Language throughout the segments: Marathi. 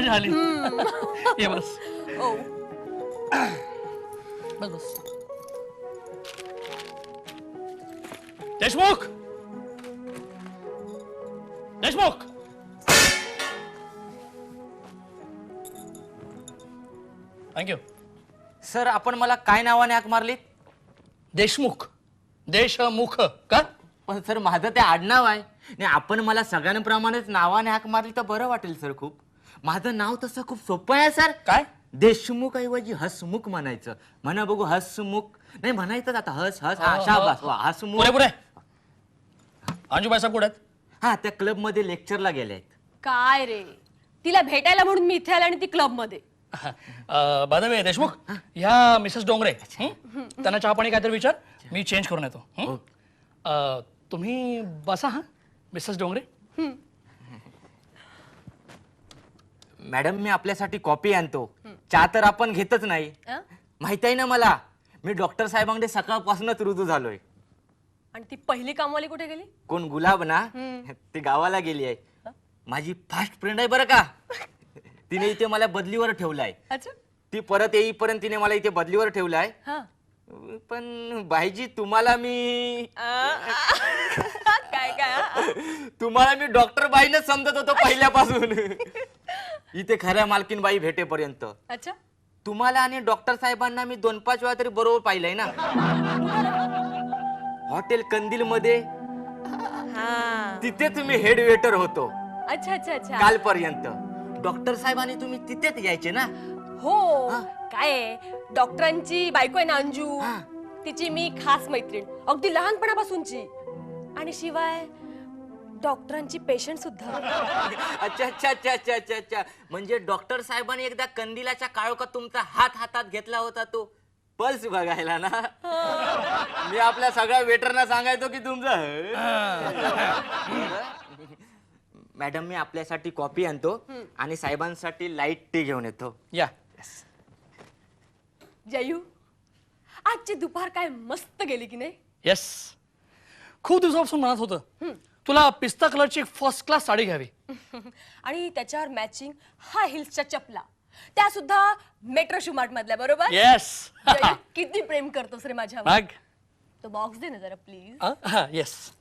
मजा आली. ये बस ओ बस बस. देशमुख देशमुख थँक्यू. सर आपण मला काय नावाने हाक मारली? देशमुख देशमुख का? पण सर माझं ते आडनाव आहे. नाही आपण मला सगळ्यांप्रमाणेच नावाने हाक मारली तर बरं वाटेल सर. खूप माझं नाव तसं खूप सोपं आहे सर. काय? देशमुख ऐवजी हसमुख म्हणायचं. म्हणा बघू हसमुख नाही म्हणायचं आता. हस हस आशा बस हसमुख. पुरे पुरे. अंजुबाई साहेब कुठे आहेत? हा त्या क्लब मध्ये लेक्चरला गेले आहेत. काय रे, तिला भेटायला म्हणून मी इथे आले आणि ती क्लब मध्ये. बाय द वे देशमुख, ह्या मिसेस डोंगरे, त्यांना चहा पाणी काहीतरी विचार, मी चेंज करून येतो. तुम्ही बसा. हा मिसेस डोंगरे. मॅडम मी आपल्यासाठी कॉफी आणतो. चहा तर आपण घेतच नाही. माहित आहे ना मला. मी डॉक्टर साहेबांकडे सकाळपासूनच रुजू झालोय. आणि ती पहिली कामवाली कुठे गेली? कोण? गुलाब ना. ती गावाला गेली आहे. माझी फास्ट फ्रेंड आहे बरं का. तिने इथे मला बदलीवर ठेवलाय. अच्छा. ती परत येईपर्यंत तिने मला इथे बदलीवर ठेवलाय. हा. पण बाईजी तुम्हाला मी काय काय तुम्हाला मी डॉक्टर बाईनच समजत होतो पहिल्यापासून. इथे खऱ्या मालकीन बाई भेटेपर्यंत. अच्छा. तुम्हाला आणि डॉक्टर साहेबांना मी 2-5 वेळा तरी बरोबर पाहिलंय ना. हॉटेल कंदील मध्ये. हा. तिथे तुम्ही हेड वेटर होतो अच्छा अच्छा अच्छा. कालपर्यंत. डॉक्टर साहेबांनी तुम्ही तिथेच यायचे ना. हो. काय डॉक्टरांची बायको आहे ना अंजू, तिची मी खास मैत्रीण अगदी लहानपणापासूनची. आणि शिवाय डॉक्टरांची पेशंट सुद्धा. अच्छा अच्छा अच्छा अच्छा अच्छा अच्छा. म्हणजे डॉक्टर साहेबांनी एकदा कंदिलाच्या काळोखात तुमचा हात हातात घेतला होता तो पल्स बघायला ना. मी आपल्या सगळ्या वेटरना सांगायचो की तुमचं. मॅडम मी आपल्यासाठी कॉफी आणतो आणि साहेबांसाठी लाईट टी घेऊन येतो. या. जयू, आजची दुपार काय मस्त गेली की नाही? येस. खूप दिवसापासून म्हणत होतं तुला पिस्ता कलरची एक फर्स्ट क्लास साडी घ्यावी. आणि त्याच्यावर मॅचिंग हाय हिल्सच्या चपला, त्या सुद्धा मेट्रो शुमार्ट मधल्या. बरोबर? येस. जयू, किती प्रेम करतोस रे माझ्यावर. मग तो बॉक्स दे ना जरा प्लीज. येस.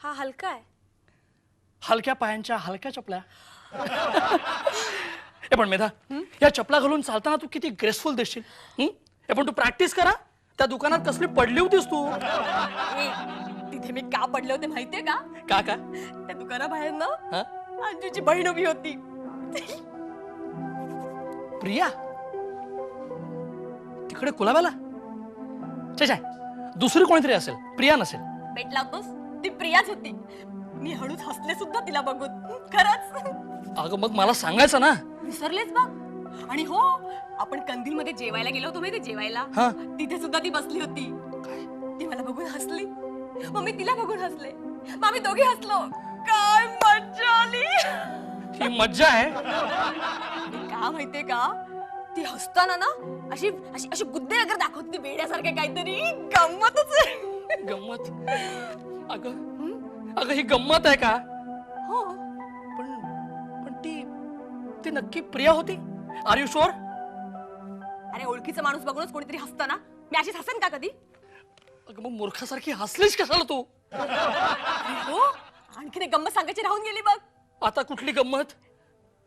हा हलका आहे. हलक्या पायांच्या हलक्या चपल्या. हे पण मेधा, या चपला घालून चालताना तू किती ग्रेसफुल दिसशील. हे पण तू प्रॅक्टिस करा. त्या दुकानात कसली पडली होतीस तू. ए, तिथे मी का पडले होते माहितीये का? का? त्या दुकानाबाहेर ना हा? अंजूची बहीण उभी होती. प्रिया तिकडे कुलाब्याला. छे दुसरी कोणीतरी असेल, प्रिया नसेल. बेट लावतोस? ती प्रियाच होती. मी हळूच हसले सुद्धा तिला बघून. खरंच. अगं मग मला सांगायचं ना. विसरलेच बघ. आणि हो, आपण कंदील मध्ये जेवायला गेलो होतो माहिती? जेवायला हा. तिथे सुद्धा ती बसली होती. ती मला बघून हसली, मग मी तिला बघून हसले, मग आम्ही दोघे हसलो. काय मज्जा आली. ही मज्जा आहे. का माहितीये का? ती हसताना ना अशी अशी अशी गुद्दे अगर दाखवते ती वेड्यासारखे काहीतरी. गंमतच आहे. गंमत. अगं अगं ही गंमत आहे का? हो. पण पण ती नक्की प्रिया होती. Are you sure? अरे ओळखीचा माणूस बघूनच कोणीतरी हसताना मी अशीच हसन का कधी? अगं मग मूर्खासारखी हसलीस कशाला तू? हो. आणखीन एक गंमत सांगायची राहून गेली बघ. आता कुठली गंमत?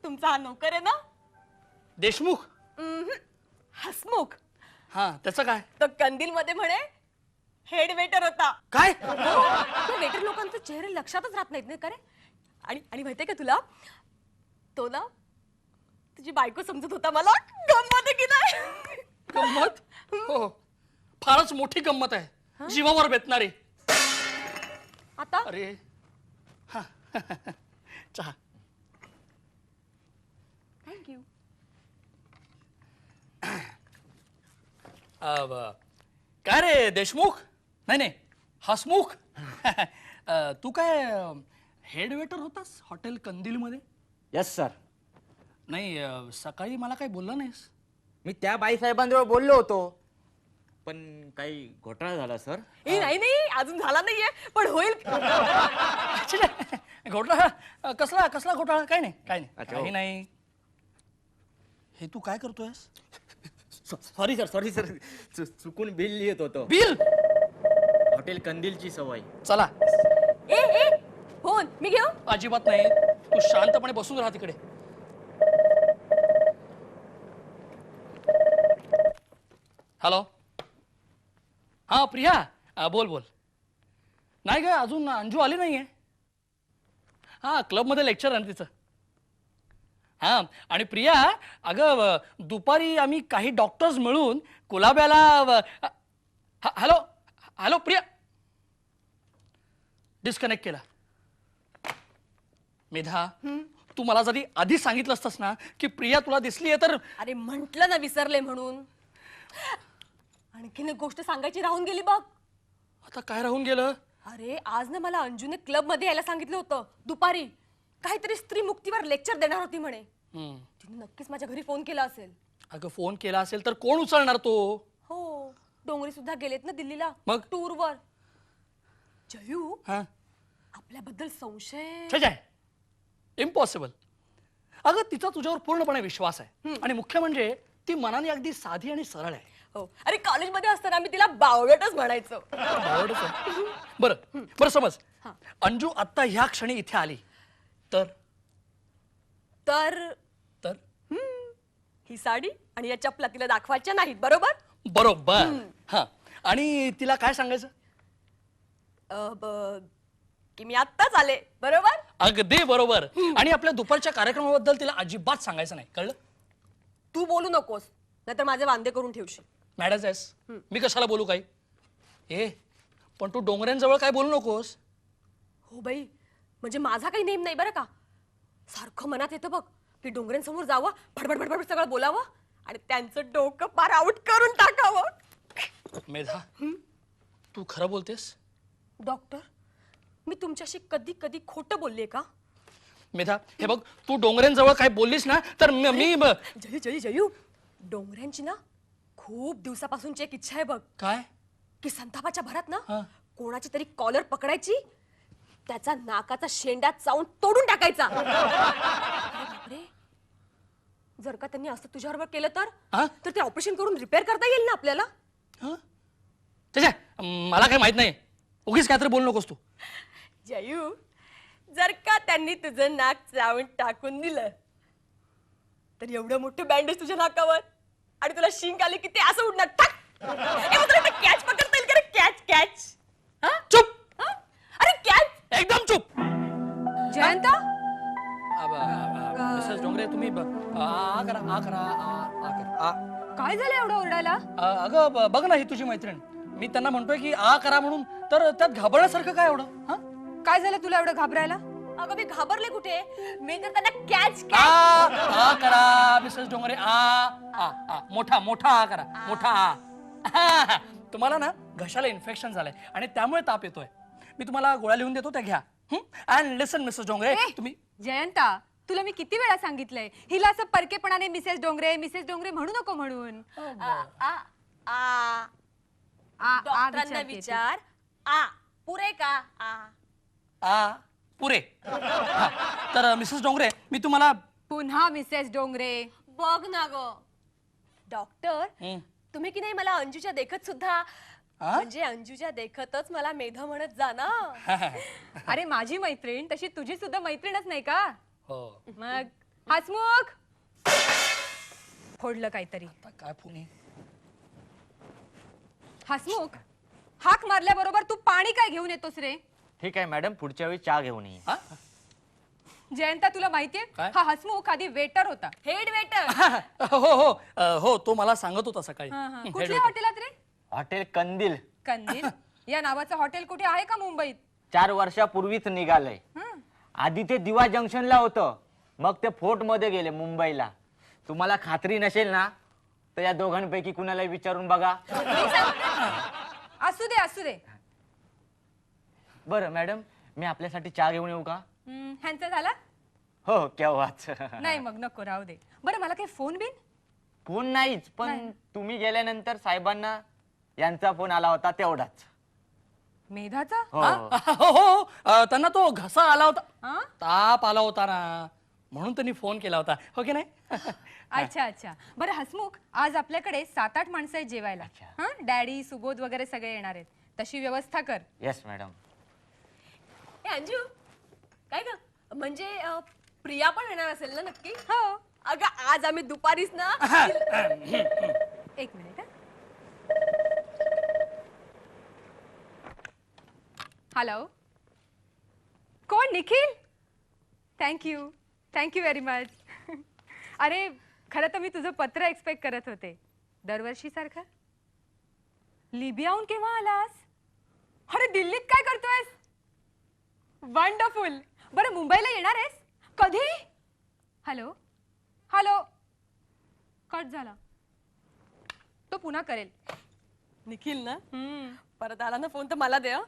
तुमचा हा नोकर आहे ना देशमुख. हसमुख, हा त्याचं काय? तो कंदील मध्ये म्हणे हेड वेटर होता. काय? वेटर लोकांचे चेहरे लक्षातच राहत नाहीत ना का रे? आणि माहितीये का तुला, तो ना तुझी बायको समजत होता मला. गंमत आहे की नाही? गंमत? हो फारच मोठी गंमत आहे, जीवावर बेतणारी. आता अरे हा. चहा. थँक्यू. काय रे देशमुख? नाही हसमुख. तू काय हेड वेटर होतास हॉटेल कंदील मध्ये? Yes sir. नाही सकाळी मला काही बोलला नाहीस. मी त्या बाई साहेबांजवळ बोललो होतो. पण काही घोटाळा झाला सर. ए नाही नाही अजून झाला नाहीये पण होईल. घोटाळा कसला कसला घोटाळा? काय नाही काय नाही अच्छा, काही हो. नाही. हे तू काय करतोयस? सॉरी सर चुकून बिल लिहित होतो. बिल? हॉटेल कंदीलची सवय. चला. ए फोन मी घेऊ. अजिबात नाही, तू शांतपणे बसून राहा तिकडे. हॅलो. हा प्रिया, बोल बोल. नाही का अजून अंजू आली नाहीये. हा क्लबमध्ये लेक्चर आहे ना तिचं. हा आणि प्रिया अगं दुपारी आम्ही काही डॉक्टर्स मिळून कुलाब्याला हॅलो हॅलो प्रिया. डिस्कनेक्ट केला. मेधा, तू मला जरी आधी सांगितलं असतंस ना की प्रिया तुला दिसलीये तर. अरे म्हंटल ना विसरले म्हणून. आणखीन एक गोष्ट सांगायची राहून गेली बघ. आता काय राहून गेलं? अरे आज ना मला अंजूने क्लब मध्ये यायला सांगितलं होतं दुपारी. काहीतरी स्त्री मुक्तीवर लेक्चर देणार होती म्हणे. तिने नक्कीच माझ्या घरी फोन केला असेल. अगं फोन केला असेल तर कोण उचलणार तो? हो डोंगरी सुद्धा गेलेत ना दिल्लीला मग? टूर वर. जयू हा आपल्याबद्दल संशय. छे इम्पॉसिबल. अगं तिचा तुझ्यावर पूर्णपणे विश्वास आहे आणि मुख्य म्हणजे ती मनाने अगदी साधी आणि सरळ आहे. हो अरे कॉलेजमध्ये असताना मी तिला बावळटच म्हणायचो. आवडच आहे. बरं बरं समज अंजू आत्ता ह्या क्षणी इथे आली तर. तर तर ही साडी आणि या चपला तिला दाखवायच्या नाहीत बरोबर. बरोबर. हा आणि तिला काय सांगायचं? की मी आत्ताच आले बरोबर. अगदी बरोबर. आणि आपल्या दुपारच्या कार्यक्रमाबद्दल तिला अजिबात सांगायचं नाही, कळलं? तू बोलू नकोस नाहीतर माझे वांदे करून ठेवशील. मॅडम आहेस, मी कशाला बोलू काही. ए पण तू डोंगऱ्यांजवळ काय बोलू नकोस. हो बाई म्हणजे माझा काही नेम नाही बरं का. सारखं मनात येतं बघ की डोंगऱ्यांसमोर जावं फडफड फडफड सगळं बोलावं आणि त्यांचं डोकं पार आउट करून टाकावं. मेधा, तू खरं बोलतेस? डॉक्टर मी तुमच्याशी कधी कधी खोटं बोलले का? मेधा हे बघ, तू डोंगऱ्यांजवळ काय बोललीस ना तर मी जयू जयू जयू डोंगऱ्यांची ना खूप दिवसापासूनची एक इच्छा आहे बघ. काय? की संतापाच्या भरात ना हा. कोणाची तरी कॉलर पकडायची, त्याचा नाकाचा शेंडा चावून तोडून टाकायचा. अरे बापरे, जर का त्यांनी असं तुझ्याबरोबर केलं हा? तर ते ऑपरेशन करून रिपेअर करता येईल ना आपल्याला. मला काय माहित नाही, उगीच काय तरी बोलू नकोस तू. जयू जर का त्यांनी तुझं नाक चावून टाकून दिलं तर एवढं मोठं बँडेज तुझ्या नाकावर आणि तुला शिंक आली की ते असं उडणार टाक. कॅच पकडता येईल का रे? Catch catch. चुप. अरे कॅच. एकदम चुप. जयंता मिसेस डोंगरे तुम्ही आ करा आ करा आ करा. काय झालं एवढं ओरडायला? अगं बघ ना ही तुझी मैत्रीण, मी त्यांना म्हणतोय की आ करा म्हणून, तर त्यात घाबरण्यासारखं काय एवढं? हा काय झालं तुला एवढं घाबरायला? अगं मी घाबरले कुठे, मी तर त्यांना कॅच आ करा मिसेस डोंगरे. आ आ आ मोठा मोठा आ करा, मोठा आ. तुम्हाला ना घशाला इन्फेक्शन झालंय आणि त्यामुळे ताप येतोय. मी तुम्हाला गोळ्या लिहून देतो, त्या घ्या. अँड लिसन मिसेस डोंगरे, तुम्ही. जयंता तुला मी किती वेळा सांगितलंय हिला असं परकेपणाने मिसेस डोंगरे म्हणू नको म्हणून. डॉक्टरांना विचार आ पुरे का आ पुरे. तर मिसेस डोंगरे मी तुम्हाला पुन्हा मिसेस डोंगरे. बघ ना ग डॉक्टर, तुम्ही की नाही मला अंजूच्या देखत सुद्धा म्हणजे अंजूच्या देखतच मला मेधा म्हणत जा ना. अरे माझी मैत्रीण तशी तुझी सुद्धा मैत्रीणच नाही का? हो. मग हसमुख फोडलं काहीतरी. काय पुणे. हसमुख हाक मारल्याबरोबर तू पाणी काय घेऊन येतोस रे? ठीक आहे मॅडम, पुढच्या वेळी चहा घेऊन ये. जयंता तुला माहितीये काय? हा हसमुख आधी वेटर होता. Head waiter. हो हो हो, तो मला सांगत होता सकाळी. कुठल्या हॉटेलात रे? हॉटेल कंदील. कंदील या नावाचं हॉटेल कुठे आहे का मुंबईत? 4 वर्षापूर्वीच निघालंय. आधी ते दिवा जंक्शनला होतं, मग ते फोर्ट मध्ये गेले मुंबईला. तुम्हाला खात्री नसेल ना तर या दोघांपैकी कुणाला विचारून बघा. असू दे असू दे. बरं मॅडम, मी आपल्यासाठी चहा घेऊन येऊ का? ह्यांचा झाला? हो केव्हाच. नाही मग नको, राहू दे. बरं मला काही फोन बिन? फोन नाहीच, पण तुम्ही गेल्यानंतर साहेबांना यांचा फोन आला होता तेवढाच. मेधाचा? हो. हो हो त्यांना तो घसा आला होता, हा? ताप आला होता ना, म्हणून त्यांनी फोन केला होता, हो की नाही? अच्छा अच्छा. बरं हसमुख, आज आपल्याकडे 7-8 माणसं आहेत जेवायला. अच्छा. हा, डॅडी सुबोध वगैरे सगळे येणार आहेत. तशी व्यवस्था कर. Yes madam. ए अंजू, काय ग, म्हणजे प्रिया पण येणार असेल ना नक्की? हो. अगं आज आम्ही दुपारीच ना. एक मिनिट हा. हॅलो, कोण? निखिल? Thank you very much. अरे खरं तर मी तुझं पत्र एक्सपेक्ट करत होते, दरवर्षी सारखं. लिबियाहून केव्हा आलास? अरे दिल्लीत काय करतोयस? वंडरफुल. बरं मुंबईला येणार आहेस कधी? हॅलो हॅलो, कट झाला. तो पुन्हा करेल. निखिल ना, परत आला ना फोन तर मला दे हं.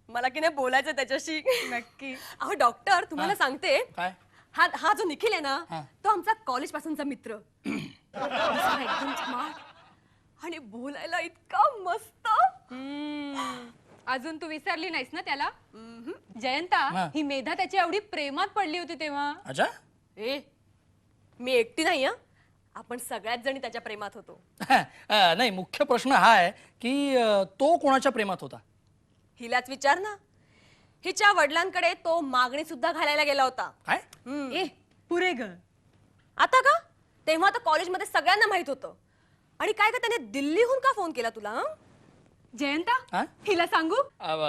मला की नाही बोलायचं त्याच्याशी. नक्की. अहो डॉक्टर, तुम्हाला सांगते, काय? हा हा जो निखिल आहे हा. ना, तो आमचा कॉलेज पासूनचा मित्र. दिसायला एकदम स्मार्ट आणि बोलायला इतका मस्त. अजून तू विसरली नाहीस ना त्याला? जयंता, हा. ही मेधा त्याची एवढी प्रेमात पडली होती तेव्हा. अच्छा. ए, मी एकटी नाही हं. आपण सगळ्याच जणी त्याच्या प्रेमात होतो. नाही, मुख्य प्रश्न हा आहे की तो कोणाच्या प्रेमात होता? हिलाच विचार ना. हिच्या वडिलांकडे तो मागणी सुद्धा घालायला गेला होता. काय? ए पुरे ग. आता का? तेव्हा तर कॉलेजमध्ये सगळ्यांना माहित होतं. आणि काय का त्याने दिल्लीहून का फोन केला तुला? हं? जयंता, हा? हिला सांगू?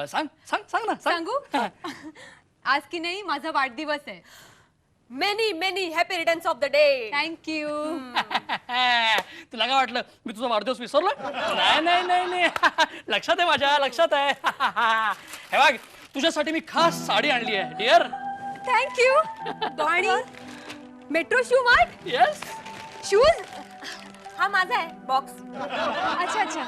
सांग सांग सांग ना, सांग. सांगू? आज की नाही माझा वाढदिवस आहे. Many many happy returns of the day. Thank you. तुला काय वाटलं मी तुझा वाढदिवस विसरलो? नाही नाही नाही नाही, लक्षात आहे, माझ्या लक्षात आहे. हे बघ, तुझ्यासाठी मी खास साडी आणली आहे डिअर. थँक्यू. आणि metro shoe mart yes. Shoes. हा माझा आहे बॉक्स. अच्छा अच्छा.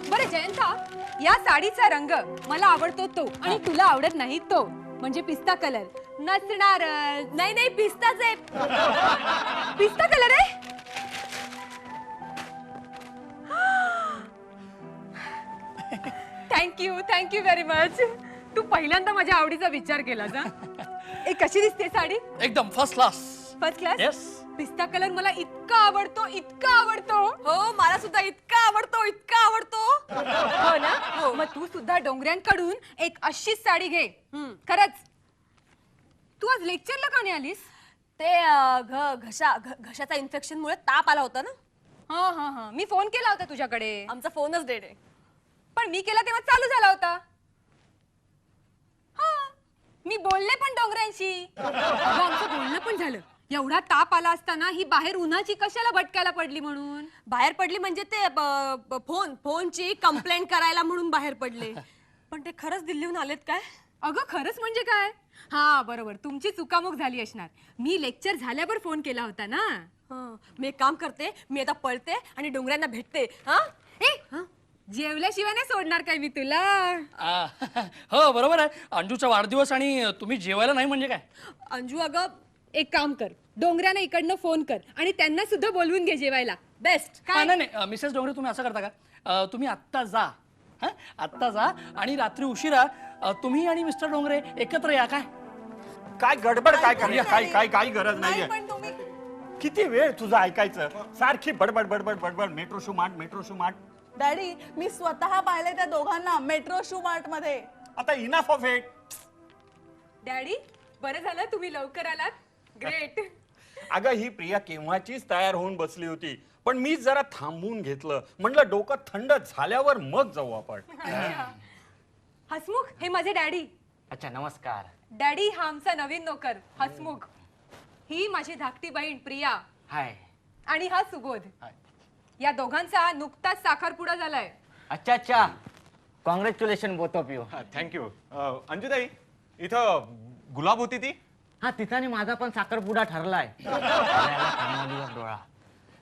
बरं जयंता, या साडीचा रंग मला आवडतो तो, आणि तुला आवडत नाही तो, म्हणजे पिस्ता कलर नसणार. नाही नाही, पिस्ताच आहे. पिस्ता कलर आहे. Thank you very much. तू पहिल्यांदा माझ्या आवडीचा विचार केला का? एक कशी दिसते साडी? एकदम first class. First class. Yes. पिस्ता कलर मला इतका आवडतो, इतका आवडतो. हो, मला सुद्धा इतका आवडतो, इतका आवडतो. हो ना? हो. मग तू सुद्धा डोंगऱ्यांकडून एक अशीच साडी घे. खरंच. तू आज लेक्चरला का नाही आलीस? ते घशाचा इन्फेक्शन मुळे ताप आला होता ना. हा हा हा, मी फोन केला होता तुझ्याकडे, आमचा फोनच डेड आहे. पण मी केला तेव्हा चालू झाला होता. हा, मी बोलले पण डोंगऱ्यांशी. अगं, आमचं बोलणं पण झालं. एवढा ताप आला असताना ही बाहेर उन्हाची कशाला भटकायला पडली म्हणून. बाहेर पडली म्हणजे ते फोनची कंप्लेंट करायला म्हणून बाहेर पडले. पण ते खरंच दिल्लीहून आलेत काय? अगं खरंच म्हणजे काय? हा बरोबर, तुमची चुकामुक झाली असणार. मी लेक्चर झाल्यावर फोन केला होता ना. हं, मी एक काम करते, मी आता पळते आणि डोंगऱ्यांना भेटते. हा ए, जेवल्याशिवाय नाही सोडणार काय मी तुला. हो बरोबर आहे, अंजूचा वाढदिवस आणि तुम्ही जेवायला नाही म्हणजे काय? अंजू अगं, एक काम कर, डोंगऱ्यांना इकडनं फोन कर आणि त्यांना सुद्धा बोलवून घे जेवायला. बेस्ट. नाही नाही, मिसेस डोंगरे, तुम्ही असं करता का? तुम्ही आत्ता जा. हा, आत्ता जा आणि रात्री उशिरा तुम्ही आणि मिस्टर डोंगरे एकत्र या. काय काय गडबड काय करायची? काही गरज नाहीये. पण तुम्ही किती वेळ तुझं ऐकायचं? सारखी बडबड बडबड बडबड. Metro shoe mart, metro shoe mart. Daddy, मी स्वतः पाहिले त्या दोघांना मेट्रो शू मार्ट मध्ये. आता इनफ ऑफ इट. डॅडी, बरं झालं तुम्ही लवकर आलात. ग्रेट. अगं ही प्रिया केव्हाचीच तयार होऊन बसली होती, पण मी जरा थांबून घेतलं. म्हणलं डोकं थंड झाल्यावर मग जाऊ आपण. हसमुख, हे माझे डॅडी. अच्छा, नमस्कार. डॅडी, हा आमचा नवीन नोकर हसमुख. ही माझी धाकटी बहीण प्रिया. हाय. आणि हा सुबोध. या दोघांचा नुकताच साखरपुडा झालाय. अच्छा अच्छा, congratulation both of you. Thank you. Anjutai, इथं गुलाब होती ती? हा, तिथाने माझा पण साखरपुडा ठरलाय. कामावर डोळा.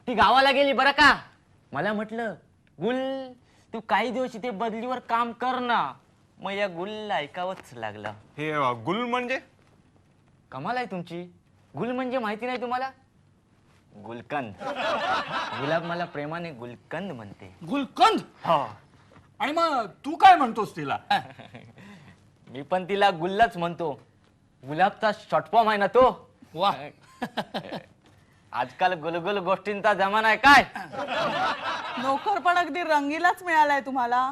ती गावाला गेली बरं का. मला म्हटलं, गुल तू काही दिवस इथे बदलीवर काम कर ना. मग या गुलला ऐकावंच लागलं. हे गुल म्हणजे? कमाल आहे तुमची. गुल म्हणजे माहिती नाही तुम्हाला? गुलकंद. गुलाब मला प्रेमाने गुलकंद म्हणते. गुलकंद? हो. आणि मग तू काय म्हणतोस तिला? मी पण तिला गुल्लच म्हणतो. गुलाबचा शॉर्ट फॉर्म आहे ना तो. वा. आजकाल गुलगुल गोष्टींचा जमाना आहे काय. नोकर पण अगदी रंगीलाच मिळालाय तुम्हाला.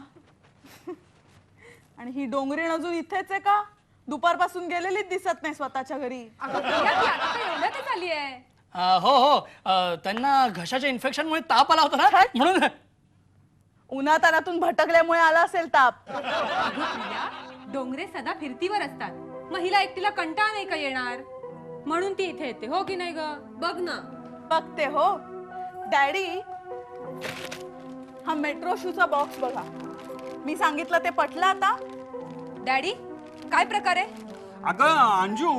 आणि ही डोंगरीण अजून इथेच आहे का? दुपारपासून गेलेलीच दिसत नाही स्वतःच्या घरी. अगं प्रिया, ती आता तर एवढ्यातच आली आहे. हो हो त्यांना घशाच्या इन्फेक्शनमुळे ताप आला होता ना म्हणून. उन्हातानातून भटकल्यामुळे आला असेल ताप. अगं प्रिया, डोंगरे सदा फिरतीवर असतात. महिला एकटीला कंटाळा नाही का येणार, म्हणून ती इथे येते. हो की नाही ग? बघ ना. बघते हो. डॅडी, हा मेट्रो शूचा बॉक्स बघा. मी सांगितलं ते पटलं आता? डॅडी, काय प्रकार आहे? अगं अंजू,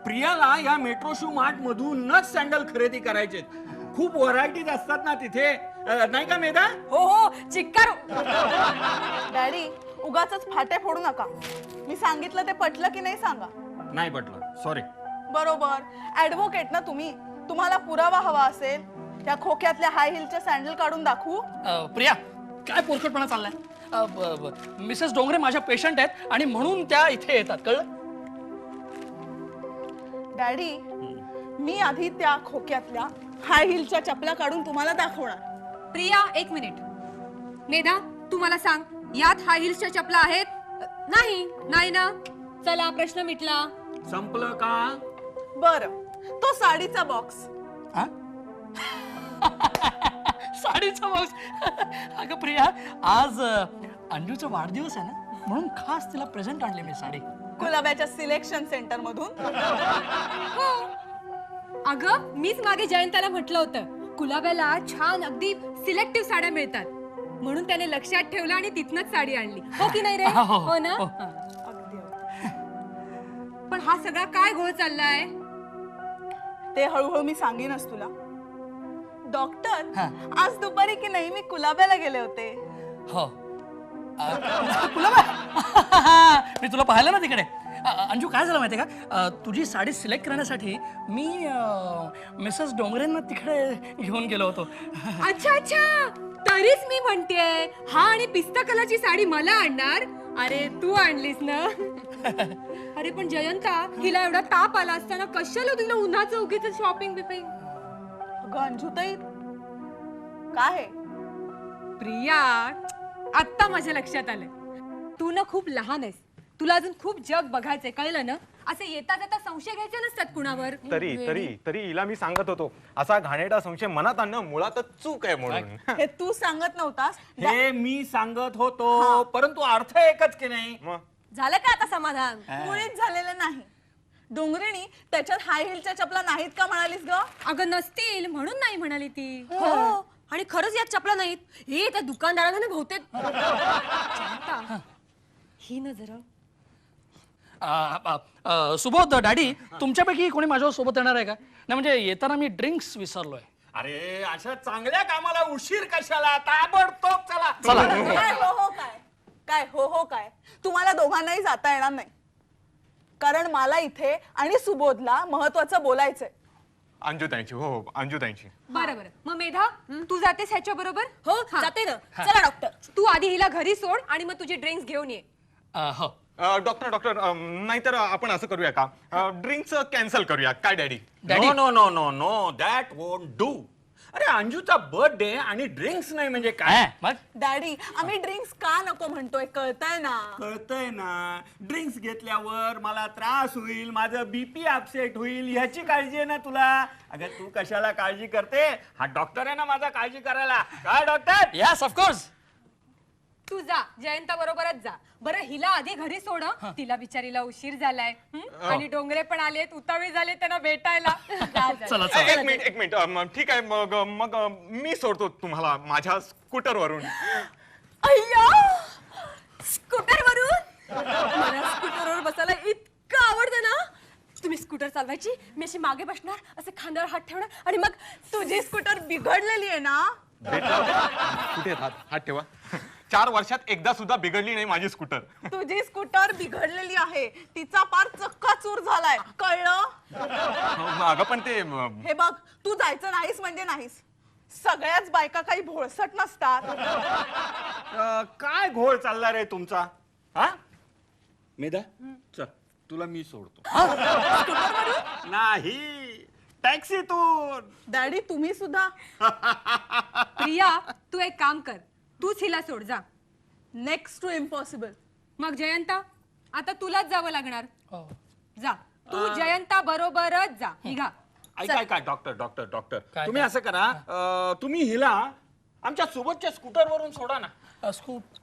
प्रियाला या मेट्रो शू मार्ट मधूनच सँडल खरेदी करायचे. खूप व्हरायटीज असतात ना तिथे, नाही का मेधा? हो हो चिक्कार. डॅडी, उगाचच फाटे फोडू नका. मी सांगितलं ते पटलं की नाही सांगा. नाही पटलं, सॉरी. बरोबर, ऍडव्होकेट ना तुम्ही. तुम्हाला पुरावा हवा असेल, त्या खोक्यातल्या हाय हिलच्या सँडल काढून दाखवू? प्रिया, काय पोरकटपणा चाललाय? मिसेस डोंगरे माझ्या पेशंट आहेत आणि म्हणून त्या इथे येतात, कळलं? डॅडी, मी आधी त्या खोक्यातल्या हाय हिलच्या चपला काढून तुम्हाला दाखवणार. प्रिया, एक मिनिट. मेधा, तू मला सांग, यात हाय हिल्सच्या चपला आहेत? नाही. नाही ना? चला, प्रश्न मिटला. संपलं का? बरं, तो साडीचा बॉक्स. हा? साडीचा बॉक्स. अगं प्रिया, आज अंजूचा वाढदिवस आहे ना, म्हणून खास तिला प्रेझेंट आणले मी साडी. गुलाबाच्या सिलेक्शन सेंटर मधून. हो. अगं, मीच मागे जयंताला म्हटलं होतं, कुलाब्याला छान अगदी सिलेक्टिव्ह साड्या मिळतात, म्हणून त्याने लक्षात ठेवलं आणि तिथनच साडी आणली. हो की नाही रे? हो, हो ना? हो. हा. पण हा सगळा काय घोळ चाललाय? ते हळूहळू मी सांगेनच तुला. डॉक्टर, हा. आज दुपारी की नाही मी कुलाब्याला गेले होते. हो. तुला मी तुला पाहिलं ना तिकडे. अंजू, काय झालं माहितीये का, तुझी साडी सिलेक्ट करण्यासाठी मी मिसेस डोंगरेंना तिकडे घेऊन गेलो होतो. अच्छा अच्छा, तरीच मी म्हणतेय, हा आणि पिस्ता कलरची साडी मला आणणार. अरे तू आणलीस ना. अरे पण जयंता, हिला एवढा ताप आला असताना कशाला तुला उन्हाचं उगीच शॉपिंग बिपिंग? अगं अंजूताई, काय आहे? प्रिया, आत्ता माझ्या लक्षात आलंय, तू ना खूप लहान आहेस. तुला अजून खूप जग बघायचंय, कळलं ना? असे येता जाता संशय घ्यायचे नसतात कुणावर. तरी हिला मी सांगत होतो, असा घाणेरडा संशय मनात आणणं मुळातच चूक आहे म्हणून. हे तू सांगत नव्हतास. हे मी सांगत होतो, परंतु अर्थ एकच की नाही. मग झालं का आता समाधान? मुळीच झालेलं नाही. डोंगरेणी, त्याच्यात हाय हिलच्या चपला नाहीत का म्हणालीस ग? अगं नसतील म्हणून नाही म्हणाली ती. हो आणि खरंच यात चपला नाहीत. हे त्या दुकानदारांना ना बहुतेक. जयंता, ही ना जरा. सुबोध, डॅडी, तुमच्यापैकी कोणी माझ्या सोबत येणार आहे का? नाही म्हणजे येताना मी ड्रिंक्स विसरलोय. अरे, अशा चांगल्या कामाला उशीर कशाला? ताबडतोब चला. चला. काय हो हो काय? काय हो हो काय? तुम्हाला दोघांनाही जाता येणार नाही, कारण मला इथे आणि सुबोधला महत्वाचं बोलायचंय. अंजुताईंची, हो अंजुताईंची. बरं बरं, मग मेधा, तू जातेस ह्याच्या बरोबर? हो जाते ना. चला डॉक्टर. तू आधी हिला घरी सोड आणि मग तुझी ड्रिंक्स घेऊन ये. हो. डॉक्टर नाहीतर आपण असं करूया का, ड्रिंक्स कॅन्सल करूया काय daddy? No no no no no, that won't do. अरे, अंजूचा बर्थडे आणि ड्रिंक्स नाही म्हणजे काय? मग डॅडी, आम्ही ड्रिंक्स का नको म्हणतोय कळतंय ना? कळतंय ना. ड्रिंक्स घेतल्यावर मला त्रास होईल, माझं बीपी अपसेट होईल, ह्याची काळजी आहे ना तुला. अगं, तू कशाला काळजी करते? हा डॉक्टर आहे ना माझा काळजी करायला. काय डॉक्टर? Yes, of course. तू जा, जयंता बरोबरच जा. बरं, हिला आधी घरी सोड. तिला बिचारीला उशीर झालाय. आणि डोंगरे पण आलेत, उतावी झाले त्यांना भेटायला. जा, जा. चला चला. एक मिनिट ठीक आहे, मग मी सोडतो तुम्हाला माझ्या स्कूटरवरून. अय्या, स्कूटर वरून. मला स्कूटरवर बसायला इतकं आवडतं ना. तुम्ही स्कूटर चालवायची, मी अशी मागे बसणार, असे खांद्यावर हात ठेवणार आणि मग तुझी स्कूटर बिघडलेली आहे ना? कुठे हात ठेवा. 4 वर्षात एकदा सुद्धा बिघडली नाही माझी स्कूटर. तुझी स्कूटर बिघडलेली आहे. तिचा पार चक्काचूर झालाय, कळलं? अगं पण ते हे बघ, तू जायचं नाहीस म्हणजे नाहीस. सगळ्याच बायका काही भोळसट नसतात. काय घोळ चालला रे तुमचा? हा मेधा चल तुला मी सोडतो. नाही टॅक्सीतून. डॅडी तुम्ही सुद्धा. प्रिया तू एक काम कर, तूच हिला सोड जा. Next to impossible. मग जयंता आता तुलाच जावं लागणार. हो. जा तू जयंता बरोबरच जा. निघा. काय डॉक्टर डॉक्टर डॉक्टर काय? तुम्ही असं करा, तुम्ही हिला आमच्या सोबतच्या स्कूटरवरून सोडा ना. स्कूट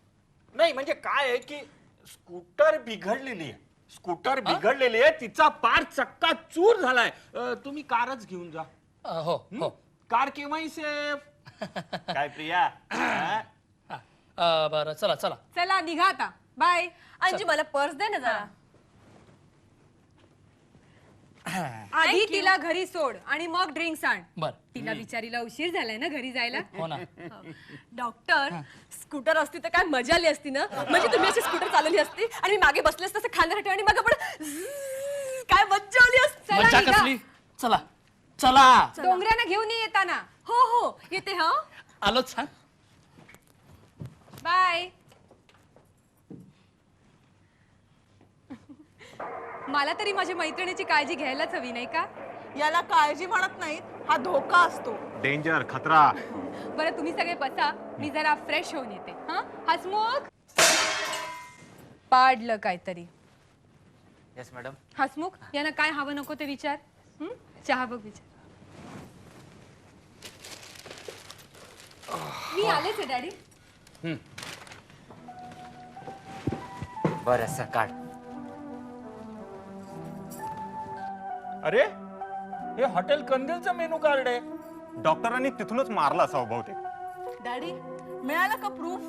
नाही म्हणजे काय आहे की स्कूटर बिघडलेली आहे. स्कूटर बिघडलेली आहे, तिचा पार चक्का चूर झालाय. तुम्ही कारच घेऊन जा. हो हो. कार केव्हाही सेफ. काय प्रिया? बरं चला चला. चला निघा आता. बाय. अंजू मला पर्स दे ना जरा. आधी तिला घरी सोड आणि मग ड्रिंक्स आण. बर. तिला बिचारीला उशीर झालाय ना घरी जायला. हो ना. डॉक्टर स्कूटर असती तर काय मजा आली असती ना. म्हणजे तुम्ही अशी स्कूटर चालवली असती आणि मी मागे बसले असते असं खांद्यावर ठेवून आणि मग आपण काय मज्जा आली असती. चला, मज्जा निघा. कसली? चला चला. डोंगरानं घेऊन ये येताना. हो हो येते हा. आलोच हा. बाय. मला तरी माझ्या मैत्रिणीची काळजी घ्यायलाच हवी नाही का? याला काळजी म्हणत नाहीत, हा धोका असतो. डेंजर, खतरा. बरं तुम्ही सगळे बसा, मी जरा फ्रेश होऊन येते. हा हसमुख पाडलं काहीतरी. Yes madam. हसमुख यांना काय हवं नको ते विचार. चहा बघ विचार. मी आलेच आहे डॅडी. बरं असं काढ. अरे हे हॉटेल कंदीलचं मेनू कार्ड आहे. डॉक्टरांनी तिथूनच मारला असावं बहुतेक. डॅडी मिळालं का प्रूफ?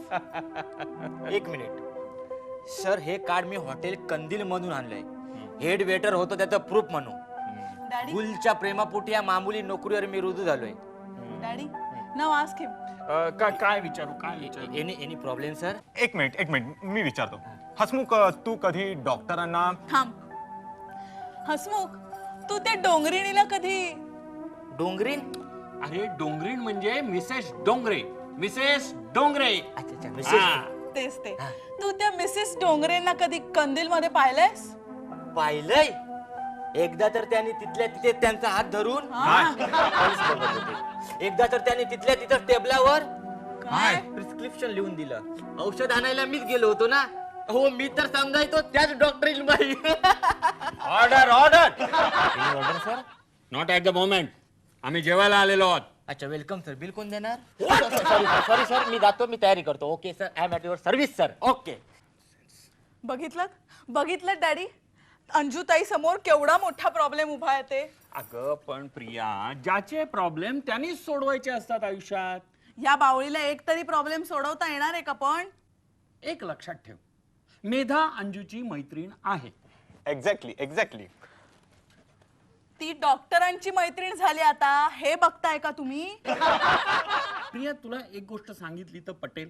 एक मिनिट सर, हे कार्ड मी हॉटेल कंदील मधून आणलंय. हेड वेटर होतो त्याचं प्रूफ म्हणून. डॅडी गुलच्या प्रेमापोटी या मामुली नोकरीवर मी रुजू झालोय. डॅडी नाव आस्क हिम. काय विचारू? Any problem sir? एक मिनिट मी विचारतो. हसमुख, तू कधी डॉक्टरांना थांब. हसमुख तू त्या डोंगरिणीला कधी? डोंगरीन? अरे डोंगरीण म्हणजे मिसेस डोंगरे. मिसेस डोंगरे. अच्छा अच्छा मिसेस. तेच ते. तू त्या मिसेस डोंगरेंना कधी कंदील मध्ये पाहिलंयस? पाहिलंय एकदा तर त्यांनी तिथल्या तिथे त्यांचा हात धरून पोलीस बघत होते. एकदा तर त्यांनी तिथल्या तिथं टेबलावर काय? प्रिस्क्रिप्शन लिहून दिलं. औषध आणायला मीच गेलो होतो ना. हो मी तर समजायचो त्याच डॉक्टर बाई. Order order. Order sir? Not at the moment. आम्ही जेवायला आलेलो आहोत. अच्छा वेलकम सर. बिल कोण देणार? सॉरी सर, मी जातो, मी तयारी करतो. Okay sir, I am at your service sir. Okay. बघितलं डॅडी, अंजुताई समोर केवढा मोठा प्रॉब्लेम उभा आहे ते. अगं पण प्रिया, ज्याचे प्रॉब्लेम त्यांनीच सोडवायचे असतात आयुष्यात. या बावळीला एक तरी प्रॉब्लेम सोडवता येणार आहे का? पण एक लक्षात ठेव, मेधा अंजूची मैत्रीण आहे. एक्झॅक्टली. ती डॉक्टरांची मैत्रीण झाली आता, हे बघताय का तुम्ही? प्रिया तुला एक गोष्ट सांगितली तर पटेल.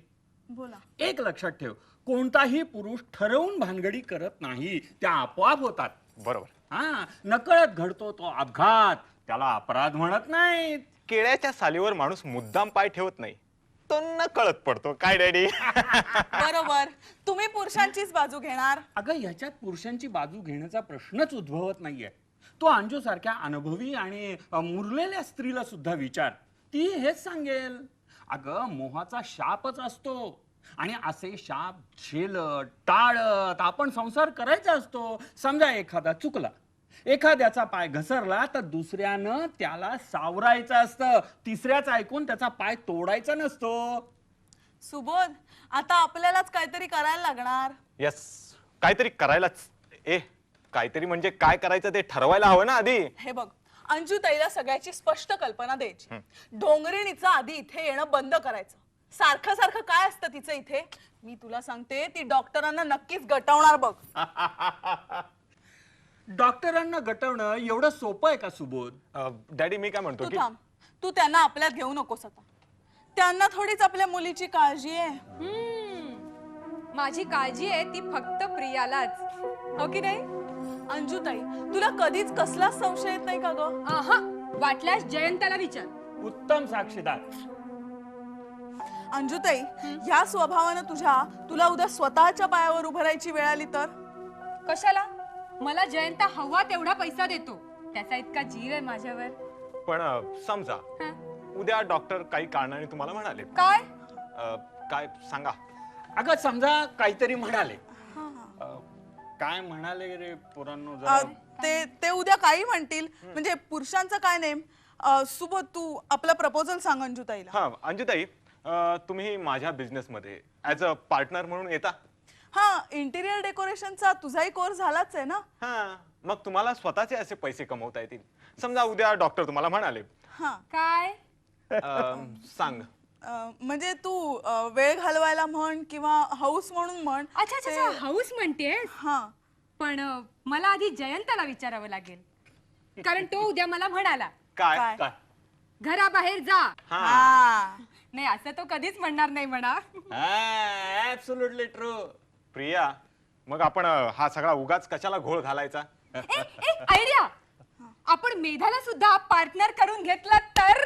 बोला. एक लक्षात ठेव, कोणताही पुरुष ठरवून भानगडी करत नाही, त्या आपोआप होतात. बरोबर. हा, नकळत घडतो तो अपघात, त्याला अपराध म्हणत नाहीत. केळ्याच्या सालीवर माणूस मुद्दाम पाय ठेवत नाही, तो न कळत पडतो. काय डॅडी? बरोबर. तुम्ही पुरुषांचीच बाजू घेणार. अगं ह्याच्यात पुरुषांची बाजू घेण्याचा प्रश्नच उद्भवत नाहीये. तो अंजू सारख्या अनुभवी आणि मुरलेल्या स्त्रीला सुद्धा विचार, ती हेच सांगेल. अगं मोहाचा शापच असतो आणि असे शाप झेलत टाळत आपण संसार करायचा असतो. समजा एखादा चुकला, एखाद्याचा पाय घसरला तर दुसऱ्यानं त्याला सावरायचं असतं. तिसऱ्याच ऐकून त्याचा पाय तोडायचा नसतो. सुबोध, आता आपल्यालाच काहीतरी करायला लागणार. यस, काहीतरी करायलाच. काहीतरी म्हणजे काय करायचं ते ठरवायला हवं ना आधी. हे बघ, अंजुताईला सगळ्याची स्पष्ट कल्पना द्यायची. डोंगरिणीचं आधी इथे येणं बंद करायचं. सारखं सारखं काय असतं तिचं इथे? मी तुला सांगते, ती डॉक्टरांना नक्कीच गटवणार बघ. डॉक्टरांना गटवणं एवढं सोपं आहे का सुबोध? डॅडी मी काय म्हणतो तू की थांब. तू त्यांना आपल्यात घेऊ नकोस आता. त्यांना थोडीच आपल्या मुलीची काळजी आहे. माझी काळजी आहे ती फक्त प्रियालाच, हो की नाही? अंजुताई, तुला कधीच कसलाच संशय येत नाही का ग? आहा, वाटल्यास जयंताला विचार. उत्तम साक्षीदार. अंजुताई, ह्या स्वभावानं तुला उद्या स्वतःच्या पायावर उभं राहायची वेळ आली तर? कशाला? मला जयंत हवा तेवढा पैसा देतो, त्याचा इतका जीव आहे माझ्यावर. पण समजा हा? उद्या डॉक्टर काही कारणाने तुम्हाला म्हणाले काय? काय सांगा. अगं समजा काहीतरी म्हणाले. काय म्हणाले रे पोरांनो जरा? ते उद्या काही म्हणतील, म्हणजे पुरुषांचं काय नेम. सुबोध, तू आपला प्रपोजल सांग अंजुताईला. हा अंजुताई, तुम्ही माझ्या बिझनेस मध्ये ऍज अ पार्टनर म्हणून येता. हा, इंटिरियर डेकोरेशनचा तुझाही कोर्स झालाच आहे ना. हा, मग तुम्हाला स्वतःचे असे पैसे कमवता येतील. समजा उद्या डॉक्टर तुम्हाला म्हणाले हा, काय? सांग. म्हणजे तू वेळ घालवायला म्हण किंवा हाऊस म्हणून म्हण. अच्छा अच्छा अच्छा, हाऊस म्हणतेस. हा, पण मला आधी जयंताला विचारावं लागेल, कारण तो उद्या मला म्हणाला काय काय? काय घराबाहेर जा. हा. नाही, असं तो कधीच म्हणणार नाही म्हणा. Absolutely true. प्रिया, मग आपण हा सगळा उगाच कशाला घोळ घालायचा. आयडिया, आपण मेधाला सुद्धा पार्टनर करून घेतला तर.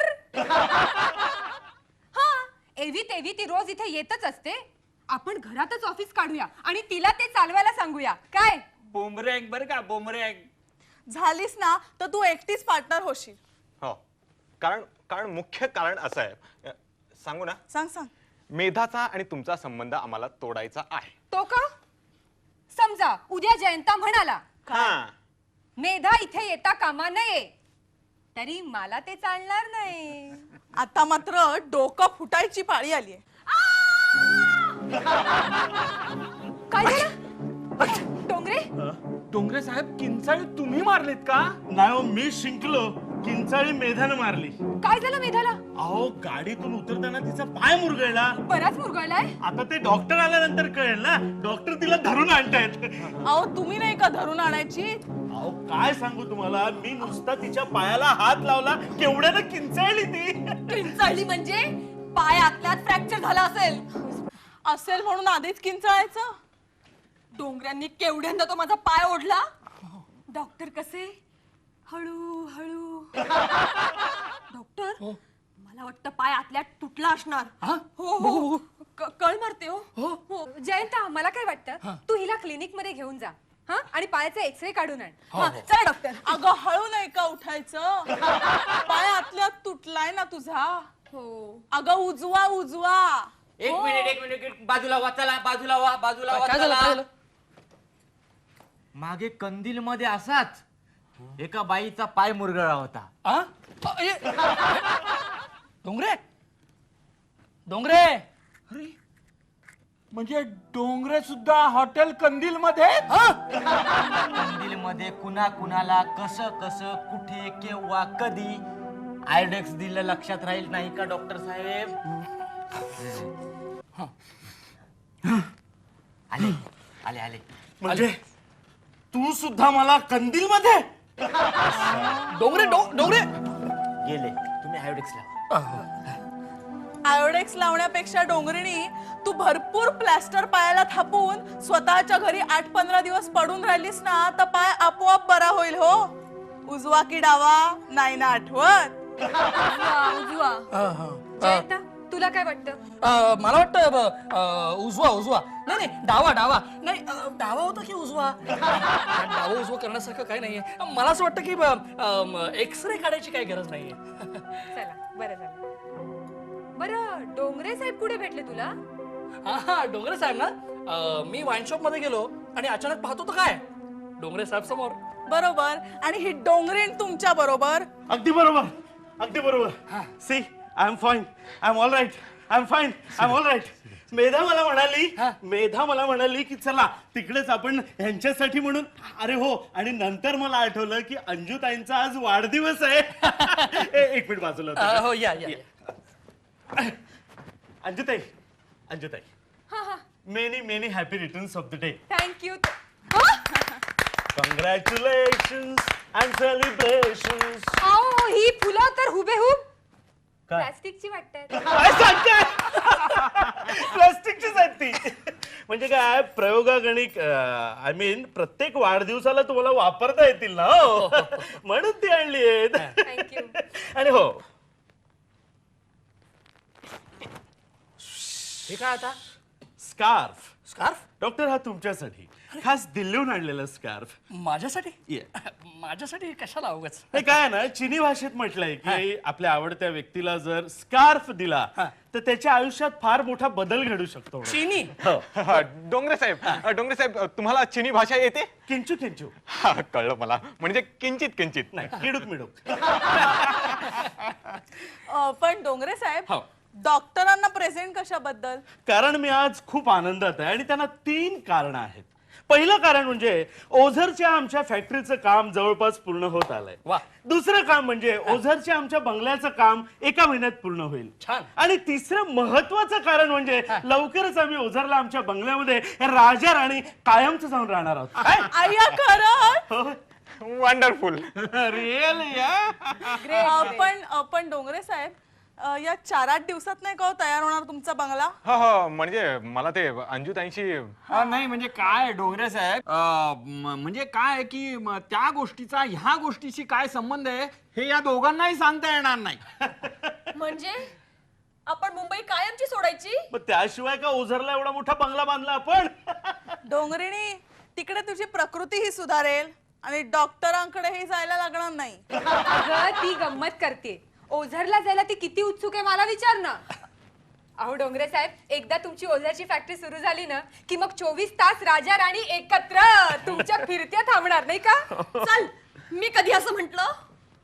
हा, एवी तेवी ती रोज इथे येतच असते, आपण घरातच ऑफिस काढूया आणि तिला ते चालवायला सांगूया. काय? बुमरॅंग बरं का, बुमरॅंग. झालीस ना तर तू एकटीच पार्टनर होशील. हो, कारण मुख्य कारण असं आहे. सांगू ना, सांग सांग. मेधाचा आणि तुमचा संबंध आम्हाला तोडायचा आहे. तो का? समजा उद्या जयंता म्हणाला हा, मेधा इथे येता कामा नये, तरी मला ते चालणार नाही. आता मात्र डोकं फुटायची पाळी आलीये. काय झालं? डोंगरे, डोंगरे साहेब, किंचाळी तुम्ही मारलीत का? नाही हो, मी शिंकलो. किंचाळी मेधानं मारली. काय झालं मेधाला? अहो, गाडीतून उतरताना तिचा पाय मुरगळला. बराच मुरगळलाय. आता ते डॉक्टर आल्यानंतर कळेल ना. डॉक्टर तिला धरून आणतायत. अहो, तुम्ही नाही का धरून आणायची? अहो, काय सांगू तुम्हाला, मी नुसता तिच्या पायाला हात लावला, केवढ्यानं किंचाळली ती. किंचाळली म्हणजे पाय आतल्यात फ्रॅक्चर झाला असेल म्हणून आधीच किंचाळायचं. डोंगऱ्यांनी केवढ्यांदा तो माझा पाय ओढला. डॉक्टर कसे? हळू हळू. डॉक्टर, मला वाटतं पाय आतल्यात तुटला असणार. हो हो, कळ मारते हो. हो जयंता, मला काय वाटतं, तू हिला क्लिनिक मध्ये घेऊन जा, हा, आणि पायाचा एक्सरे काढून आण. हा, चला डॉक्टर. अगं, हळू नाही का उठायचं? पाय आतल्यात तुटलाय ना तुझा. हो. अगं, उजवा उजवा. एक मिनिट, बाजूला वा, चला बाजूला वा, बाजूला वा, काय झालं? काय चला. झालं? मागे कंदील मध्ये असाच एका बाईचा पाय मुरगळला होता. आ? डोंगरे, डोंगरे. अरे, म्हणजे डोंगरे सुद्धा हॉटेल कंदील मध्ये? कंदील मध्ये कुणा कुणाला कसं कसं कुठे केव्हा कधी आयोडेक्स दिलं लक्षात राहील नाही का डॉक्टर साहेब? आले आले आले. म्हणजे तू सुद्धा मला कंदील मध्ये? डोंगरे, डोंगरे. गेले. तुम्ही आयोडेक्स लावा. आयोडेक्स लावण्यापेक्षा डोंगरीणी तू भरपूर प्लॅस्टर पायाला थापून स्वतःच्या घरी 8-15 दिवस पडून राहिलीस ना, तर पाय आपोआप बरा होईल हो. उजवा की डावा नाही ना आठवत. उजवा. जयंता, तुला काय वाटतं? मला वाटतं उजवा उजवा. नाही नाही, डावा डावा. नाही, डावा होता की उजवा? डावा उजवा करण्यासारखं काही नाहीये. मला असं वाटतं की एक्सरे काढायची काही गरज नाहीये. चला, बरं झालं. बरं, डोंगरे साहेब कुठे भेटले तुला? हा, डोंगरे साहेब ना, मी वाईन शॉप मध्ये गेलो आणि अचानक पाहतो तर काय, डोंगरे साहेब समोर. बरोबर. आणि ही डोंगरीण तुमच्या बरोबर. अगदी बरोबर, अगदी बरोबर. See, I am fine, I am all right, I am fine, I am all right. Medha मला म्हणाली की चला तिकडेच आपण ह्यांच्यासाठी म्हणून. अरे हो, आणि नंतर मला आठवलं की अंजुताईंचा आज वाढदिवस आहे. एक मिनिट बाजूला होता. हो, या या. Anjutai, many many happy returns of the day. Thank you. Congratulations and celebrations. आओ, ही फुलं तर हुबेहूब काय? प्लास्टिकची वाटतात. काय सांगताय? प्लास्टिकचीच आहेत ती. म्हणजे काय, प्रयोगागणिक, आय मीन प्रत्येक वाढदिवसाला तुम्हाला वापरता येतील ना, हो. म्हणून ती आणली आहेत. थँक्यू. आणि हो, हे काय आता? स्कार्फ. स्कार्फ? डॉक्टर, हा तुमच्यासाठी खास दिल्लीहून आणलेला स्कार्फ. माझ्यासाठी? Yeah. माझ्यासाठी कशाला अवघच? हे काय आहे ना, चिनी भाषेत म्हटलंय की आपल्या आवडत्या व्यक्तीला जर स्कार्फ दिला तर त्याच्या आयुष्यात फार मोठा बदल घडू शकतो. चीनी? डोंगरे साहेब तुम्हाला चिनी भाषा येते? किंचू किंचू. हा, कळलं मला. म्हणजे किंचित किंचित. नाही, किडूक मिडूक. पण डोंगरे साहेब, हो. डॉक्टरांना प्रेझेंट कशाबद्दल? कारण मी आज खूप आनंदात आहे आणि त्यांना 3 कारण आहेत. पहिलं कारण म्हणजे ओझरच्या आमच्या फॅक्टरीचं काम जवळपास पूर्ण होत आलंय. वा. दुसरं काम म्हणजे ओझरच्या आमच्या बंगल्याचं काम 1 महिन्यात पूर्ण होईल. छान. आणि तिसरं महत्वाचं कारण म्हणजे लवकरच आम्ही ओझरला आमच्या बंगल्यामध्ये राजा राणी कायमच जाऊन राहणार आहोत. आया खरं? वंडरफुल. रिअल पण डोंगरे साहेब, या 4-8 दिवसात नाही का हो तयार होणार तुमचा बंगला? हो हो, म्हणजे मला ते अंजुताईंशी नाही म्हणजे काय डोंगरे साहेब, म्हणजे काय की त्या गोष्टीचा ह्या गोष्टीशी काय संबंध आहे हे या दोघांनाही सांगता येणार नाही. म्हणजे आपण मुंबई कायमची सोडायची? मग त्याशिवाय का ओझरला एवढा मोठा बंगला बांधला आपण? डोंगरिणी, तिकडे तुझी प्रकृतीही सुधारेल आणि डॉक्टरांकडेही जायला लागणार नाही. अगं ती गंमत करते. ओझरला जायला ती किती उत्सुक आहे मला विचार ना. अहो डोंगरे साहेब, एकदा तुमची ओझरची फॅक्टरी सुरू झाली ना की मग 24 तास राजा राणी एकत्र तुमच्या फिरत्या थांबणार नाही का? चल, मी कधी असं म्हंटल?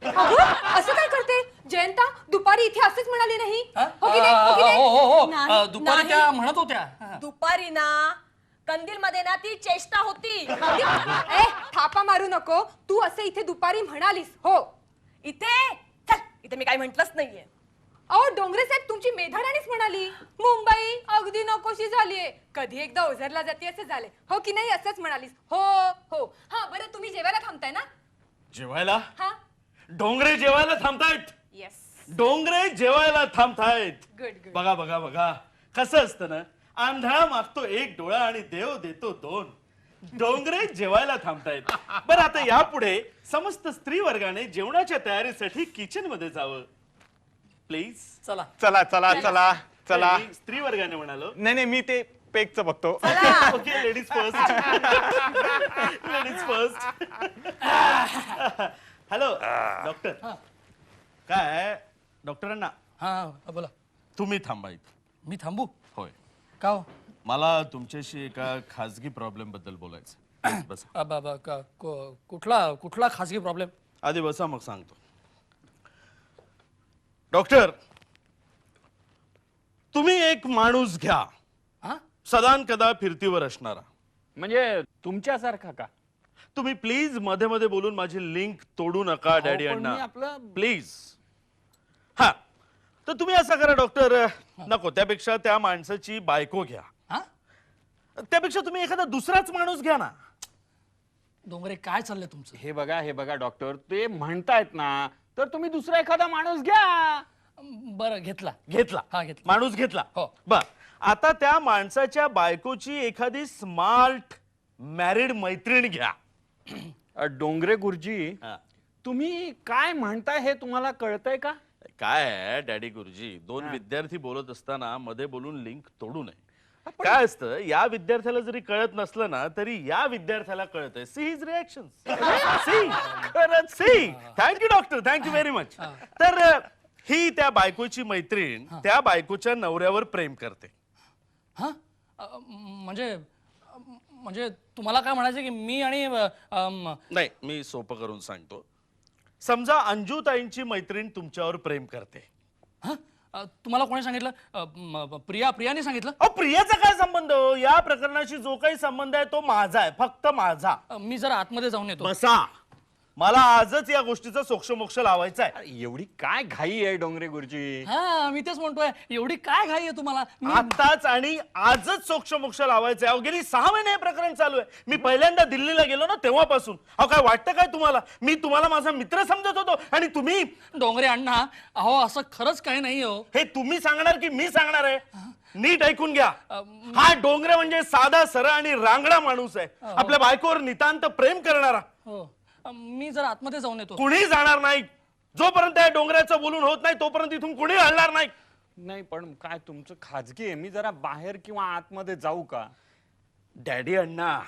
अहो, असं काय करते जयंता? दुपारी इथे असंच म्हणाली नाही? हो की नाही? हो की हो नाही? हो हो. दुपारी नाही. त्या म्हणत होत्या. दुपारी ना कंदील मध्ये ना ती चेष्टा होती. ए, थापा मारू नको. तू असं इथे दुपारी म्हणालीस हो? इथे चल, इथे मी काय म्हंटलच नाहीये. अहो डोंगरे साहेब, तुमची मेधाराणीच म्हणाली मुंबई अगदी नकोशी झालीये. कधी एकदा ओझरला जाते असं झाले हो की नाही? असंच म्हणालीस हो हो. हा बरं, तुम्ही जेवायला थांबताय ना? जेवायला? हा. डोंगरे जेवायला थांबतायत. येस. डोंगरे जेवायला थांबतायत. Good good. बघा बघा बघा, कसं असतं ना, आंधळा मागतो 1 डोळा आणि देव देतो 2. डोंगरे जेवायला थांबतायत. बरं, आता यापुढे समस्त स्त्री वर्गाने जेवणाच्या तयारीसाठी किचन मध्ये जावं प्लीज. चला. चला चला चला चला. मी स्त्री वर्गाने म्हणालो. नाही, मी ते पेकचं बघतो. Okay, ladies first. Ladies first. Hello doctor. काय डॉक्टरांना? हा बोला. तुम्ही थांबा इथे. मी थांबू? होय, का हो? मला तुमच्याशी एका खाजगी प्रॉब्लेम बद्दल बोलायचं. बस कुठला खासगी प्रॉब्लेम? आधी बसा, मग सांगतो. डॉक्टर, तुम्ही एक माणूस घ्या, हा? सदान कदा फिरतीवर असणारा. म्हणजे तुमच्यासारखा का? तुम्ही प्लीज मध्ये मध्ये बोलून माझी लिंक तोडू नका डॅडी पण अण्णा, मी आपलं- प्लीज. हा, तर तुम्ही असं करा डॉक्टर, नको त्यापेक्षा त्या माणसाची बायको घ्या. हा? त्यापेक्षा तुम्ही एखादा दुसराच माणूस घ्या ना. डोंगरे, काय चाललंय तुमचं? हे बघा डॉक्टर, ते म्हणतायत ना, तर तुम्ही दुसरा एखादा माणूस घ्या. बरं, घेतला. घेतला. हा, घेतला. माणूस घेतला. हो. बर, आता त्या माणसाच्या बायकोची एखादी स्मार्ट मॅरिड मैत्रीण घ्या. डोंगरे गुरुजी, हा. तुम्ही काय म्हणताय हे तुम्हाला कळतंय का? काय आहे डॅडी गुरुजी, 2 विद्यार्थी बोलत असताना मध्ये बोलून लिंक तोडू नये. काय असतं, या विद्यार्थ्याला जरी कळत नसलं ना तरी या विद्यार्थ्याला कळतंय. See his reaction. सी, खरंच see. Thank you doctor, thank you very much. तर ही त्या बायकोची मैत्रीण त्या बायकोच्या नवऱ्यावर प्रेम करते. हा? म्हणजे तुम्हाला काय म्हणायचं की मी आणि नाही, मी सोपं करून सांगतो. समजा अंजुताईंची मैत्रीण तुमच्यावर प्रेम करते. हा? तुम्हाला कोणी सांगितलं? प्रियाने सांगितलं? अहो, प्रियाचा काय संबंध? या प्रकरणाशी जो काही संबंध आहे तो माझा आहे, फक्त माझा. मी जरा आतमध्ये जाऊन येतो. बसा, मला आजच या गोष्टीचा सोक्षमोक्ष लावायचा आहे. एवढी काय घाई आहे डोंगरे गुरुजी? हा, मी तेच म्हणतोय, एवढी काय घाई आहे तुम्हाला? आताच आणि आजच सोक्षमोक्ष लावायचं आहे. गेली 6 महिने हे प्रकरण चालू आहे. मी पहिल्यांदा दिल्लीला गेलो ना तेव्हापासून. अहो, काय वाटतं काय तुम्हाला? मी तुम्हाला माझा मित्र समजत होतो आणि तुम्ही? डोंगरे अण्णा, अहो असं खरंच काही नाही हो. हे तुम्ही सांगणार की मी सांगणार आहे? नीट ऐकून घ्या. हा डोंगरे म्हणजे साधा सरळ आणि रांगडा माणूस आहे. आपल्या बायकोवर नितांत प्रेम करणारा. हो, मी जरा आतमध्ये जाऊन येतो. कुणी जाणार नाही. जोपर्यंत या डोंगराचं बोलून होत नाही तोपर्यंत इथून कुणी हलणार नाही. नाही पण काय तुमचं खाजगी आहे, मी जरा बाहेर किंवा आतमध्ये जाऊ का? डॅडी अण्णा,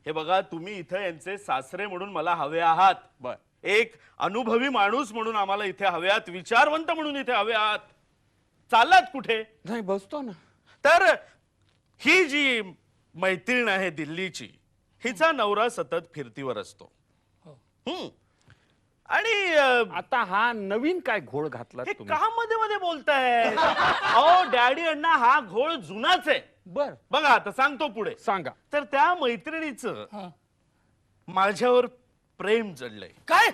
हे बघा, तुम्ही इथं यांचे सासरे म्हणून मला हवे आहात. बर. एक अनुभवी माणूस म्हणून आम्हाला इथे हव्यात, विचारवंत म्हणून इथे हवे आहात. चाललात कुठे? नाही बसतो ना. तर ही जी मैत्रीण आहे दिल्लीची, हिचा नवरा सतत फिरतीवर असतो. आणि आता हा नवीन काय घोळ घातला हे तुम्ही? का मध्ये मध्ये बोलताय? अहो डॅडी अण्णा, हा घोळ जुनाच आहे. बर, बघा आता सांगतो पुढे. सांगा. तर त्या मैत्रिणीचं माझ्यावर प्रेम जडलंय. काय?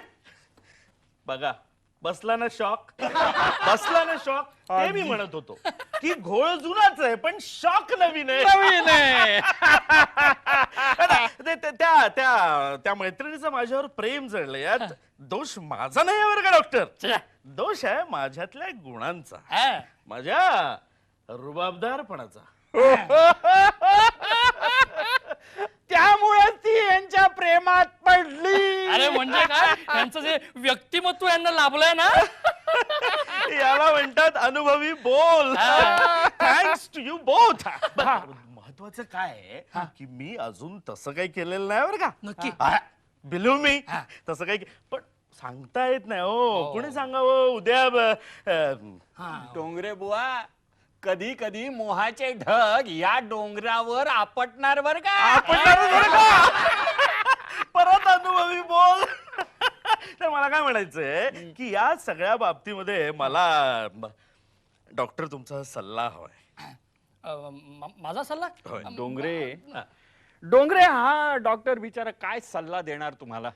बघा, बसला ना शॉक, बसला ना शॉक. ते मी म्हणत होतो की घोळ जुनाच आहे पण शॉक नवीन आहे. नवीन आहे. त्या मैत्रिणीचं माझ्यावर प्रेम जडलंय. यात दोष माझा नाही आहे बरं का डॉक्टर, दोष आहे माझ्यातल्या गुणांचा, हा. माझ्या रुबाबदारपणाचा. त्यामुळे ती यांच्या प्रेमात पडली. अरे म्हणजे काय, यांचं जे व्यक्तिमत्व यांना लाभलंय ना. याला म्हणतात अनुभवी बोल. Thanks to you both. महत्वाचं काय आहे की मी अजून तसं काही केलेलं नाही बरं का. नक्की? बिलीव्ह मी, तसं काही पण सांगता येत नाही. हो, कोणी सांगावं उद्या डोंगरे बुवा, कधी कधी मोहाचे ढग या डोंगरावर आपटणार बर का. आपणच बरं का. परत अनुभवी बोल. तर मला काय म्हणायचंय की या सगळ्या बाबतीमध्ये मला डॉक्टर तुमचा सल्ला हवाय. माझा सल्ला? डोंगरे हा डॉक्टर बिचारा काय सल्ला देणार तुम्हाला?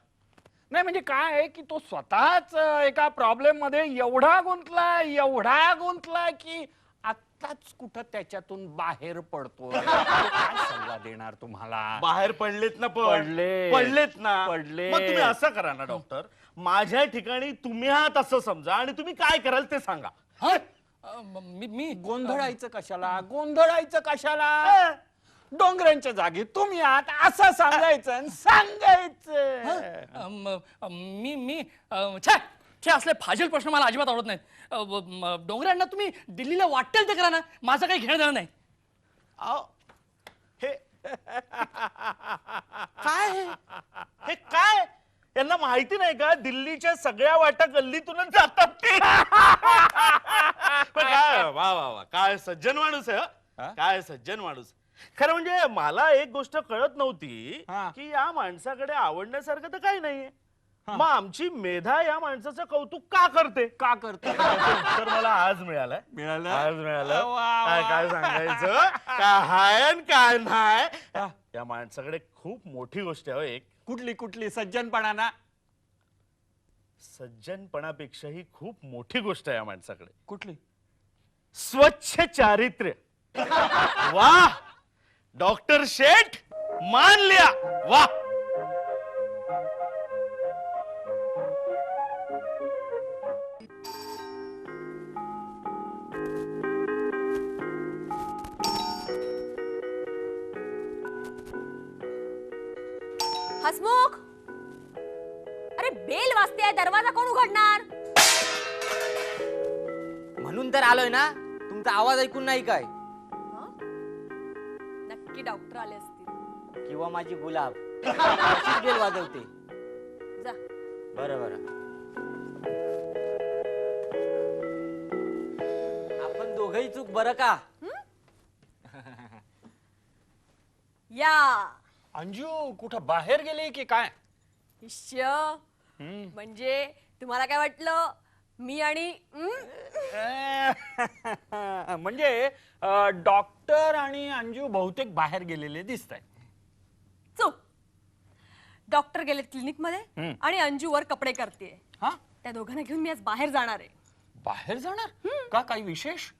नाही म्हणजे काय आहे की तो स्वतःच एका प्रॉब्लेम मध्ये एवढा गुंतला की आत्ताच कुठं त्याच्यातून बाहेर पडतो. काय सल्ला देणार तुम्हाला? बाहेर पडलेत ना, पडलेत ना. मग तुम्ही असं करा ना डॉक्टर, माझ्या ठिकाणी तुम्ही आहात असं समजा आणि तुम्ही काय कराल ते सांगा. हा? मी गोंधळायचं कशाला? डोंगरांच्या जागी तुम्ही आहात असं सांगायचं आणि सांगायचं. मी छे असले फाजील प्रश्न मला अजिबात आवडत नाहीत. डोंगरांना तुम्ही दिल्लीला वाटेल ते करा ना, माझं काही घेणं देणं नाही. हे काय, हे काय, यांना माहिती नाही का दिल्लीच्या सगळ्या वाटा गल्लीतूनच जातात ते. पण काय वा वा वा, काय सज्जन माणूस आहे. काय सज्जन माणूस. खरं म्हणजे मला एक गोष्ट कळत नव्हती की या माणसाकडे आवडण्यासारखं तर काही नाहीये. मग आमची मेधा या माणसाचं कौतुक का करते? तर मला आज मिळालं. काय सांगायचं, काय हाय आणि काय नाही. या माणसाकडे खूप मोठी गोष्ट आहे. एक कुठली सज्जनपणा? सज्जनपणापेक्षाही खूप मोठी गोष्ट आहे या माणसाकडे. कुठली? स्वच्छ चारित्र्य. वाह डॉक्टर शेठ, मान लिया. वाह. हसमुख, अरे बेल वाजते, दरवाजा कोण उघडणार? म्हणून तर आलोय ना, तुमचा आवाज ऐकून नाही काय? नक्की डॉक्टर आले असतील किंवा माझी गुलाब अशीच बेल वाजवते. जा. बरं आपण दोघही चूक बरं का. या अंजू कुठं बाहेर गेले की काय? इश्य, म्हणजे तुम्हाला काय वाटलं मी आणि म्हणजे डॉक्टर आणि अंजू बहुतेक बाहेर गेलेले दिसत आहे. चूक. डॉक्टर गेलेत क्लिनिक मध्ये आणि अंजूवर कपडे करते. त्या दोघांना घेऊन मी आज बाहेर जाणार आहे. बाहेर जाणार का? काही विशेष?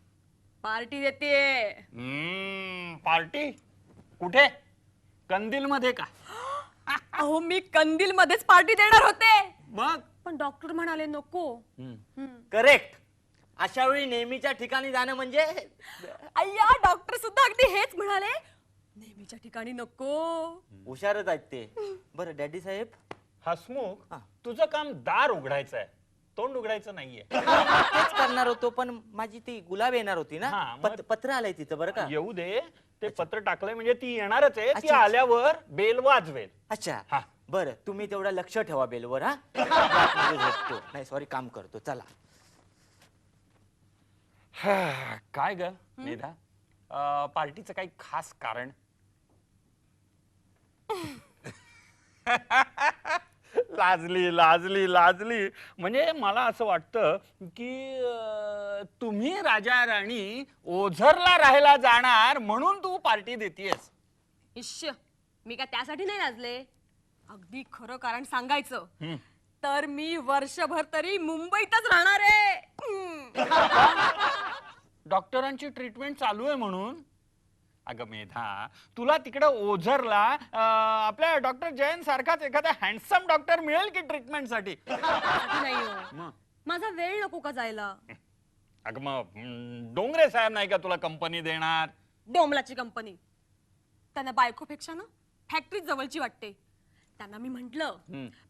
पार्टी देते. पार्टी कुठे? कंदील मध्ये का? अहो मी कंदील मध्येच पार्टी देणार होते, मग पण डॉक्टर म्हणाले नको. करेक्ट. अशा वेळी नेहमीच्या ठिकाणी जाणं म्हणजे अय्या, डॉक्टर सुद्धा अगदी हेच म्हणाले, नेहमीच्या ठिकाणी नको. हुशारच आहेत ते. बरं डॅडी साहेब. हसमुख, तुझं काम दार उघडायचं आहे, तोंड उघडायचं नाहीये. तेच करणार होतो, पण माझी ती गुलाब येणार होती ना. हा, मग- पत्र आलंय तिचं बरं का. येऊ दे, ते पत्र टाकलंय म्हणजे ती येणारच आहे. ती अच्छा. आल्यावर बेल वाजवेल. अच्छा हा. बरं, तुम्ही तेवढं लक्ष ठेवा बेलवर. हा आतमध्ये झोपतो. नाही सॉरी, काम करतो. चला. काय ग मेधा, पार्टीचं काही खास कारण? लाजली लाजली लाजली. म्हणजे मला असं वाटतं की तुम्ही राजा राणी ओझरला राहायला जाणार म्हणून तू पार्टी देतीयस. इश्य, मी काय त्यासाठी नाही लाजले. अगदी खरं कारण सांगायचं तर मी वर्षभर तरी मुंबईतच राहणार आहे. डॉक्टरांची ट्रीटमेंट चालू आहे म्हणून. अगं मेधा, तुला तिकडं ओझरला आपल्या डॉक्टर जयंत सारखाच एखादा हँडसम डॉक्टर मिळेल की ट्रीटमेंटसाठी? नाही हो. मग माझा वेळ नको का जायला? अगं मग डोंगरे साहेब नाही का तुला कंपनी देणार? डोमलाची कंपनी त्यांना बायकोपेक्षा ना फॅक्टरी जवळची वाटते. त्यांना मी म्हंटल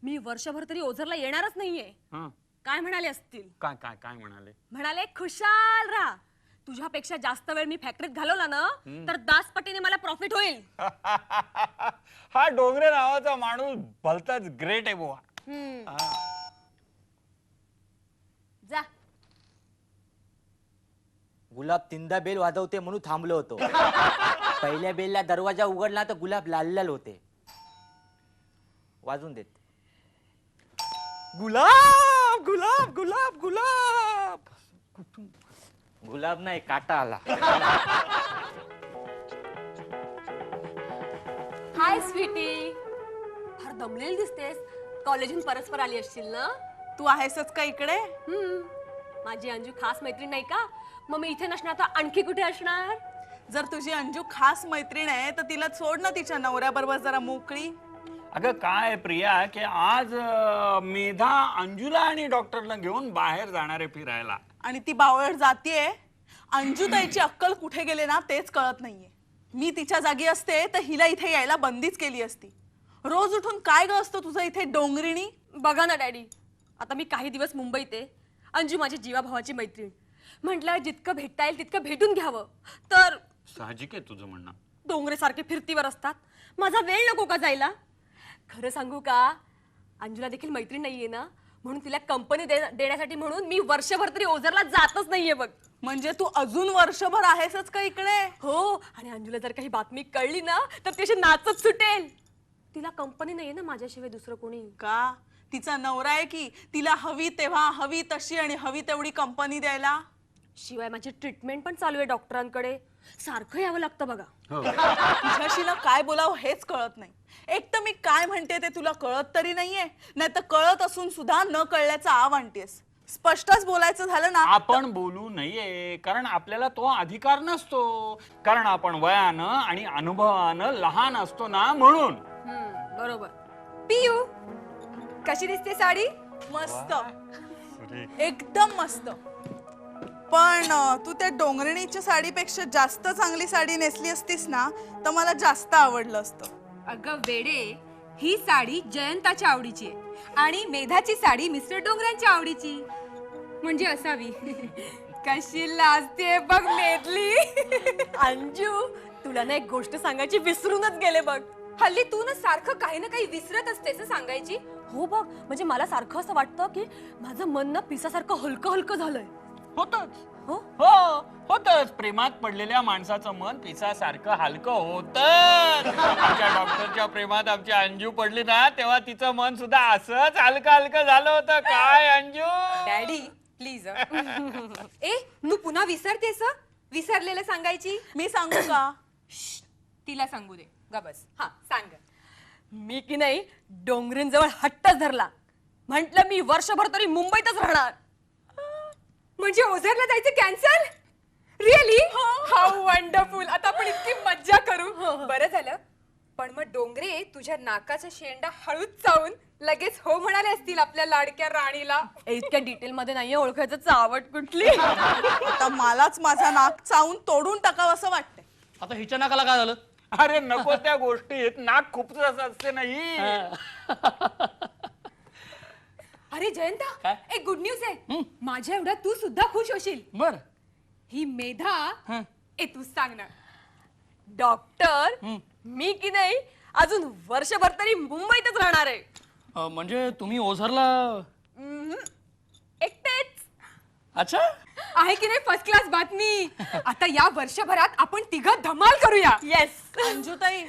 मी वर्षभर तरी ओझरला येणारच नाहीये. हं. काय म्हणाले असतील? काय काय काय म्हणाले? म्हणाले खुशाल राहा, तुझ्यापेक्षा जास्त वेळ मी फॅक्टरीत घालवला ना तर 10 पटीने मला प्रॉफिट होईल. हा डोंगरे नावाचा माणूस भलताच ग्रेट आहे बुवा. जा. गुलाब तीनदा बेल वाजवते म्हणून थांबलो होतो. पहिल्या बेलला दरवाजा उघडला तर गुलाब लाल लाल होते. वाजून देत. गुलाब गुलाब गुलाब गुलाब. गुलाब नाही, काटा आला. हाय स्वीटी, फार दमलेली दिसतेस. कॉलेजहून परस्पर आली असशील ना? तू आहेसच का इकडे? माझी अंजू खास मैत्रीण नाही का? मग मी इथे नसणार तर आणखी कुठे असणार? जर तुझी अंजू खास मैत्रीण आहे तर तिला सोड ना तिच्या नवऱ्याबरोबर जरा मोकळी. अगं काय प्रिया, की आज मेधा अंजूला आणि डॉक्टरला घेऊन बाहेर जाणार आहे फिरायला. आणि ती बावळट जातीये. अंजू ताईची अक्कल कुठे गेले ना तेच कळत नाहीये. मी तिच्या जागी असते तर हिला इथे यायला बंदीच केली असती. रोज उठून काय ग असतं तुझं इथे डोंगरिणी? बघा ना डॅडी, आता मी काही दिवस मुंबईत आहे. अंजू माझी जीवाभावाची मैत्रीण. म्हटलं जितकं भेटता येईल तितकं भेटून घ्यावं. तर साहजिक आहे तुझं म्हणणं. डोंगरे सारखे फिरतीवर असतात. माझा वेळ नको का जायला? खरं सांगू का, अंजूला देखील मैत्रीण नाहीये ना, म्हणून तिला कंपनी देण्यासाठी म्हणून मी वर्षभर तरी ओझरला जातच नाहीये बघ. म्हणजे तू अजून वर्षभर आहेसच का इकडे? हो, आणि अंजूला जर काही बातमी कळली ना तर ती अशी नाचत सुटेल. तिला कंपनी नाहीये ना माझ्याशिवाय दुसरं कोणी. का तिचा नवरा आहे की तिला हवी तेव्हा हवी तशी आणि हवी तेवढी कंपनी द्यायला? शिवाय माझी ट्रीटमेंट पण चालू आहे डॉक्टरांकडे. सारखं यावं लागतं बघा. तुझ्याशी ना काय बोलावं हेच कळत नाही. एक तर मी काय म्हणते ते तुला कळत तरी नाहीये, नाही तर कळत असून सुद्धा न कळल्याचा आव आणतेस. स्पष्टच बोलायचं झालं ना. आपण बोलू नये, कारण आपल्याला तो अधिकार नसतो. कारण आपण वयानं आणि अनुभवानं लहान असतो ना, म्हणून. बरोबर. पियू, कशी दिसते साडी? मस्त, एकदम मस्त. पण तू त्या डोंगरणीच्या साडीपेक्षा जास्त चांगली साडी नेसली असतीस ना तर मला जास्त आवडलं असतं. अगं वेडे, ही साडी जयंताच्या आवडीची आहे आणि मेधाची साडी मिस्टर डोंगरांच्या आवडीची म्हणजे असावी. कशी लाजते बघ मेदली. अंजू, तुला ना एक गोष्ट सांगायची विसरूनच गेले बघ. हल्ली तू ना सारखं काही ना काही विसरत असतेस सांगायची. हो बघ, म्हणजे मला सारखं असं वाटतं की माझं मन ना पिसासारखं हलकं हलकं झालंय. होतच. हो? हो होतच. प्रेमात पडलेल्या माणसाचं मन पिसासारखं हलकं होतं. आमच्या डॉक्टरच्या प्रेमात आमची अंजू पडली ना तेव्हा तिचं मन सुद्धा असंच हलकं हलकं झालं होतं. काय अंजू? Daddy please. ए तू पुन्हा विसरतेस? विसरलेलं सांगायची. मी सांगू का? तिला सांगू दे. ग बस. हा सांग. मी की नाही डोंगरींजवळ हट्टच धरला. म्हंटल मी वर्षभर तरी मुंबईतच राहणार. म्हणजे ओझरला जायचं कॅन्सल? रिअली? How wonderful. आता आपण इतकी मज्जा करू. बरं झालं. पण मग डोंगरे तुझ्या नाकाचा शेंडा हळूच चावून लगेच हो म्हणाले असतील आपल्या लाडक्या राणीला. इतक्या डिटेल मध्ये नाहीये ओळखायचं चावट कुठली. आता मलाच माझा नाक चावून तोडून टाकावं असं वाटतंय. आता हिच्या नाकाला काय झालं? अरे नको त्या गोष्टीत नाक खूपच असते नाही. अरे जयंता काय? एक गुड न्यूज आहे माझ्या एवढा तू सुद्धा खुश होशील. बर ही मेधा हं. तूच सांग ना. डॉक्टर मी की नाही अजून वर्षभर तरी मुंबईतच राहणार आहे. म्हणजे तुम्ही ओझरला एकटेच. अच्छा आहे की नाही फर्स्ट क्लास बातमी. आता या वर्षभरात आपण तिघं धमाल करूया. येस. अंजुताई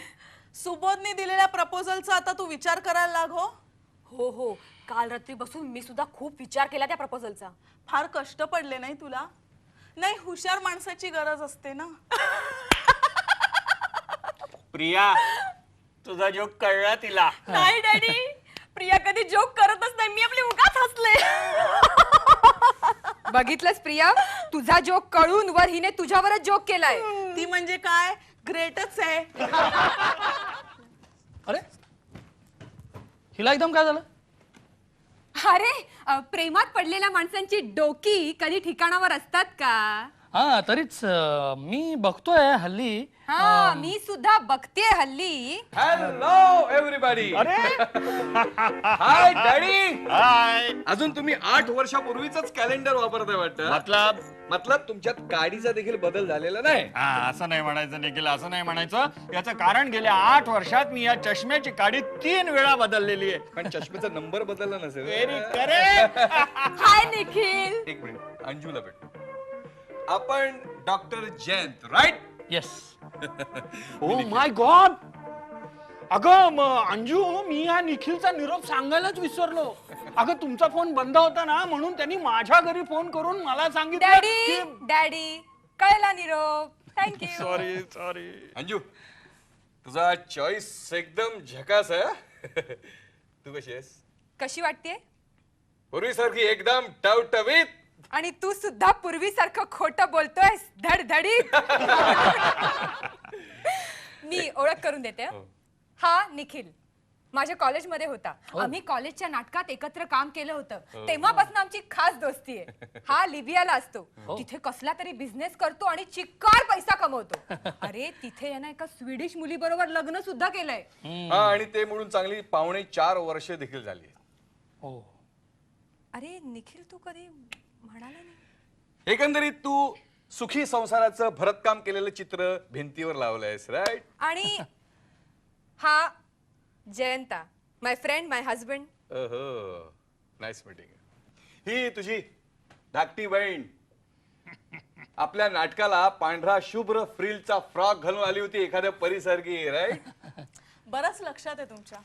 सुबोधने दिलेल्या प्रपोजलचा आता तू विचार करायला लाग हो. हो हो काल रात्री बसून मी सुद्धा खूप विचार केला त्या प्रपोजलचा. फार कष्ट पडले नाही तुला. नाही हुशार माणसाची गरज असते ना. प्रिया तुझा जोक कळला तिला. नाही डॅडी प्रिया कधी जोक करतच नाही. मी आपली उगाच हसले. बघितलंस प्रिया तुझा जोक कळून वर हिने तुझ्यावरच जोक केलाय. ती म्हणजे काय ग्रेटच आहे. अरे हिला एकदम काय झालं? अरे प्रेमात पडलेल्या माणसांची डोकी कधी ठिकाणावर असतात का? हा तरीच मी बघतोय हल्ली हा मी सुद्धा बघते हल्ली. Hello everybody. अरे हाय डॅडी. हाय. अजून तुम्ही 8 वर्षापूर्वीच कॅलेंडर वापरताय वाटतं. मतलब तुमच्यात गाडीचा देखील बदल झालेला नाही. असं नाही म्हणायचं निखिल, असं नाही म्हणायचं. याचं कारण गेल्या 8 वर्षात मी या चष्म्याची काडी 3 वेळा बदललेली आहे. पण चष्म्याचा नंबर बदलला नसेल. Very correct. हाय निखिल. एक मिनिट अंजूला भेट. आपण doctor Jayant right. Yes. Oh my god. अगं अंजू मी या निखिलचा निरोप सांगायलाच विसरलो. अगं तुमचा फोन बंद होता ना म्हणून त्यांनी माझ्या घरी फोन करून मला सांगितलं डॅडी की डॅडी कळला निरोप. थँक्यू. सॉरी. अंजू तुझा चॉईस एकदम झकास आहे. तू कशी आहेस? कशी वाटतेय? पूर्वीसारखी एकदम टवटवीत. आणि तू सुद्धा पूर्वीसारखं खोटं बोलतोयस धडधडीत. मी ओळख करून देते. हा निखिल माझ्या कॉलेजमध्ये होता. आम्ही कॉलेजच्या नाटकात एकत्र काम केलं होतं. तेव्हापासून आमची खास दोस्ती आहे. हा लिबियाला असतो. तिथे कसला तरी बिझनेस करतो आणि चिक्कार पैसा कमवतो. अरे तिथे यानं एका स्वीडिश मुली बरोबर लग्न सुद्धा केलंय. हा आणि ते म्हणून चांगली 4.5 वर्ष देखील झाली. हो अरे निखिल तू कधी म्हणाला नाही. एकंदरीत तू सुखी संसाराचं भरतकाम केलेलं चित्र भिंतीवर लावलंयस राईट. आणि हा जयंता माय फ्रेंड माय हजबंड. ओहो नाईस मीटिंग. ही तुझी धाकटी बहीण आपल्या नाटकाला पांढरा शुभ्र फ्रिलचा फ्रॉक घालून आली होती एखाद्या परीसारखी राईट. बरंच लक्षात आहे तुमच्या.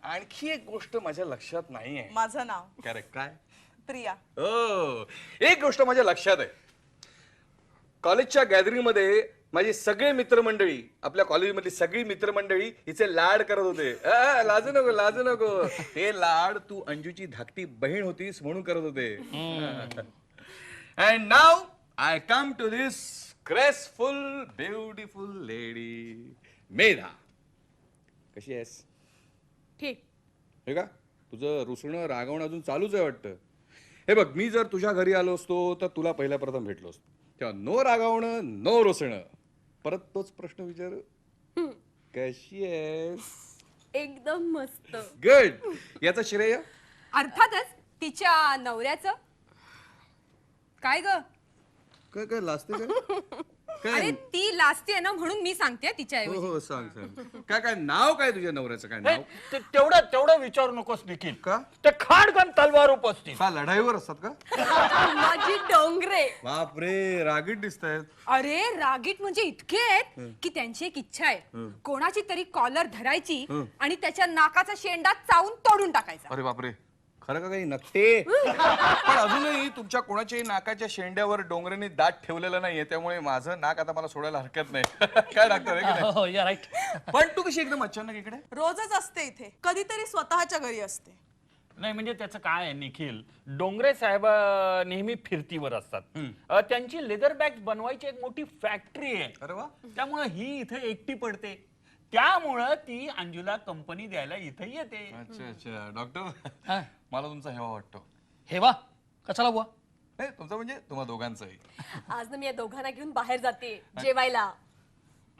आणखी एक गोष्ट माझ्या लक्षात नाहीये. माझं नाव करेक्ट काय? प्रिया. हो एक गोष्ट माझ्या लक्षात आहे. कॉलेजच्या गॅदरिंग मध्ये माझी सगळे मित्रमंडळी आपल्या कॉलेजमधली सगळी मित्रमंडळी हिचे लाड करत होते. लाजू नको लाजू नको. ते लाड तू अंजूची धाकटी बहीण होतीस म्हणून करत होते. And now I come to this graceful beautiful lady Medha. कशी आहेस? ठीक. हे का तुझं रुसणं रागवणं अजून चालूच आहे वाटतं. हे बघ मी जर तुझ्या घरी आलो असतो तर तुला पहिल्या प्रथम भेटलो असतो तेव्हा नो रागावणं नो रुसणं. परत तोच प्रश्न विचार. कशी आहेस? एकदम मस्त. गुड. याचं श्रेय अर्थातच तिच्या नवऱ्याचं. काय ग? काय काय लाजते काय अरे ती लाजते ना म्हणून मी सांगते तिच्या हो हो सांग सांग. काय काय नाव काय तुझ्या नवऱ्याचं काय नाव? तेवढं विचारू नकोस निखिल. का? ते खाडकन तलवार उपसतील. का लढाईवर असतात का? माझी डोंगरे. बापरे रागीट दिसतायत. अरे रागीट म्हणजे इतके आहेत की त्यांची एक इच्छा आहे कोणाची तरी कॉलर धरायची आणि त्याच्या नाकाचा शेंडा चावून तोडून टाकायचा. अरे बापरे खरं का काही नकटे. पण अजूनही तुमच्या कोणाच्याही नाकाच्या शेंड्यावर डोंगरांनी दात ठेवलेलं नाहीये त्यामुळे माझं नाक आता मला सोडायला हरकत नाही. काय डॉक्टर? हो या राईट. पण तू कशी एकदम अचानक इकडे? रोजच असते इथे. कधीतरी स्वतःच्या घरी असते. नाही म्हणजे त्याचं काय आहे निखिल डोंगरे साहेब नेहमी फिरतीवर असतात. त्यांची लेदर बॅग्स बनवायची एक मोठी फॅक्टरी आहे. अरे वा. त्यामुळे ही इथे एकटी पडते. त्यामुळं ती अंजूला कंपनी द्यायला इथे येते. अच्छा अच्छा डॉक्टर मला तुमचा हेवा वाटतो. हेवा कशाला बुवा? नाही तुमचा म्हणजे तुम्हा दोघांचाही. आज ना मी या दोघांना घेऊन बाहेर जाते जेवायला.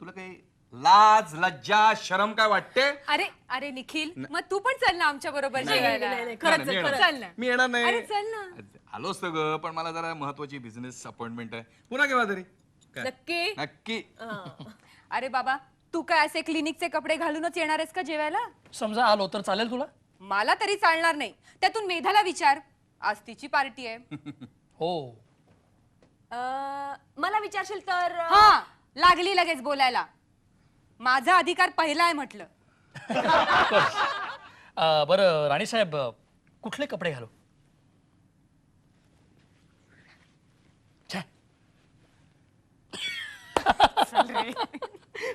तुला काही लाज लज्जा शरम काय वाटते? अरे अरे निखिल मग तू पण चल ना आमच्या बरोबर नाही, जेवायला. नाही, खरंच आहे, खरंच. चल ना. मी येणार अरे नाही. चल ना. आलो असतो ग, पण मला जरा महत्वाची बिझनेस अपॉइंटमेंट आहे. पुन्हा केव्हा तरी? काय? नक्की नक्की. अरे बाबा तू काय असे क्लिनिकचे कपडे घालूनच येणार आहेस का जेवायला? समजा आलो तर चालेल तुला? मला तरी चालणार नाही. त्यातून मेधाला विचार, आज तिची पार्टी आहे. हो. मला विचारशील तर हा लागली लगेच बोलायला. माझा अधिकार पहिला आहे म्हटलं. बरं राणी साहेब, कुठले कपडे घालू? छे.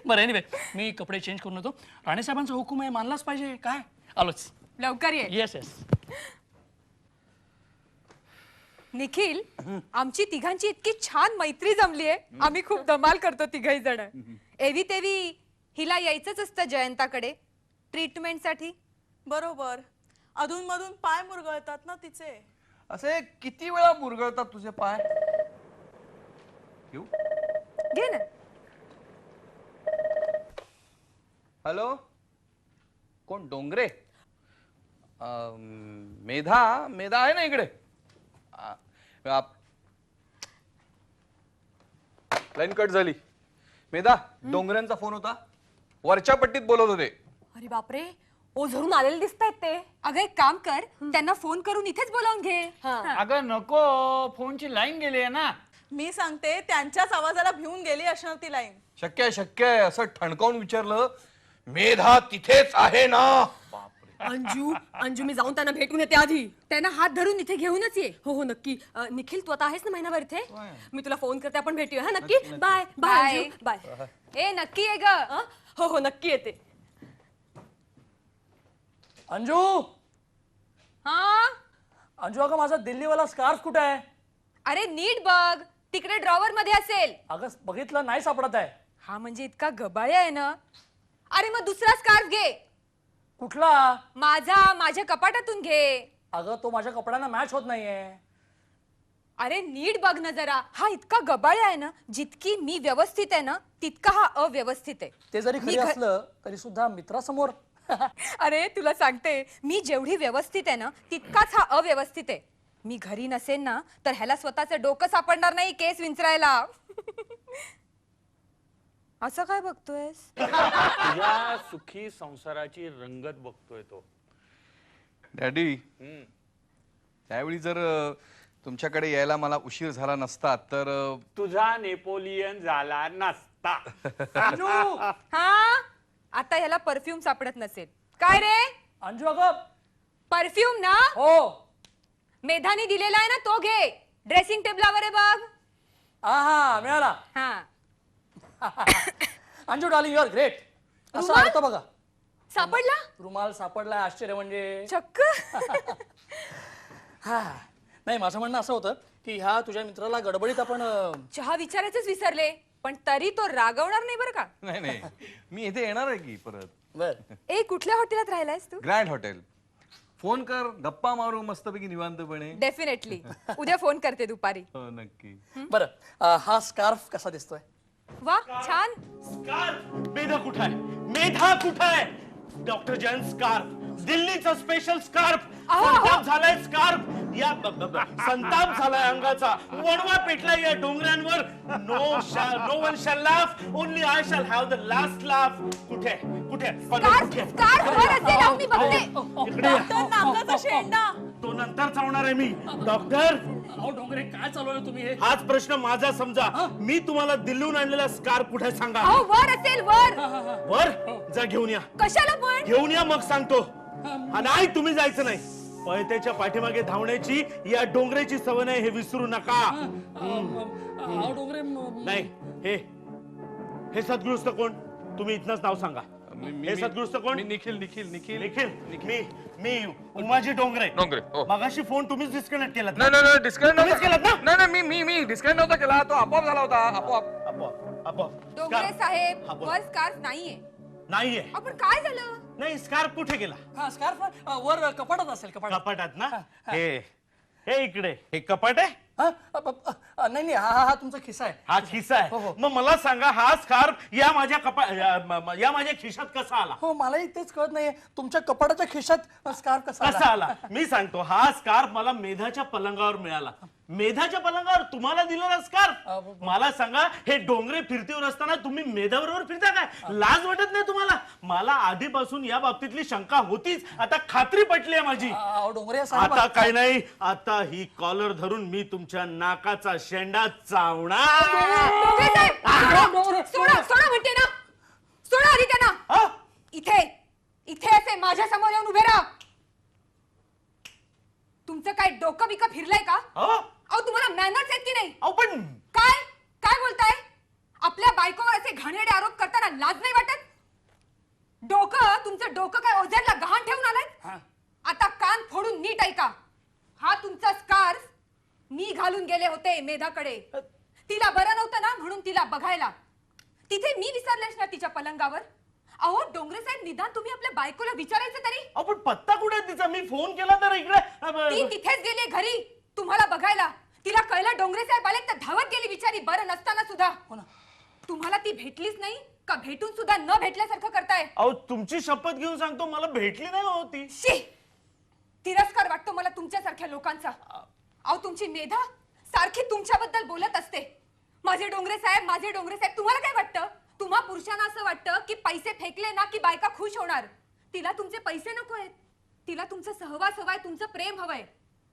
बरं एनिवे मी कपडे चेंज करून येतो. राणे साहेबांचा हुकूम आहे, मानलाच पाहिजे. काय आलोच. लवकर ये. Yes yes. निखिल आमची तिघांची इतकी छान मैत्री जमली आहे. आम्ही खूप धमाल करतो तिघही जण. एवी तेवी हिला यायचंच असतं जयंताकडे ट्रीटमेंटसाठी. बरोबर, अधून मधून पाय मुरगळतात ना तिचे. असे किती वेळा मुरगळतात तुझे पाय? येऊ? घे ना. हॅलो, कोण? डोंगरे? मेधा मेधा आहे ना इकडे? लाईन कट झाली. मेधा, डोंगऱ्यांचा फोन होता, वरच्या पट्टीत बोलत होते. अरे बापरे, ओ झरून आलेले दिसतायत ते. अगं एक काम कर, त्यांना फोन करून इथेच बोलावून घे. अगं नको, फोनची लाईन गेली आहे ना. मी सांगते त्यांच्याच आवाजाला भिवून गेली असणार ती लाईन. शक्य आहे, शक्य आहे. असं ठणकावून विचारलं, मेधा तिथेच आहे ना? अंजू अंजू मी जाऊन त्यांना भेटून येते आधी. त्यांना हात धरून इथे घेऊनच ये. हो हो नक्की. निखिल तू आता आहेस ना महिनाभर इथे? मी तुला फोन करते, आपण भेटूया. हा नक्की. Bye bye bye. Anju bye. ए नक्की ये ग. हो हो नक्की येते. अंजू, हा अंजू अगं माझा दिल्लीवाला स्कार्फ कुठे आहे? अरे नीट बघ, तिकडे ड्रॉवर मध्ये असेल. अगं बघितलं नाही, सापडत आहे. हा म्हणजे इतका गबाळ्या आहे ना. अरे मग दुसरा स्कार्फ घे. कुठला? माझ्या कपाटातून घे. अगं तो माझ्या कपड्यांना मॅच होत नाहीये. अरे नीट बघ ना जरा. हा इतका गबाळ्या आहे ना, जितकी मी व्यवस्थित आहे ना तितका हा अव्यवस्थित आहे. ते जरी खरी असलं तरी सुद्धा मित्रासमोर. अरे तुला सांगते, मी जेवढी व्यवस्थित आहे ना तितकाच हा अव्यवस्थित आहे. मी घरी नसेन ना तर ह्याला स्वतःचं डोकं सापडणार नाही केस विंचरायला. असं काय बघतोयस? तुझ्या सुखी संसाराची रंगत बघतोय तो. डॅडी, त्यावेळी जर तुमच्याकडे यायला मला उशीर झाला नसता तर तुझा नेपोलियन झाला नसता. अंजू, हा आता ह्याला परफ्यूम सापडत नसेल काय रे? अंजू अगं. परफ्यूम ना? हो. मेधाने दिलेला आहे ना तो घे. ड्रेसिंग टेबलावर आहे बघ. हा मिळाला. हा अंजू डार्लिंग, युअर ग्रेट. असं रुमाल? होतं बघा. सापडला? रुमाल सापडलाय, आश्चर्य म्हणजे. चक्क. हा नाही, माझं म्हणणं असं होतं की ह्या तुझ्या मित्राला गडबडीत आपण चहा विचारायचंच विसरले, पण तरी तो रागवणार नाही बरं का. नाही नाही, मी इथे येणार आहे की परत. बर. ए कुठल्या हॉटेलात राहिलायस तू? Grand hotel. फोन कर, गप्पा मारू मस्तपैकी निवांतपणे. डेफिनेटली. उद्या फोन करते दुपारी. हो नक्की. बरं, हा स्कार्फ कसा दिसतोय? वा छान. स्कार्फ. मेधा कुठं आहे? मेधा कुठं आहे? डॉक्टर जयंत स्कार्फ, दिल्लीचा स्पेशल स्कार्फ. संताप झालाय स्कार्फ. या संताप झालाय अंगाचा. वणवा पेटलाय या डोंगरांवर. No one shall laugh, only I shall have the last laugh. कुठे कुठे स्कार्फ वर असेल, आम्ही बघते. इकडे या. तर नामनाचा शेंडा. तो नंतर चावणार आहे मी. डॉक्टर, अहो डोंगरे, काय चालवलं तुम्ही हे? हाच प्रश्न माझा समजा. मी तुम्हाला दिल्लीहून आणलेला स्कार्फ कुठे सांगा. अहो वर असेल वर. वर जा घेऊन या. कशाला पण? घेऊन या मग सांगतो. नाही तुम्ही जायचं नाही. पळत्याच्या पाठीमागे धावण्याची या डोंगरेची सवय नाही, हे विसरू नका. अहो डोंगरे, नाही हे सद्गृस्त कोण? तुम्ही इथनच नाव सांगा. हे सद्गृस्त कोण? मी निखिल निखिल निखिल निखिल. मी उमाजी डोंगरे. डोंगरे, हो. मगाशी फोन तुम्हीच डिस्कनेक्ट केला. नाही नाही डिस्कनेक्ट तुम्हीच केलात ना? नाही नाही, मी डिस्कनेक्ट नव्हता केला, तो आपोआप झाला होता. आपोआप. डोंगरे स्कार्फ. साहेब हा, बोल. वर स्कार्फ नाहीये. नाहीये. आपण काय झालं? नाही, स्कार्फ कुठे गेला? हा स्कार्फ वर कपाटात असेल. कपाटात. कपाटात ना? हे इकडे हे कपाट आहे. हा नाही नाही, हा तुमचा खिस्सा आहे. हा खिसा हो, आहे. हो. मग मला सांगा, हा स्कार्फ या माझ्या खिशात कसा आला? हो मलाही तेच कळत नाहीये, तुमच्या कपाटाच्या खिशात स्कार्फ कसा कसा आला? मी सांगतो, हा स्कार्फ मला मेधाच्या पलंगावर मिळाला. मेधाच्या पलंगावर तुम्हाला दिलेला स्कार्फ? मला सांगा, हे डोंगरे फिरतीवर असताना तुम्ही मेधाबरोबर फिरता काय? लाज वाटत नाही तुम्हाला? मला आधीपासून या बाबतीतली शंका होतीच, आता खात्री पटली आहे माझी. डोंगरे साहेब, आता काय नाही, आता ही कॉलर धरून मी तुमच्या नाकाचा शेंडा चावणार. डोंगरे साहेब, सोडा सोडा म्हणते ना, सोडा आधी त्यांना. हा? इथे इथे असे माझ्या समोर येऊन उभे राहा. तुमचं काय डोकं बिकं फिरलंय का? हा? अहो तुम्हाला मॅनर्स आहेत की नाही? अहो पण काय काय बोलताय? आपल्या बायकोवर असे घाणेरडे आरोप करताना लाज नाही वाटत? तुमचं डोकं काय ओझरला गहाण ठेवून आलाय? आता कान फोडून नीट ऐका. हा तुमचा स्कार्फ मी घालून गेले होते मेधाकडे. तिला बरं नव्हतं ना, म्हणून तिला बघायला. तिथे मी विसरलेच ना तिच्या पलंगावर. अहो डोंगरे साहेब, निदान तुम्ही आपल्या बायकोला विचारायचं तरी. आपण पत्ता कुठे आहे तिचा? मी फोन केला तर ती इकडे. तिथेच गेली घरी तुम्हाला बघायला. तिला कळलं डोंगरे साहेब आले तर धावत गेली बिचारी, बरं नसताना सुद्धा. तुम्हाला ती भेटलीच नाही का? भेटून सुद्धा न भेटल्यासारखं करताय. अहो तुमची शपथ घेऊन सांगतो, मला भेटली नाही होती. शी, तिरस्कार वाटतो मला तुमच्यासारख्या लोकांचा. अहो तुमची मेधा सारखी तुमच्याबद्दल बोलत असते. माझे डोंगरे साहेब, माझे डोंगरे साहेब. तुम्हाला काय वाटतं? तुम्हा पुरुषांना असं वाटतं की पैसे फेकले ना की बायका खुश होणार. तिला तुमचे पैसे नको आहेत, तिला तुमचं सहवास हवाय, तुमचं प्रेम हवंय.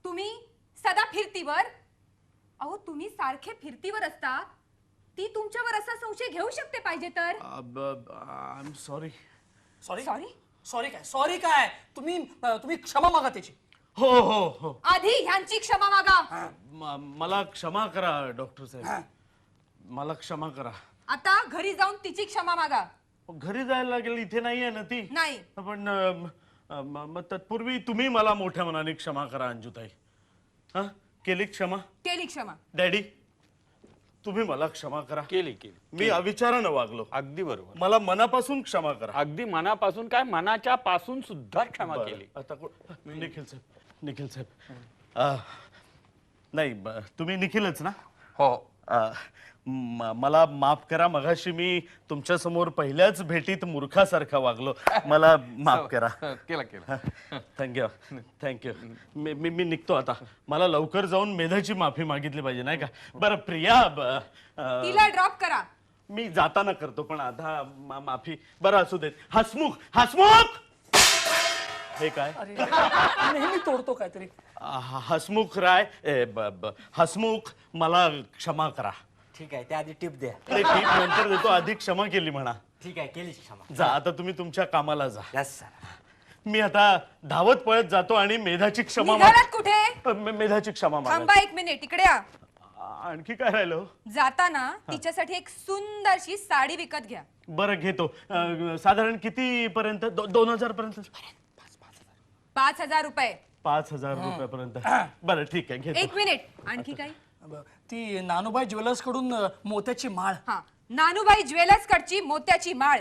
तुम्ही सदा फिरतीवर. अहो तुम्ही सारखे फिरतीवर असता, ती तुमच्यावर असा संशय घेऊ शकते पाहिजे तर. I am sorry. Sorry sorry sorry काय तुम्ही क्षमा मागा त्याची. हो हो हो. आधी ह्यांची क्षमा मागा. मला क्षमा करा डॉक्टर साहेब, मला क्षमा करा. आता घरी जाऊन तिची क्षमा मागा. घरी जायला लागेल, इथे नाही आहे ना ती. नाही. पण मग तत्पूर्वी तुम्ही मला मोठ्या मनाने क्षमा करा अंजुताई. हा, केली क्षमा? केली क्षमा. डॅडी, तुम्ही मला क्षमा करा. केली मी अविचारानं वागलो. अगदी बरोबर. मला मनापासून क्षमा करा. अगदी मनापासून काय, मनाच्या पासून सुद्धा क्षमा बरं, केली. आता निखिल साहेब नाही, तुम्ही निखिलच ना? हो. मला माफ करा, मगाशी मी तुमच्या समोर पहिल्याच भेटीत मूर्खासारखा वागलो. मला माफ करा. केला. थँक्यू. मी निघतो आता. मला लवकर जाऊन मेधाची माफी मागितली पाहिजे, नाही का? बरं प्रिया, तिला ड्रॉप करा. मी जाताना करतो, पण आता माफी. बरं असू देत. हसमुख हे काय? नेहमी तोडतो काहीतरी. हसमुख राय, हसमुख, मला क्षमा करा. ठीक आहे, त्या आधी टिप द्या. ते टीप नंतर देतो, आधी क्षमा केली म्हणा. ठीक आहे, केली क्षमा. जा आता तुम्ही तुमच्या कामाला जा. Yes sir. मी आता धावत पळत जातो आणि मेधाची क्षमा निघालात कुठे? मेधाची क्षमा मागा. थांबा एक मिनिट, इकडे या. आणखी काय राहिलं? जाताना तिच्यासाठी एक सुंदरशी साडी विकत घ्या. बरं घेतो. साधारण किती पर्यंत? 2000 पर्यंत? 5,000 रुपये. 5000 रुपयापर्यंत. बरं ठीक आहे, घेतो. एक मिनिट, आणखी काय? ती नानूबाई ज्वेलर्स कडून मोत्याची माळ. हा, नानूबाई ज्वेलर्स कडची मोत्याची माळ.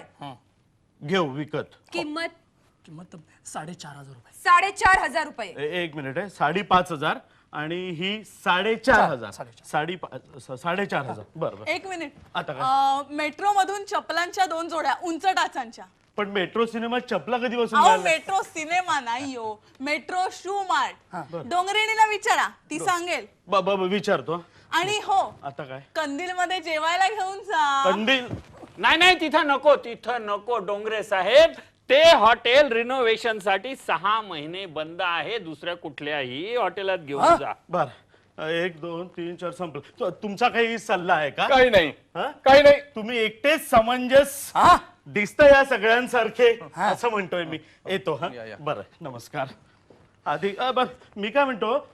घेऊ विकत. किंमत 4,500 रुपये. 4,500 रुपये. एक मिनिट आहे. 5,500 आणि ही 4,500. 4,500. बरं. एक मिनिट. आता काय? मेट्रो मधून चपलांच्या 2 जोड्या उंच टाचांच्या. पण मेट्रो सिनेमात चपला कधी बसून अहो राहिल्या? मेट्रो सिनेमा नाही हो, मेट्रो शू मार्ट. डोंगरेणीला विचारा, ती सांगेल. विचारतो. आणि हो, आता काय? कंदील मध्ये जेवायला घेऊन जा. कंदील? नाही, तिथं नको डोंगरे साहेब. ते हॉटेल रिनोव्हेशन साठी 6 महिने बंद आहे. दुसऱ्या कुठल्याही हॉटेलात घेऊन जा. बर. 1 2 3 4 संपलं. तुमचा काही सल्ला आहे का? काही नाही. हा? काही नाही. तुम्ही एकटेच समंजस दिसत या सगळ्यांसारखे, असं म्हणतोय मी. येतो. हा, बरं. नमस्कार. आधी बर, मी काय म्हणतो,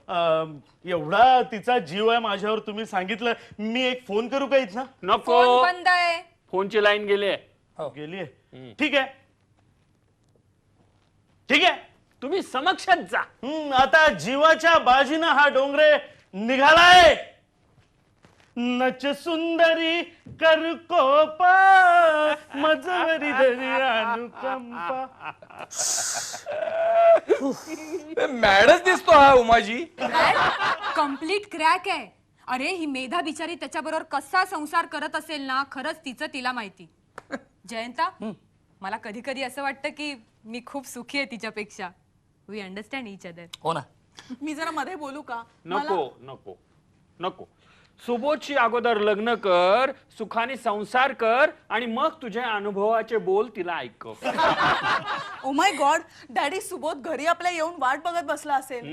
एवढा तिचा जीव आहे माझ्यावर, तुम्ही सांगितलं. मी एक फोन करू का इथं? नको, फोन बंद आहे. फोनची लाईन गेली. गेलीये? ठीक आहे. तुम्ही समक्षच जा. आता जीवाच्या बाजीनं हा डोंगरे निघालाय. नच सुंदरी कर कोपा, मजवरी धरी अनुकंपा. मॅडच दिसतो हा उमाजी. कम्प्लीट क्रॅक आहे. अरे ही मेधा बिचारी त्याच्याबरोबर कसा संसार करत असेल ना, खरंच तिचं तिला माहिती. जयंता, मला कधी कधी असं वाटतं की मी खूप सुखी आहे तिच्यापेक्षा. We understand each other. हो ना. मी जरा मध्ये बोलू का? नको नको नको. सुबोधशी अगोदर लग्न कर, सुखाने संसार कर आणि मग तुझ्या अनुभवाचे बोल तिला ऐकव. ओ माय गॉड, डॅडी सुबोध घरी आपल्या येऊन वाट बघत बसला असेल.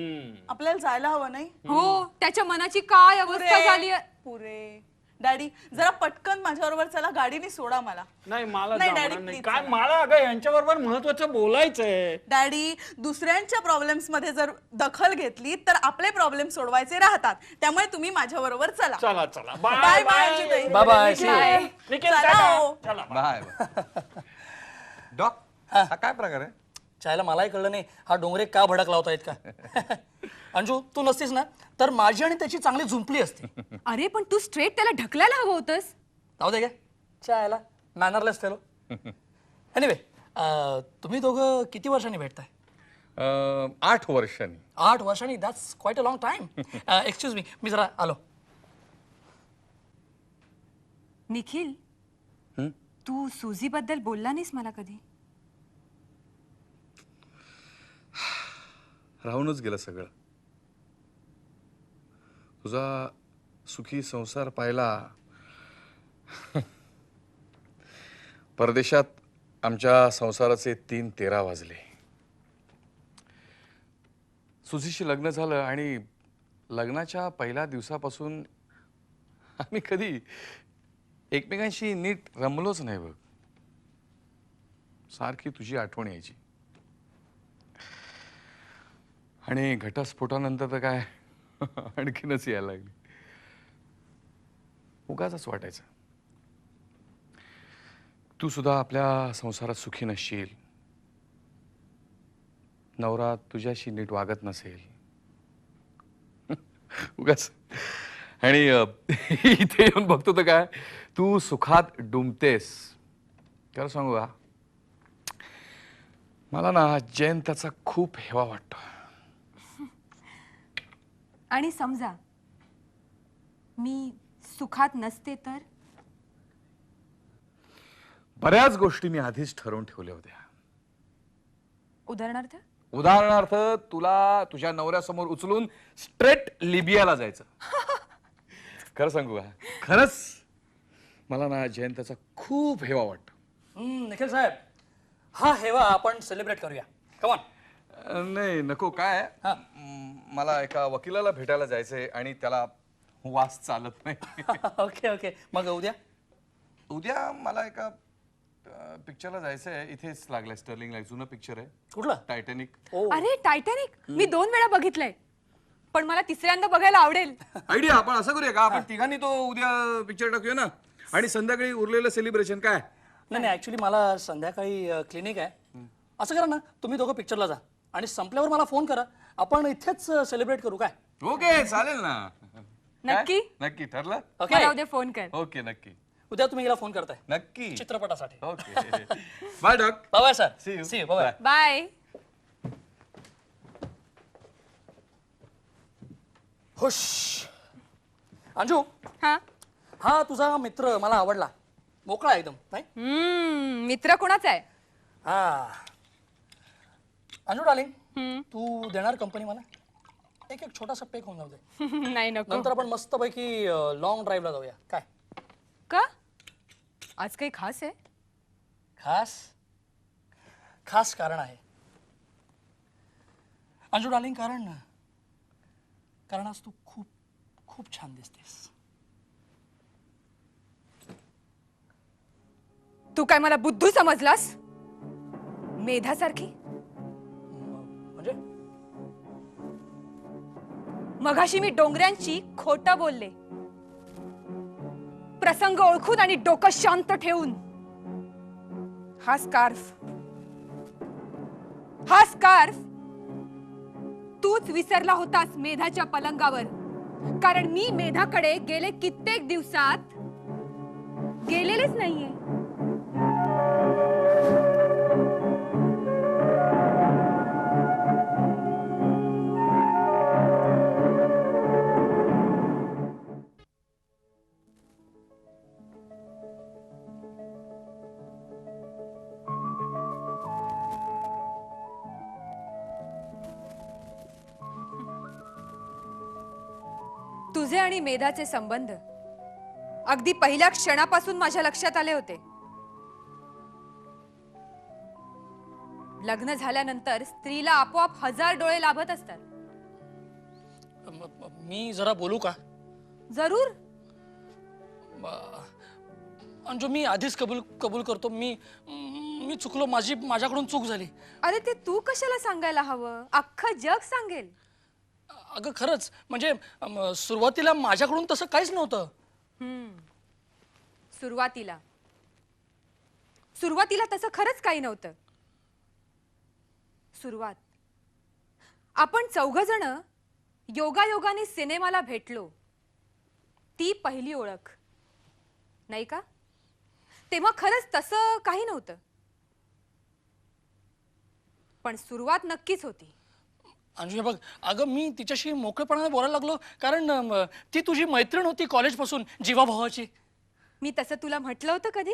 आपल्याला जायला हवं नाही? हो, त्याच्या मनाची काय अवस्था झाली. पुरे डॅडी जरा पटकन माझ्याबरोबर चला, गाडीने सोडा मला. नाही मला नाही, जमणार डॅडी, नाही. please काय चला. मला अगं यांच्याबरोबर महत्वाचं बोलायचंय. डॅडी, दुसऱ्यांच्या प्रॉब्लेम्स मध्ये जर दखल घेतली तर आपले प्रॉब्लेम सोडवायचे राहतात. त्यामुळे तुम्ही माझ्या बरोबर चला. चला चला bye bye Anjutai. Bye bye, see you. Bye. Nikhil, चला टाटा. हो. चला बाय डॉक हा काय प्रकार आहे? चायला मलाही कळलं नाही हा डोंगरे का भडकला होता इतका. अंजू तू नसतीस ना तर माझी आणि त्याची चांगली झुंपली असती. अरे पण तू स्ट्रेट त्याला ढकलायला हवं होतंस. जाऊ दे काय चायला मॅनरलेस फेलो. एनिवे तुम्ही दोघं किती वर्षांनी भेटताय? 8 वर्षांनी. 8 वर्षांनी? That's quiet a long time. Excuse me जरा आलो. निखिल, तू सुझी बद्दल बोलला नाहीस मला कधी. राहूनच गेलं सगळं. तुझा सुखी संसार पाहिला. परदेशात आमच्या संसाराचे 3:13 वाजले. सुझीशी लग्न झालं आणि लग्नाच्या पहिल्या दिवसापासून आम्ही कधी एकमेकांशी नीट रमलोच नाही बघ. सारखी तुझी आठवण यायची आणि घटस्फोटानंतर तर काय आणखीनच यायला लागली. उगाचच वाटायचं तू सुद्धा आपल्या संसारात सुखी नसशील, नवरा तुझ्याशी नीट वागत नसेल. उगाच. आणि इथे येऊन बघतो तर काय तू सुखात डुंबतेस. खरं सांगू का, मला ना जयंताचा खूप हेवा वाटतो. आणि समजा मी सुखात नसते तर? बऱ्याच गोष्टी मी आधीच ठरवून ठेवल्या होत्या. उदाहरणार्थ? उदाहरणार्थ तुला तुझ्या नवऱ्यासमोर उचलून स्ट्रेट लिबियाला जायचं. खरं सांगू का, खरंच मला ना जयंताचा खूप हेवा वाटतो. निखिल साहेब हा हेवा आपण सेलिब्रेट करूया. कमॉन. नाही नको. काय मला एका वकिलाला भेटायला जायचंय आणि त्याला वास चालत नाही. Okay okay. मग उद्या मला एका पिक्चरला जायचंय. इथेच लागलंय स्टर्लिंगला. एक जुनं पिक्चर आहे. कुठला? टायटॅनिक. अरे टायटॅनिक मी 2 वेळा बघितलंय, पण मला तिसऱ्यांदा बघायला आवडेल. आयडिया. आपण असं करूया का, आपण तिघांनी तो उद्या पिक्चर टाकूया ना आणि संध्याकाळी उरलेलं सेलिब्रेशन. काय? नाही नाही ऍक्च्युली मला संध्याकाळी क्लिनिक आहे. असं करा ना तुम्ही दोघं पिक्चरला जा आणि संपल्यावर मला फोन करा. आपण इथेच सेलिब्रेट करू. काय? ओके चालेल ना. नक्की? नक्की ठरलं. ओके. मला उद्या फोन कर. ओके नक्की. उद्या तुम्ही गेला फोन करताय नक्की. चित्रपटासाठी. Okay. Bye doc. Bye sir. See you. See you. Bye. Bye. खुश. अंजू हा हा तुझा मित्र मला आवडला. मोकळा एकदम नाही. मित्र कोणाचा आहे? हा अंजू डार्लिंग तू देणार कंपनी मला एक छोटासा पेक होऊन जाऊ दे. नाही नको. नंतर आपण मस्तपैकी लॉंग ड्राईव्हला जाऊया. काय? का आज काही खास आहे? खास खास कारण आहे अंजू डार्लिंग. कारण आज तू खूप खूप छान दिसतेस. तू काय मला बुद्धू समजलास? मेधासारखी? म्हणजे मगाशी मी डोंगऱ्यांची खोटं बोलले. प्रसंग ओळखून आणि डोकं शांत ठेवून. हा स्कार्फ तूच विसरला होतास मेधाच्या पलंगावर. कारण मी मेधाकडे गेले कित्येक दिवसात गेलेलेच नाहीये. तुझे आणि मेधाचे संबंध अगदी पहिल्या क्षणापासून माझ्या लक्षात आले होते. लग्न झाल्यानंतर स्त्रीला आपोआप 1000 डोळे लाभत असतात. मी जरा बोलू का? जरूर. अंजू, मी आधीच कबूल करतो. मी चुकलो. माझ्याकडून चूक झाली. अरे ते तू कशाला सांगायला हवं? अख्खं जग सांगेल. अगं खरंच, म्हणजे सुरुवातीला माझ्याकडून तसं काहीच नव्हतं. सुरुवातीला तसं खरंच काही नव्हतं. सुरुवात आपण 4 जण योगायोगाने सिनेमाला भेटलो, ती पहिली ओळख नाही का? तेव्हा खरंच तसं काही नव्हतं, पण सुरुवात नक्कीच होती. अंजू हे बघ, अगं मी तिच्याशी मोकळेपणाने बोलायला लागलो कारण ती तुझी मैत्रीण होती कॉलेजपासून, जीवाभावाची. मी तसं तुला म्हटलं होतं कधी?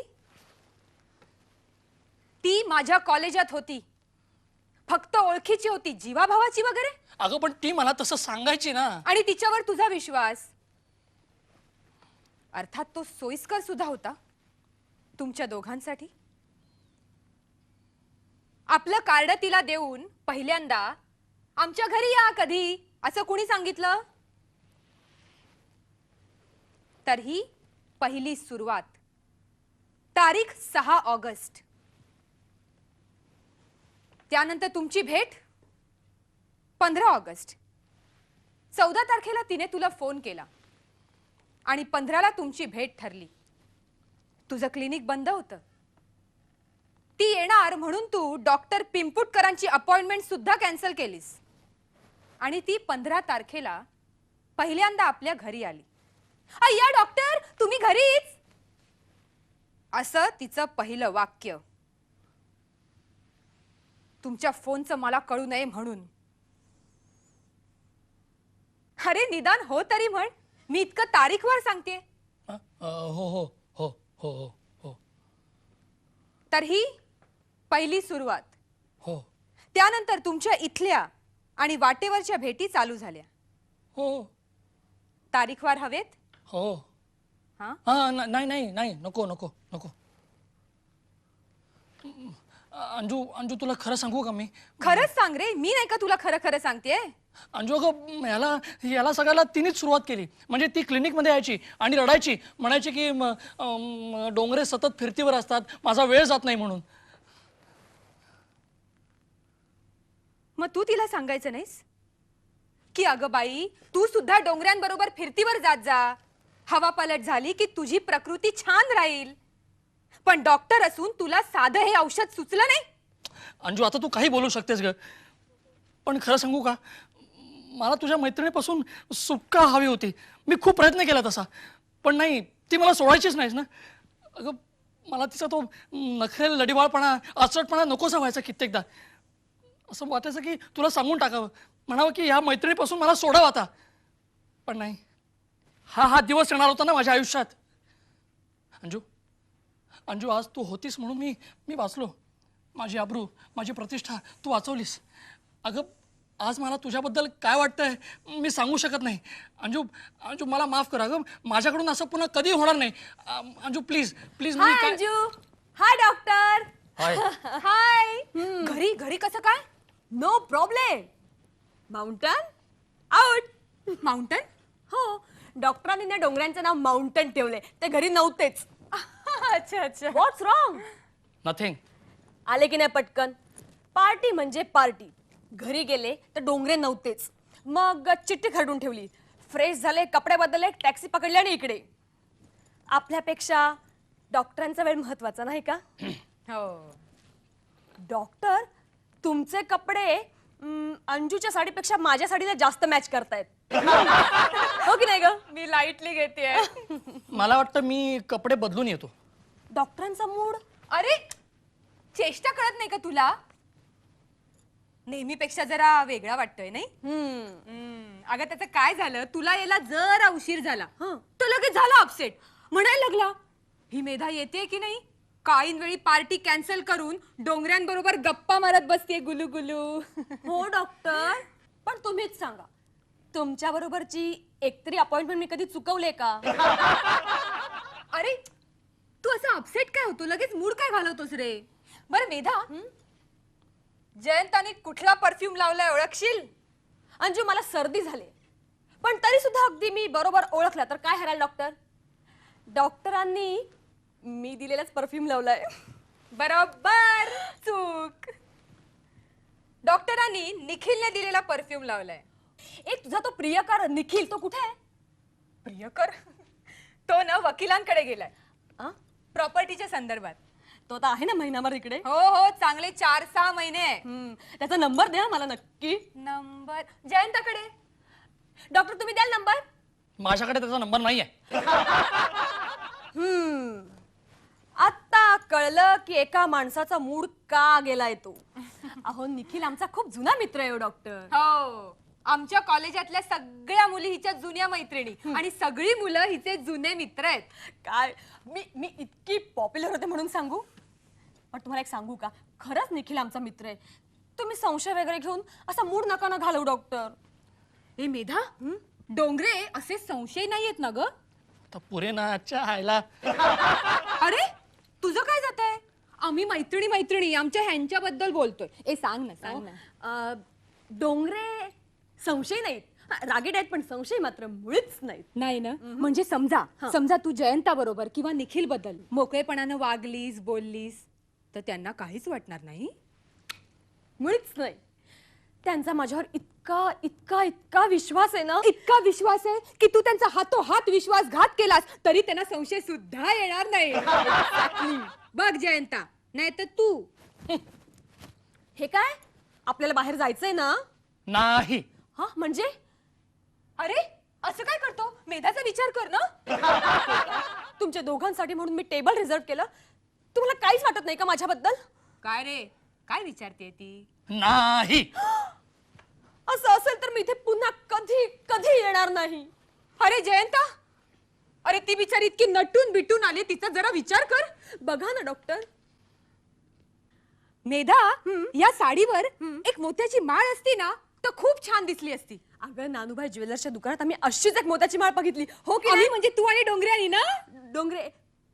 ती माझ्या कॉलेजात होती, फक्त ओळखीची होती, जीवाभावाची वगैरे. अगं पण ती मला तसं सांगायची ना. आणि तिच्यावर तुझा विश्वास, अर्थात तो सोयीस्कर सुद्धा होता तुमच्या दोघांसाठी. आपलं कार्ड तिला देऊन पहिल्यांदा आमच्या घरी या कधी असं कुणी सांगितलं? तर ही पहिली सुरुवात. तारीख 6 ऑगस्ट. त्यानंतर तुमची भेट 15 ऑगस्ट. 14 तारखेला तिने तुला फोन केला आणि 15ला तुमची भेट ठरली. तुझं क्लिनिक बंद होतं. ती येणार म्हणून तू डॉक्टर पिंपुटकरांची अपॉइंटमेंट सुद्धा कॅन्सल केलीस आणि ती 15 तारखेला पहिल्यांदा आपल्या घरी आली. अय्या डॉक्टर, तुम्ही घरीच, असं तिचं पहिलं वाक्य. तुमच्या फोनचं मला कळू नये म्हणून. अरे निदान हो तरी म्हण. मी इतकं तारीखवार सांगते. हो हो हो हो हो हो. तर ही पहिली सुरुवात. हो त्यानंतर तुमच्या इथल्या आणि वाटेवरच्या भेटी चालू झाल्या. हो तारीखवार हवेत? हो. हा? नाही नाही नाही, नको नको नको. अंजू तुला खरं सांगू का? मी खरंच सांग रे. मी नाही का तुला खरं खरं सांगतेय? अंजू अगं, याला सगळ्याला तिनेच सुरुवात केली. म्हणजे ती क्लिनिकमध्ये यायची आणि रडायची, म्हणायची की डोंगरे सतत फिरतीवर असतात, माझा वेळ जात नाही म्हणून. मग तू तिला सांगायचं नाहीस की अगं बाई, तू सुद्धा डोंगऱ्यांबरोबर फिरतीवर जात जा. हवा पलट झाली की तुझी प्रकृती छान राहील. पण डॉक्टर असून तुला साधं हे औषध सुचलं नाही? अंजू आता तू काही बोलू शकतेस ग, पण खरं सांगू का, मला तुझ्या मैत्रिणीपासून सुटका हवी होती. मी खूप प्रयत्न केला तसा, पण नाही, ती मला सोडायचीच नाहीस ना. अगं मला तिचा तो नखरेल लढीवाळपणा, अचटपणा नकोसा व्हायचा कित्येकदा. असं वाटायचं की तुला सांगून टाकावं, म्हणावं की ह्या मैत्रिणीपासून मला सोडावं आता. पण नाही, हा दिवस येणार होता ना माझ्या आयुष्यात. अंजू आज तू होतीस म्हणून मी वाचलो. माझी आबरू, माझी प्रतिष्ठा तू वाचवलीस. अगं आज मला तुझ्याबद्दल काय वाटतंय मी सांगू शकत नाही. अंजू मला माफ कर. अगं माझ्याकडून असं पुन्हा कधी होणार नाही. Anju please please. Hi Anju. Hi doctor. Hi. Hi. घरी कसं काय? No problem. Mountain out. Mountain? हो, डॉक्टरांनी ना डोंगरांचं नाव माउंटन ठेवलंय. ते घरी नव्हतेच. अच्छा अच्छा. व्हॉट्स रॉंग? नथिंग. आले की नाही पटकन. पार्टी म्हणजे पार्टी. घरी गेले तर डोंगरे नव्हतेच. मग चिठ्ठी खरडून ठेवली. फ्रेश झाले, कपडे बदलले, टॅक्सी पकडली आणि इकडे. आपल्यापेक्षा डॉक्टरांचा वेळ महत्वाचा नाही का? हो. डॉक्टर, तुमचे कपडे अंजूच्या साडीपेक्षा माझ्या साडीला जास्त मॅच करतायत. हो की नाही ग? मी लाईटली घेते. मला वाटतं मी कपडे बदलून येतो. डॉक्टरांचा मूड. अरे चेष्टा कळत नाही का तुला? नेहमीपेक्षा जरा वेगळा वाटतोय नाही? अगं त्याचं काय झालं, तुला यायला जरा उशीर झाला तो लगेच झाला अपसेट. म्हणायला लागला ही मेधा येते की नाही, काहीन वेळी पार्टी कॅन्सल करून डोंगऱ्यांबरोबर गप्पा मारत बसते गुलू गुलू. हो डॉक्टर, पण तुम्हीच सांगा, तुमच्या बरोबरची एकतरी अपॉइंटमेंट मी कधी चुकवले का? अरे तू असं अपसेट काय होतो, लगेच मूड काय घालवतोस रे? बरं मेधा, जयंताने कुठला परफ्यूम लावलाय ओळखशील? अंजू मला सर्दी झाली, पण तरी सुद्धा अगदी मी बरोबर ओळखला तर काय हराल डॉक्टर? डॉक्टरांनी मी दिलेलाच परफ्यूम लावलाय. बरोबर चूक. डॉक्टरांनी निखिलने दिलेला परफ्यूम लावलाय. एक तुझा तो प्रियकर निखिल तो कुठे आहे? प्रियकर तो ना वकिलांकडे गेलाय आ? प्रॉपर्टीच्या संदर्भात. तो आता आहे ना महिनाभर इकडे. हो हो, चांगले 4-6 महिने आहे. त्याचा नंबर द्या मला नक्की. नंबर जयंताकडे. डॉक्टर तुम्ही द्याल नंबर? माझ्याकडे त्याचा नंबर नाहीये. आता कळलं की एका माणसाचा मूड का गेलाय तो. अहो निखिल आमचा खूप जुना मित्र आहे हो डॉक्टर. हो, आमच्या कॉलेजातल्या सगळ्या मुली हिच्या जुन्या मैत्रिणी आणि सगळी मुलं हिचे जुने मित्र आहेत. काय मी इतकी पॉप्युलर होते म्हणून सांगू? पण तुम्हाला एक सांगू का, खरंच निखिल आमचा मित्र आहे. तुम्ही संशय वगैरे घेऊन असा मूड नका ना घालवू डॉक्टर. ए मेधा, डोंगरे असे संशय नाहीयेत ना ग? तर पुरे ना आजच्या आयला. अरे तुझं काय जात आहे? आम्ही मैत्रिणी आमच्या ह्यांच्याबद्दल बोलतोय. ए सांग ना सांग ना. डोंगरे संशय नाहीत, रागीट आहेत पण संशय मात्र मुळीच नाहीत. नाही ना? म्हणजे समजा तू जयंता बरोबर किंवा निखिल बद्दल मोकळेपणानं वागलीस बोललीस तर त्यांना काहीच वाटणार नाही? मुळीच नाही. त्यांचा माझ्यावर इतका इतका इतका विश्वास आहे ना. इतका विश्वास आहे की तू त्यांचा हातोहात विश्वासघात केलास तरी त्यांना संशय सुद्धा येणार नाही. Exactly. बघ जयंता, नाही तर तू. हे काय, आपल्याला बाहेर जायचंय ना? नाही. हा म्हणजे? अरे असं काय करतो? मेधाचा विचार कर ना. तुमच्या दोघांसाठी म्हणून मी टेबल रिझर्व केलं. तुम्हाला काहीच वाटत नाही का माझ्याबद्दल? काय रे, काय विचारते ती? नाही. असं असेल तर मी इथे पुन्हा कधी कधी येणार नाही. अरे जयंता, अरे ती बिचारी इतकी नटून बिटून आली, तिचा जरा विचार कर. बघा ना डॉक्टर, मेधा या साडीवर एक मोत्याची माळ असती ना तर खूप छान दिसली असती. अगं नानूभाई ज्वेलर्सच्या दुकानात आम्ही अशीच एक मोत्याची माळ बघितली. हो की आम्ही नाही? म्हणजे तू आणि डोंगरे ना? डोंगरे,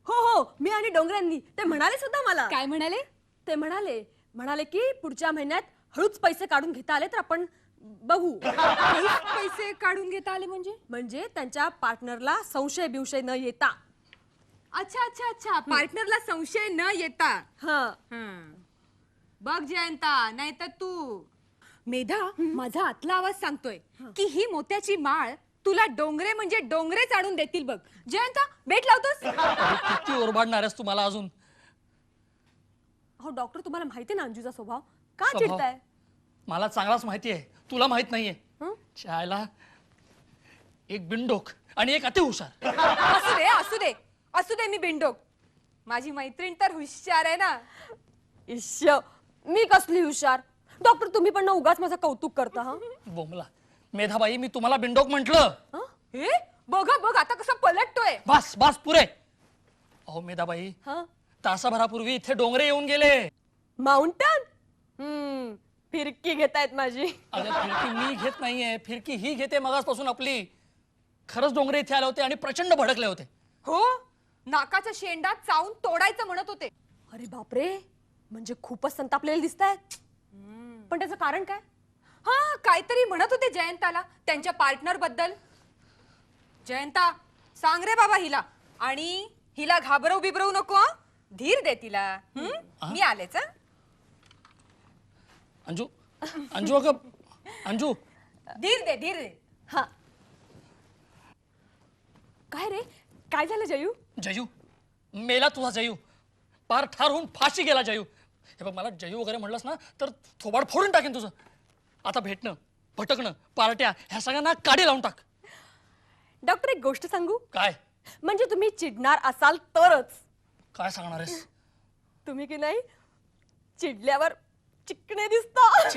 हो हो, मी आणि डोंगऱ्यांनी. ते म्हणाले सुद्धा मला. काय म्हणाले? ते म्हणाले की पुढच्या महिन्यात हळूच पैसे काढून घेता आले तर आपण बघू. पैसे काढून घेता आले म्हणजे त्यांच्या पार्टनरला संशय बिवशय न येता. अच्छा अच्छा अच्छा, पार्टनरला संशय न येता. हा, बघ जयंता, नाही तर तू. मेधा, माझा आतला आवाज सांगतोय की ही मोत्याची माळ तुला डोंगरे म्हणजे डोंगरेच आणून देतील बघ. जयंता, बेट लावतोस? किती ओरबाडणार आहेस तू मला अजून? हो डॉक्टर, तुम्हाला माहिती आहे ना अंजूचा स्वभाव. का स्वभाव? चिडताय? मला चांगलाच माहिती आहे, तुला माहित नाहीये. हं? चायला एक बिनडोक आणि एक अति हुशार. असू दे असू दे असू दे, मी बिंडोक. माझी मैत्रीण तर हुशार आहे ना. इश्श, मी कसली हुशार? डॉक्टर तुम्ही पण ना उगाच माझं कौतुक करता. हा बोमला मेधाबाई, मी तुम्हाला बिनडोक म्हंटल. हे बघ बघ आता कसं पलटतोय. बस बस पुरे. अहो मेधाबाई, हा, तासाभरापूर्वी इथे डोंगरे येऊन गेले. माउंटन. फिरकी घेतायत माझी. अगं फिरकी मी घेत नाहीये, फिरकी ही घेते मगासपासून आपली. खरंच डोंगरे इथे आले होते आणि प्रचंड भडकले होते. हो, नाकाचा शेंडा चावून तोडायचं म्हणत होते. अरे बापरे, म्हणजे खूपच संतापलेले दिसतायत. पण त्याचं कारण काय? हा, काहीतरी म्हणत होते जयंताला त्यांच्या पार्टनर बद्दल. जयंता, सांग रे बाबा हिला. आणि हिला घाबरवू बिबरवू नको हं? धीर दे तिला. मी आलेच हं? अंजू, अंजू अगं अंजू. धीर दे. हा, काय रे, काय झालं जयू? जयू मेला तुझा जयू. पार ठार होऊन फाशी गेला जयू. हे बघ, मला जयू वगैरे म्हणलंस ना तर थोबाड फोडून टाकेन तुझं. आता भेटणं, भटकणं, पार्ट्या ह्या सगळ्यांना काडी लावून टाक. डॉक्टर एक गोष्ट सांगू? काय? म्हणजे तुम्ही चिडणार असाल तरच. काय सांगणार आहेस? तुम्ही की नाही चिडल्यावर चिकणे दिसता.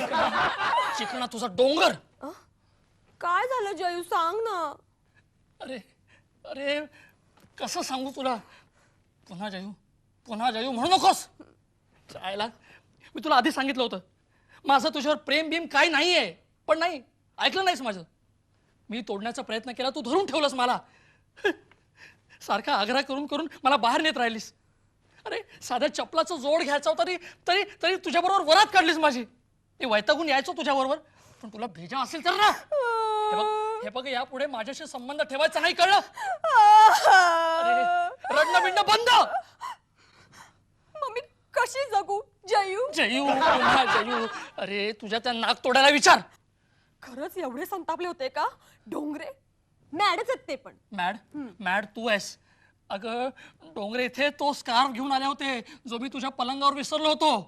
चिकणा तुझा डोंगर. काय झालं जयू, सांग ना. अरे अरे कसं सांगू तुला? पुन्हा जयू म्हणू नकोस. चायला, मी तुला आधी सांगितलं होतं माझं तुझ्यावर प्रेम बिम काही नाहीये, पण नाही ऐकलं नाहीस माझं. मी तोडण्याचा प्रयत्न केला, तू धरून ठेवलंस मला. सारखा आग्रह करून करून मला बाहेर नेत राहिलीस. अरे साध्या चपलाचा जोड घ्यायचा होता तरी तरी तुझ्याबरोबर वरात काढलीस माझी. मी वैतागून यायचो तुझ्याबरोबर, पण तुला भेजा असेल तर ना. हे बघ यापुढे माझ्याशी संबंध ठेवायचा नाही, कळलं? अरे रडणं बिडणं बंद. मम्मी कशी जगू जयू? जयू पुन्हा जयू. अरे तुझ्या त्या नाक तोडायला विचार. खरंच एवढे संतापले होते का डोंगरे? मॅडच आहेत ते पण. मॅड तू आहेस. अगं डोंगरे इथे तो स्कार्फ घेऊन आले होते जो मी तुझ्या पलंगावर विसरलो होतो.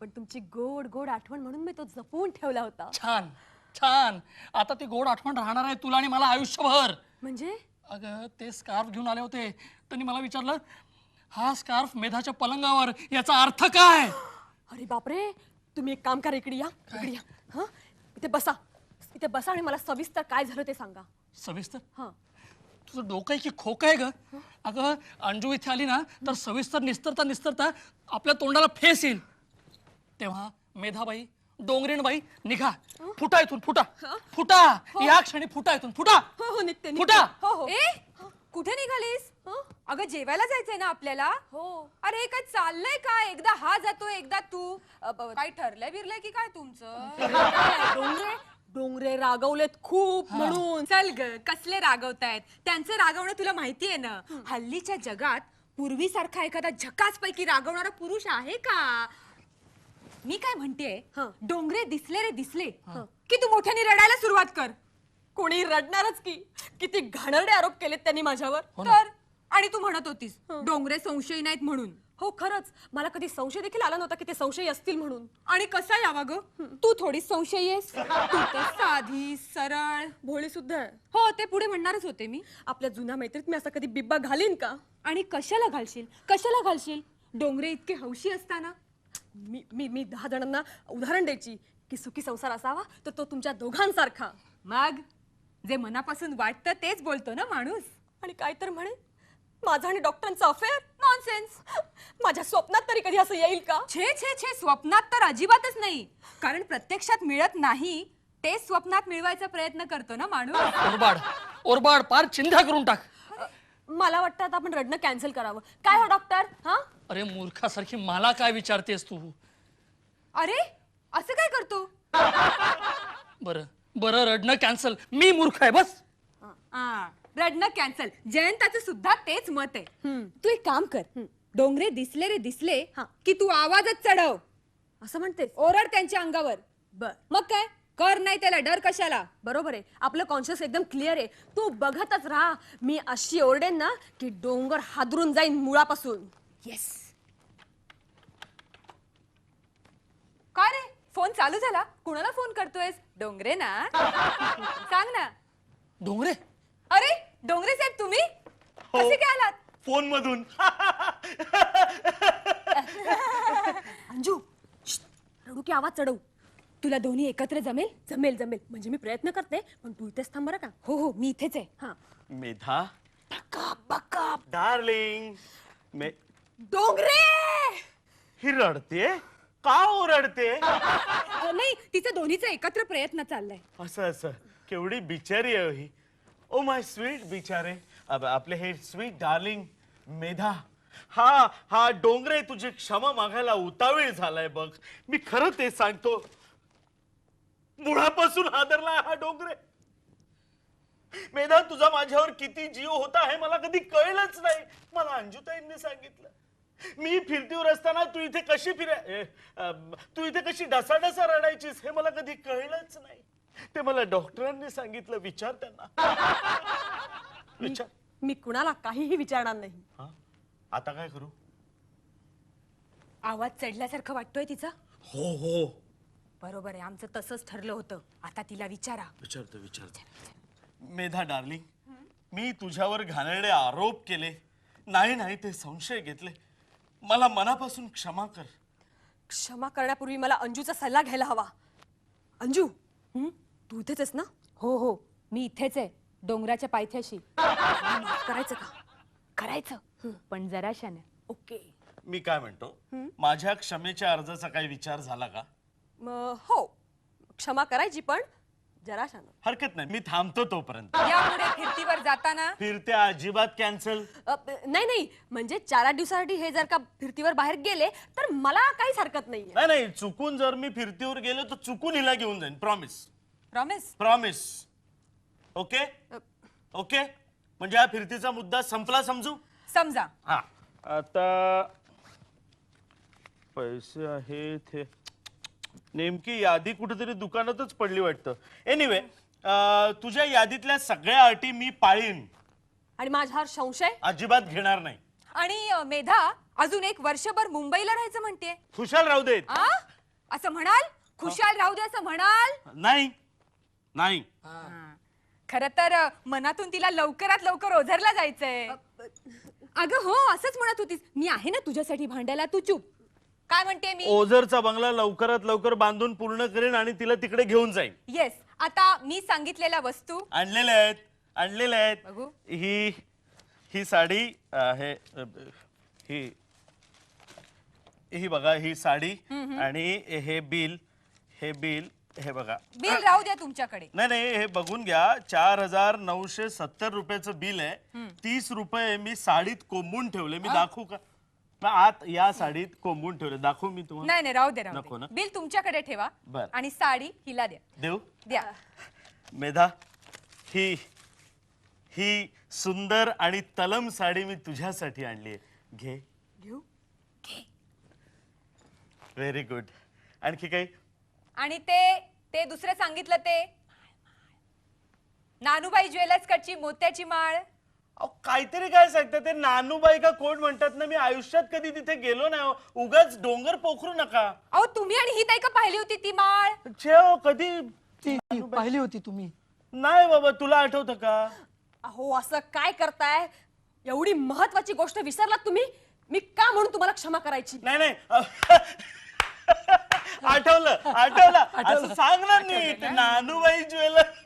पण तुमची गोड गोड आठवण म्हणून मी तो जपून ठेवला होता. छान छान. आता ती गोड आठवण राहणार आहे तुला आणि मला आयुष्यभर. म्हणजे अगं ते स्कार्फ घेऊन आले होते, त्यांनी मला विचारलं, हा स्कार्फ मेधाच्या पलंगावर, याचा अर्थ काय? अरे बापरे, तुम्ही एक काम करा, इकडे या, इकडे या. हा इथे बसा आणि मला सविस्तर काय झालं ते सांगा. सविस्तर? हा. तुझं डोकं आहे की खोकं आहे ग? अगं अंजू इथे आली ना तर सविस्तर निस्तरता आपल्या तोंडाला फेस येईल. तेव्हा मेधाबाई, डोंगरीणबाई, निघा, फुटा इथून, फुटा या क्षणी, फुटा इथून, फुटा. हो निघते फुटा. हो. ए कुठे निघालीस? अगं जेवायला जायचंय ना आपल्याला. हो. अरे हे काय चाललंय काय? एकदा हा जातो एकदा तू. काय ठरलंय बिरलंय की काय तुमचं? डोंगरे रागवलेत खूप म्हणून. चल ग, कसले रागवतायत? त्यांचं रागवणं तुला माहितीये ना. हल्लीच्या जगात पूर्वीसारखा एखादा झकास पैकी रागवणारा पुरुष आहे का? मी काय म्हणतेय, डोंगरे दिसले रे दिसले की तू मोठ्याने रडायला सुरुवात कर. कोणी रडणारच की. किती घाणेरडे आरोप केलेत त्यांनी माझ्यावर. तर आणि तू म्हणत होतीस डोंगरे संशयी नाहीत म्हणून. हो खरंच, मला कधी संशय देखील आला नव्हता की ते संशयी असतील म्हणून. आणि कसा यावा ग? तू थोडी संशयी आहेस. तू तर साधी सरळ भोळी सुद्धा आहे. हो, ते पुढे म्हणणारच होते मी. आपल्या जुन्या मैत्रीत मी असा कधी बिब्बा घालीन का? आणि कशाला घालशील? डोंगरे इतके हौशी असताना. मी 10 जणांना उदाहरण द्यायची की सुखी संसार असावा तर तो तुमच्या दोघांसारखा. मग जे मनापासून वाटतं तेच बोलतो ना माणूस. आणि काय तर म्हणे, माझा आणि डॉक्टरांचा अफेअर. नॉनसेन्स. माझ्या स्वप्नात तरी कधी असं येईल का? छे छे छे, स्वप्नात तर अजिबातच नाही. कारण प्रत्यक्षात मिळत नाही ते स्वप्नात मिळवायचा प्रयत्न करतो ना माणूस. ओरबाड पार चिंध्या करून टाक. मला वाटतं आता आपण रडणं कॅन्सल करावं. काय हो डॉक्टर? हा अरे मूर्खासारखी मला काय विचारतेस तू? अरे असं काय करतो? बरं रडणं कॅन्सल. मी मूर्ख आहे बस. रडणं कॅन्सल. जयंताचं सुद्धा तेच मत आहे. तू एक काम कर, डोंगरे दिसले रे दिसले की तू आवाजच चढव. असं म्हणते? ओरड त्यांच्या अंगावर. मग काय कर, नाही त्याला डर कशाला. बरोबर आहे, आपलं कॉन्शियस एकदम क्लिअर आहे. तू बघतच राहा, मी अशी ओरडेन ना की डोंगर हादरून जाईन मुळापासून. येस. काय रे, फोन चालू झाला? कुणाला फोन करतोयस? डोंगरे ना? सांग ना. डोंगरे? अरे डोंगरे साहेब, तुम्ही कसे काय आलात? फोन मधून. अंजू, रडू की आवाज चढवू? तुला दोन्ही एकत्र जमेल? जमेल. म्हणजे मी प्रयत्न करते, पण तू इथेच थांब बरं का. हो मी इथेच आहे. हा. मेधा बका डार्लिंग. डोंगरे ही रडते का? ओरडते? नाही, तिचं दोन्हीचा एकत्र प्रयत्न चाललाय. असं केवढी बिचारी आहे ही. ओ माय स्वीट बिचारे. आपले हे स्वीट डार्लिंग मेधा. हा डोंगरे तुझी क्षमा मागायला उतावीळ झालाय बघ. मी खरं ते सांगतो, मुळापासून हादरलाय हा डोंगरे. मेधा, तुझा माझ्यावर किती जीव होता हे मला कधी कळलंच नाही. मला अंजुताईंनी सांगितलं. मी फिरतीवर असताना तू इथे कशी ढसाढसा रडायचीस हे मला कधी कळलंच नाही. ते मला डॉक्टरांनी सांगितलं. विचार त्यांना. विचार. मी कुणाला काहीही विचारणार नाही. आता काय करू? आवाज चढल्यासारखं वाटतोय तिचा. हो बरोबर आहे, आमचं तसंच ठरलं होतं. आता तिला विचारा. विचारतो. मेधा डार्लिंग, मी तुझ्यावर घाणेरडे आरोप केले. नाही ते संशय घेतले. मला मनापासून क्षमा कर. क्षमा करण्यापूर्वी मला अंजूचा सल्ला घ्यायला हवा. अंजू, तू इथेच आहेस ना? हो मी इथेच आहे, डोंगराच्या पायथ्याशी. करायचं का? करायचं, पण जराशाने. ओके. मी काय म्हणतो, माझ्या क्षमेच्या अर्जाचा काही विचार झाला का? हो, क्षमा करायची, पण जरा शांत. हरकत नाही, मी थांबतो तोपर्यंत. यापुढे फिरतीवर जाताना फिरत्या अजिबात कॅन्सल. नाही नाही, म्हणजे 4-8 दिवसासाठी हे जर का फिरतीवर बाहेर गेले तर मला काहीच हरकत नाहीये. नाही नाही, चुकून जर मी फिरतीवर गेलो तर चुकून हिला घेऊन जाईन. Promise. Promise. Promise. Okay okay, म्हणजे हा फिरतीचा मुद्दा संपला समजू. समजा. हा, आता पैसे आहेत, हे नेमकी यादी कुठेतरी दुकानातच पडली वाटतं. एनिवे, तुझ्या यादीतल्या सगळ्या अटी मी पाळीन. आणि माझ्यावर संशय? अजिबात घेणार नाही. आणि मेधा अजून एक वर्षभर मुंबईला राहायचं म्हणते. खुशाल राहू देत. आ? असं म्हणाल? खुशाल राहू दे असं म्हणाल? नाही नाही. खर तर मनातून तिला लवकरात लवकर ओझरला जायचंय. अगं हो, असंच म्हणत होतीस. मी आहे ना तुझ्यासाठी भांडायला, तू चुप. काय म्हणते मी? ओझरचा बंगला लवकरात लवकर बांधून पूर्ण करेन आणि तिला तिकडे घेऊन जाईन. येस. आता मी सांगितलेल्या वस्तू आणलेल्या आहेत, आणलेल्या आहेत. बघू. ही साडी आहे, ही बघा, ही साडी. आणि हे बिल, हे बघा. बिल राहू द्या तुमच्याकडे. नाही नाही, हे बघून घ्या. 4,970 रुपयाचं बिल आहे. 30 रुपये मी साडीत कोंबून ठेवले. मी दाखवू का? आत या साडीत कोंबून ठेवले. दाखवू मी तुम्हाला? नाही नाही, राहू दे राहू नको दे. ना? बिल तुमच्याकडे ठेवा. बर. आणि साडी हिला द्या. देऊ? द्या. मेधा, ही सुंदर आणि तलम साडी मी तुझ्यासाठी आणली आहे. घे. घेऊ. Very good. आणखी काही? आणि ते दुसरं सांगितलं ते नानूबाई ज्वेलर्स कडची मोत्याची माळ. अहो, काहीतरी काय सांगता ते? नानूबाई का कोण म्हणतात ना, मी आयुष्यात कधी तिथे गेलो नाही. उगाच डोंगर पोखरू नका. अहो तुम्ही आणि ही ताई का पाहिली होती ती माळ? कधी ती पाहिली होती तुम्ही? नाही बाबा, तुला आठवतं का? अहो असं काय करताय? एवढी महत्वाची गोष्ट विसरलात तुम्ही. मी का म्हणून तुम्हाला क्षमा करायची? नाही नाही, आठवलं. असं सांग ना नीट. नानूबाई ज्वेलर्स.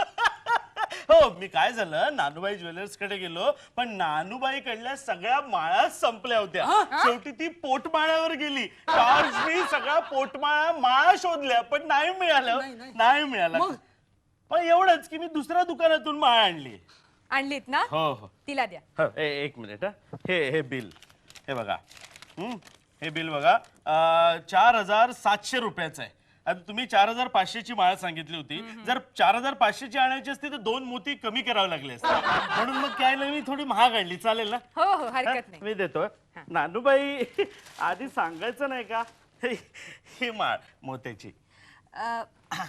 हो, मी काय झालं, नानूबाई ज्वेलर्स कडे गेलो, पण नानूबाई कडल्या सगळ्या माळा संपल्या होत्या. शेवटी ती पोटमाळ्यावर गेली. टॉर्चनी सगळ्या माळा शोधल्या, पण नाही मिळाल्या. पण एवढंच की मी दुसऱ्या दुकानातून माळ आणली. आणलीत ना? हो. तिला द्या. हो, एक मिनिट. हे बिल, हे बघा. हे बिल बघा. 4,700 रुपयाचं आहे. आता तुम्ही 4,500ची माळ सांगितली होती. जर 4,500ची आणायची असती तर 2 मोती कमी करावे लागले असते. म्हणून मग काय नाही, मी थोडी महाग आणली. चालेल ना? हो हरकत नाही. मी देतो. नानूबाई, आधी सांगायचं नाही का? ही माळ मोत्याची.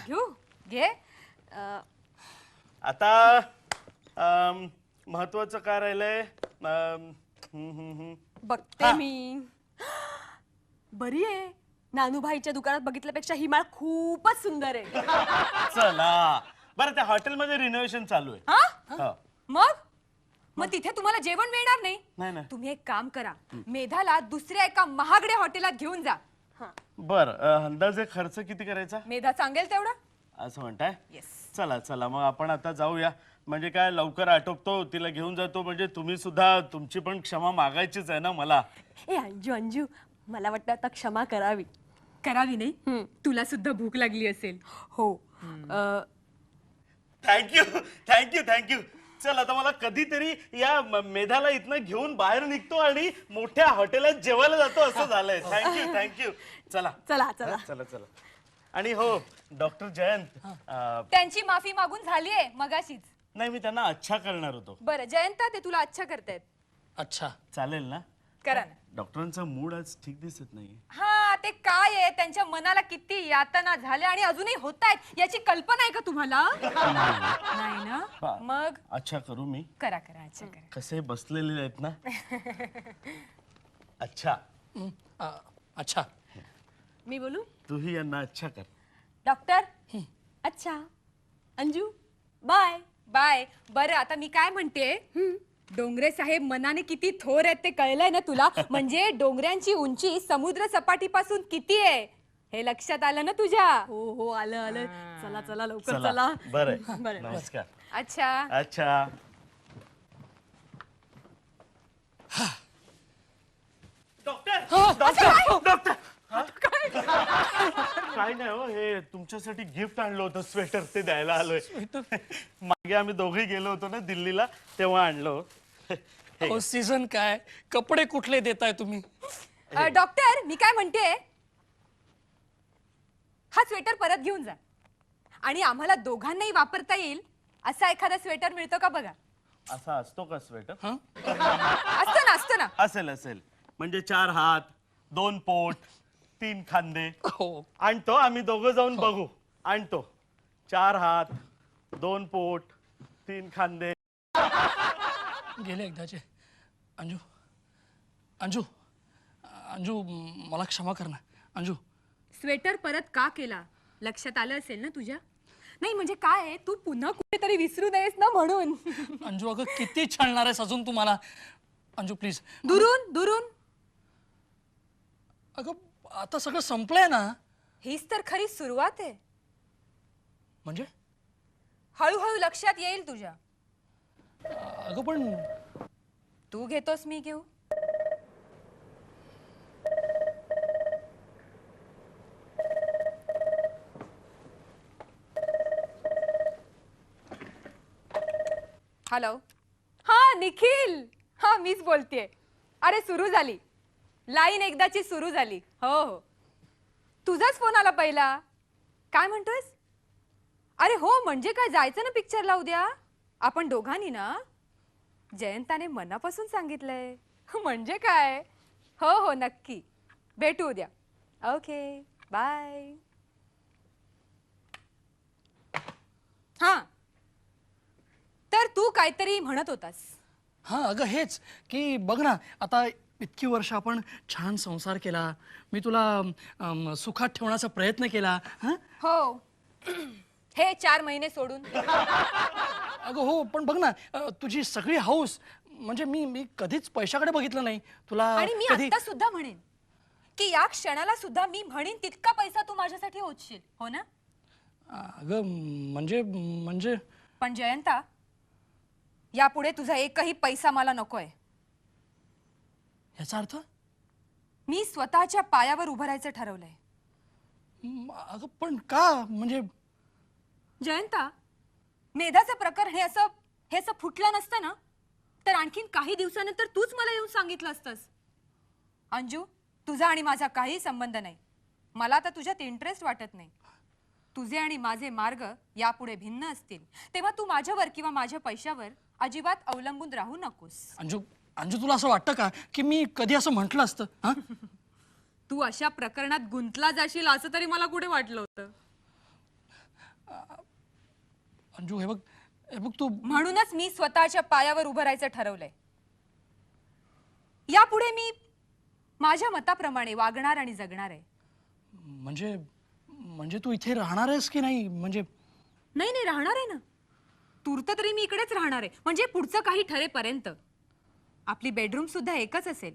घेऊ. घे. आता महत्वाचं काय राहिलंय? बघते मी. बरी आहे. नानूभाईच्या दुकानात बघितल्यापेक्षा ही माळ खूपच सुंदर आहे. चला बरं, त्या हॉटेलमध्ये रिनोव्हेशन चालू आहे. हा? मग तिथे तुम्हाला जेवण मिळणार नाही. नाही. तुम्ही एक काम करा, मेधाला दुसऱ्या एका महागड्या हॉटेलात घेऊन जा. बर, अंदाजे खर्च किती करायचा? मेधा सांगेल तेवढा. असं म्हणताय? येस. चला मग आपण आता जाऊया. म्हणजे काय, लवकर आटोपतो, तिला घेऊन जातो. म्हणजे तुम्ही सुद्धा, तुमची पण क्षमा मागायचीच आहे ना मला. ए अंजू, मला वाटतं आता क्षमा करावी. नाही? तुला सुद्धा भूक लागली असेल. हो. थँक्यू. चल, आता मला कधीतरी या मेधाला इथनं घेऊन बाहेर निघतो आणि मोठ्या हॉटेलात जेवायला जातो असं झालंय. थँक्यू. चला. आणि हो, डॉक्टर जयंत, त्यांची माफी मागून झालीये मगाशीच. नाही, मी त्यांना अच्छा करणार होतो. बरं जयंत, ते तुला अच्छा करतायत. अच्छा, चालेल ना? करा ना. डॉक्टरांचा मूड आज ठीक दिसत नाही. हा, ते काय आहे, त्यांच्या मनाला किती यातना झाल्या आणि अजूनही होत आहेत याची कल्पना आहे का तुम्हाला? नाही ना? मग अच्छा करू मी? करा अच्छा करा. कसे बसलेले आहेत ना. अच्छा. अच्छा. मी बोलू? तूही यांना अच्छा कर. डॉक्टर अच्छा. अंजू बाय. बाय. बरं, आता मी काय म्हणते, डोंगरे साहेब मनाने किती थोर आहेत ते कळलंय ना तुला? म्हणजे डोंगऱ्यांची उंची समुद्र सपाटीपासून किती आहे हे लक्षात आलं ना तुझ्या? हो आलं. चला लवकर चला. बरं, नमस्कार. अच्छा. डॉक्टर. काय नाही हो, हे तुमच्यासाठी गिफ्ट आणलं होतं स्वेटर, ते द्यायला आलोय. मागे आम्ही दोघे गेलो होतो ना दिल्लीला, तेव्हा आणलो. अहो सीझन काय, कपडे कुठले देताय तुम्ही? डॉक्टर मी काय म्हणते, हा स्वेटर परत घेऊन जा आणि आम्हाला दोघांनाही वापरता येईल असा एखादा स्वेटर मिळतो का बघा. असा असतो का स्वेटर? असतो ना. असेल असेल, म्हणजे 4 हात 2 पोट 3 खांदे. हो. आणतो, आम्ही दोघं जाऊन बघू. आणतो. 4 हात 2 पोट 3 खांदे. गेले एकदाचे. अंजू अंजू अंजू मला क्षमा कर ना अंजू. स्वेटर परत का केला लक्षात आलं असेल ना तुझ्या? नाही म्हणजे काय आहे, तू पुन्हा कुठेतरी विसरू नयेस ना म्हणून. अंजू अगं किती छळणार आहेस अजून तुम्हाला. अंजू प्लीज. दुरून अगं आता सगळं संपलंय ना. हीच तर खरी सुरुवात आहे. म्हणजे हळूहळू लक्षात येईल तुझ्या. अगं पण तू घेतोस मी घेऊ? हॅलो. हा निखिल, हा मीच बोलतेय. अरे सुरू झाली लाईन, एकदाची सुरू झाली. हो तुझाच फोन आला पहिला. काय म्हणतोयस? अरे हो म्हणजे काय, जायचं ना पिक्चरला उद्या आपण दोघांनी ना. जयंताने मनापासून सांगितलंय. म्हणजे काय? हो नक्की भेटू उद्या. Okay bye. हा तर तू काहीतरी म्हणत होतास. हां अगं हेच की बघ ना, आता इतकी वर्ष आपण छान संसार केला, मी तुला सुखात ठेवण्याचा प्रयत्न केला. हां हो हे 4 महिने सोडून. अगं हो पण बघ ना, तुझी सगळी हौस, म्हणजे मी कधीच पैशाकडे बघितलं नाही तुला. आणि मी कधी आता सुद्धा म्हणेन की या क्षणाला सुद्धा मी म्हणेन तितका पैसा तू माझ्यासाठी ओतशील, हो ना? अगं म्हणजे पण जयंता, यापुढे तुझा एकही पैसा मला नकोय. याचा अर्थ? मी स्वतःच्या पायावर उभं राहायचं ठरवलंय. अगं पण का? म्हणजे जयंता, मेधाचं प्रकरण हे असं फुटलं नसतं ना, तर आणखीन काही दिवसानंतर तूच मला येऊन सांगितलं असतंस. अंजू, तुझा आणि माझा काही संबंध नाही. मला आता तुझ्यात इंटरेस्ट वाटत नाही. तुझे आणि माझे मार्ग यापुढे भिन्न असतील, तेव्हा तू माझ्यावर किंवा माझ्या पैशावर अजिबात अवलंबून राहू नकोस. अंजू तुला असं वाटतं का की मी कधी असं म्हटलं असतं? हां तू अशा प्रकरणात गुंतला जाशील असं तरी मला कुठे वाटलं होतं. अंजू हे बघ तू. म्हणूनच मी स्वतःच्या पायावर उभं राहायचं ठरवलंय. यापुढे मी माझ्या मताप्रमाणे वागणार आणि जगणार आहे. म्हणजे तू इथे राहणार आहेस की नाही? म्हणजे नाही राहणार आहे ना. तूर्त तरी मी इकडेच राहणार आहे. म्हणजे पुढचं काही ठरेपर्यंत. आपली बेडरूम सुद्धा एकच असेल,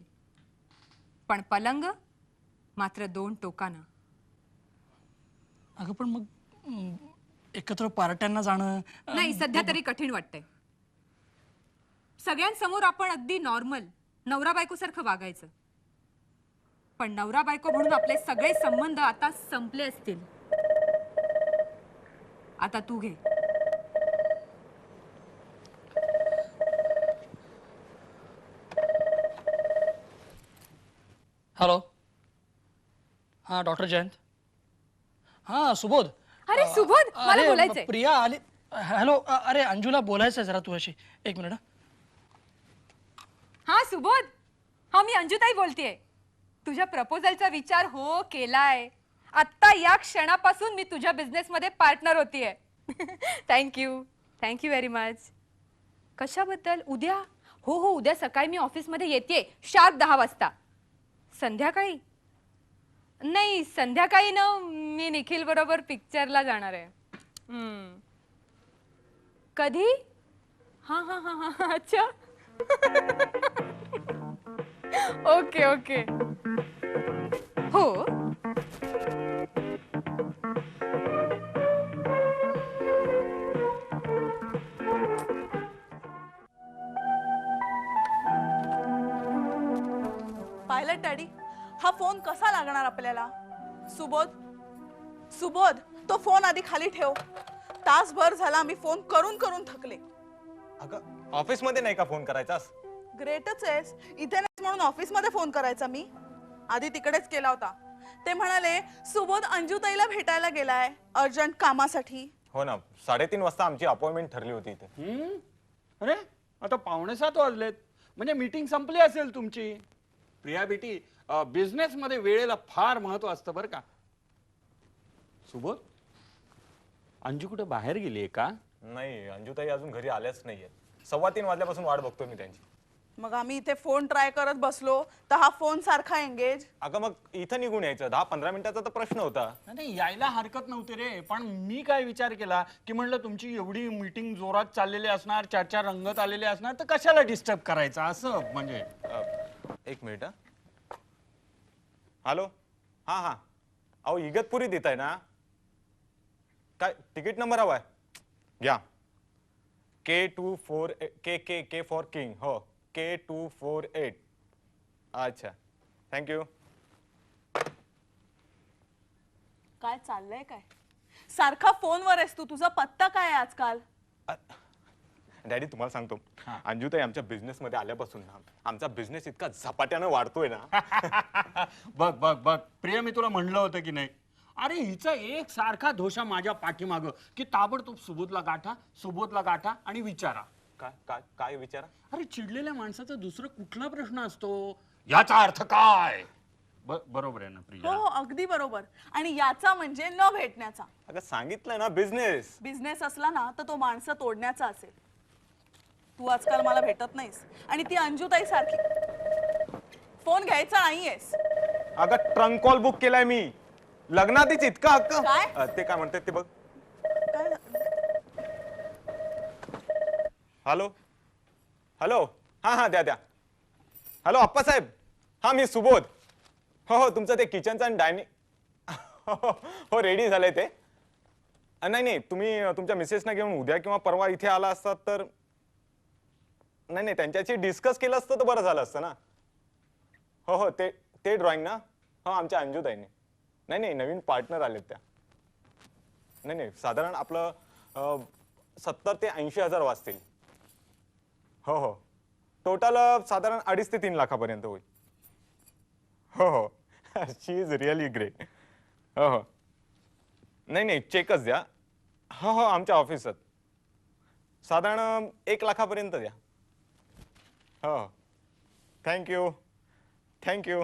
पण पलंग मात्र 2 टोकानं. अगं पण मग एकत्र पार्ट्यांना जाणं नाही, सध्या तरी कठीण वाटतंय. सगळ्यांसमोर आपण अगदी नॉर्मल नवरा बायको सारखं वागायचं, पण नवरा बायको म्हणून आपले सगळे संबंध आता संपले असतील. आता तू घे. हॅलो. हां डॉक्टर जयंत. हां सुबोध. अरे सुबोध, मला बोलायचंय. प्रिया आली. हॅलो. अरे अंजूला बोलायचं आहे जरा तुझ्याशी. 1 मिनिट. हा सुबोध, हा मी अंजुताई बोलतेय. तुझ्या प्रपोजलचा विचार हो केलाय. आत्ता या क्षणापासून मी तुझ्या बिझनेस मध्ये पार्टनर होतीये. Thank you very much. कशाबद्दल? उद्या? हो उद्या सकाळी मी ऑफिसमध्ये येते शार्प 10 वाजता. संध्याकाळी? नाही संध्याकाळी ना, मी निखिल बरोबर पिक्चरला जाणार आहे. कधी? हा अच्छा. ओके हो. पायलट डॅडी, हा फोन कसा लागणार आपल्याला? सुबोध, सुबोध, तो फोन आधी खाली ठेव. तासभर झाला मी फोन करून करून थकले. अगं ऑफिस मध्ये नाही का फोन करायचास? ग्रेटच आहेस. इथे नाहीस म्हणून ऑफिस मध्ये फोन करायचा मी? आधी तिकडेच केला होता. ते म्हणाले सुबोध अंजुताईला भेटायला गेलाय अर्जंट कामासाठी. हो ना, 3:30 वाजता आमची अपॉइंटमेंट ठरली होती इथे. अरे आता 6:45 वाजलेत, म्हणजे मीटिंग संपली असेल तुमची. प्रिया बेटी, बिझनेस मध्ये वेळेला फार महत्व असतं बरं का. सुबोध, अंजू कुठे बाहेर गेलीये का? नाही, अंजुताई अजून घरी आल्याच नाहीये. 3:15 वाजल्यापासून वाट बघतोय मी त्यांची. मग आम्ही इथे फोन ट्राय करत बसलो तर हा फोन सारखा एंगेज. अगं मग इथं निघून यायचं, 10-15 मिनिटाचा तर प्रश्न होता. नाही, यायला हरकत नव्हती रे, पण मी काय विचार केला की म्हणलं तुमची एवढी मीटिंग जोरात चाललेली असणार, चर्चा रंगत आलेली असणार, तर कशाला डिस्टर्ब करायचं असं म्हणजे. एक मिनिट. हॅलो, हा हा, अहो इगतपुरी देत आहे ना? काय तिकीट नंबर हवाय? घ्या. K24 K for king. हो, K248. अच्छा, थँक्यू. काय चाललंय काय? सारखा फोनवर आहेस तू. तुझा पत्ता काय आहे आजकाल? डॅडी तुम्हाला सांगतो, अंजुताई आमच्या बिझनेस मध्ये आल्यापासून ना आमचा बिझनेस इतका झपाट्यानं वाढतोय ना. बघ बघ बघ प्रिया, मी तुला म्हणलं होतं की नाही, अरे हिचा एक सारखा धोशा माझ्या पाठीमागं की ताबडतोब सुबोधला गाठा आणि विचारा. काय काय काय विचारा? अरे चिडलेल्या माणसाचा दुसरा कुठला प्रश्न असतो, याचा अर्थ काय? बरोबर आहे ना प्रिया? हो, अगदी बरोबर. आणि याचा म्हणजे न भेटण्याचा. अगं सांगितलं ना, बिझनेस. बिझनेस असला ना तर तो माणसं तोडण्याचा असेल. तू आजकाल मला भेटत नाहीस आणि ती अंजुताई सारखी फोन घ्यायचा नाहीयेस. अगं ट्रंक कॉल बुक केलाय मी. लग्नातच इतका हक्क. काय? ते काय म्हणतात ते बघ. काय? हॅलो हॅलो, हा हा, द्या द्या. हॅलो अप्पासाहेब, हा मी सुबोध. हो हो, तुमचं ते किचनचं आणि डायनिंग हो रेडी झालंय ते. नाही नाही, तुम्ही तुमच्या मिसेसना घेऊन उद्या किंवा परवा इथे आला असतात तर. नाही नाही, त्यांच्याशी डिस्कस केलं असतं तर बरं झालं असतं ना. हो हो, ते ड्रॉइंग ना. हो, आमच्या अंजुताईने. नाही नाही, नवीन पार्टनर आलेत त्या. नाही नाही, साधारण आपलं 70 ते 80 हजार वाचतील. हो हो, टोटल साधारण 2.5 ते 3 लाखापर्यंत होईल. हो हो, शी इज रिअली ग्रेट. हो हो, नाही नाही, चेकच द्या. हो हो, आमच्या ऑफिसात साधारण 1 लाखापर्यंत द्या. हो, थँक्यू थँक्यू.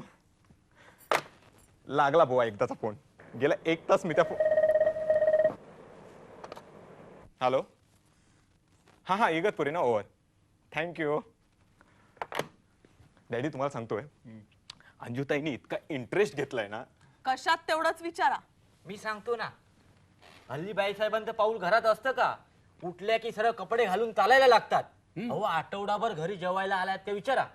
लागला बुवा एकदाचा फोन. गेला 1 तास मी त्या हॅलो, हा हा, इगतपुरी ना. ओव्हर. थँक्यू. डॅडी तुम्हाला सांगतोय, अंजुताईनी इतका इंटरेस्ट घेतलाय ना. कशात तेवढंच विचारा. मी सांगतो ना, हल्ली बाईसाहेबांचं पाऊल घरात असतं का? उठल्या की सरळ कपडे घालून चालायला लागतात. अहो, आठवडाभर घरी जेवायला आलात ते विचारा.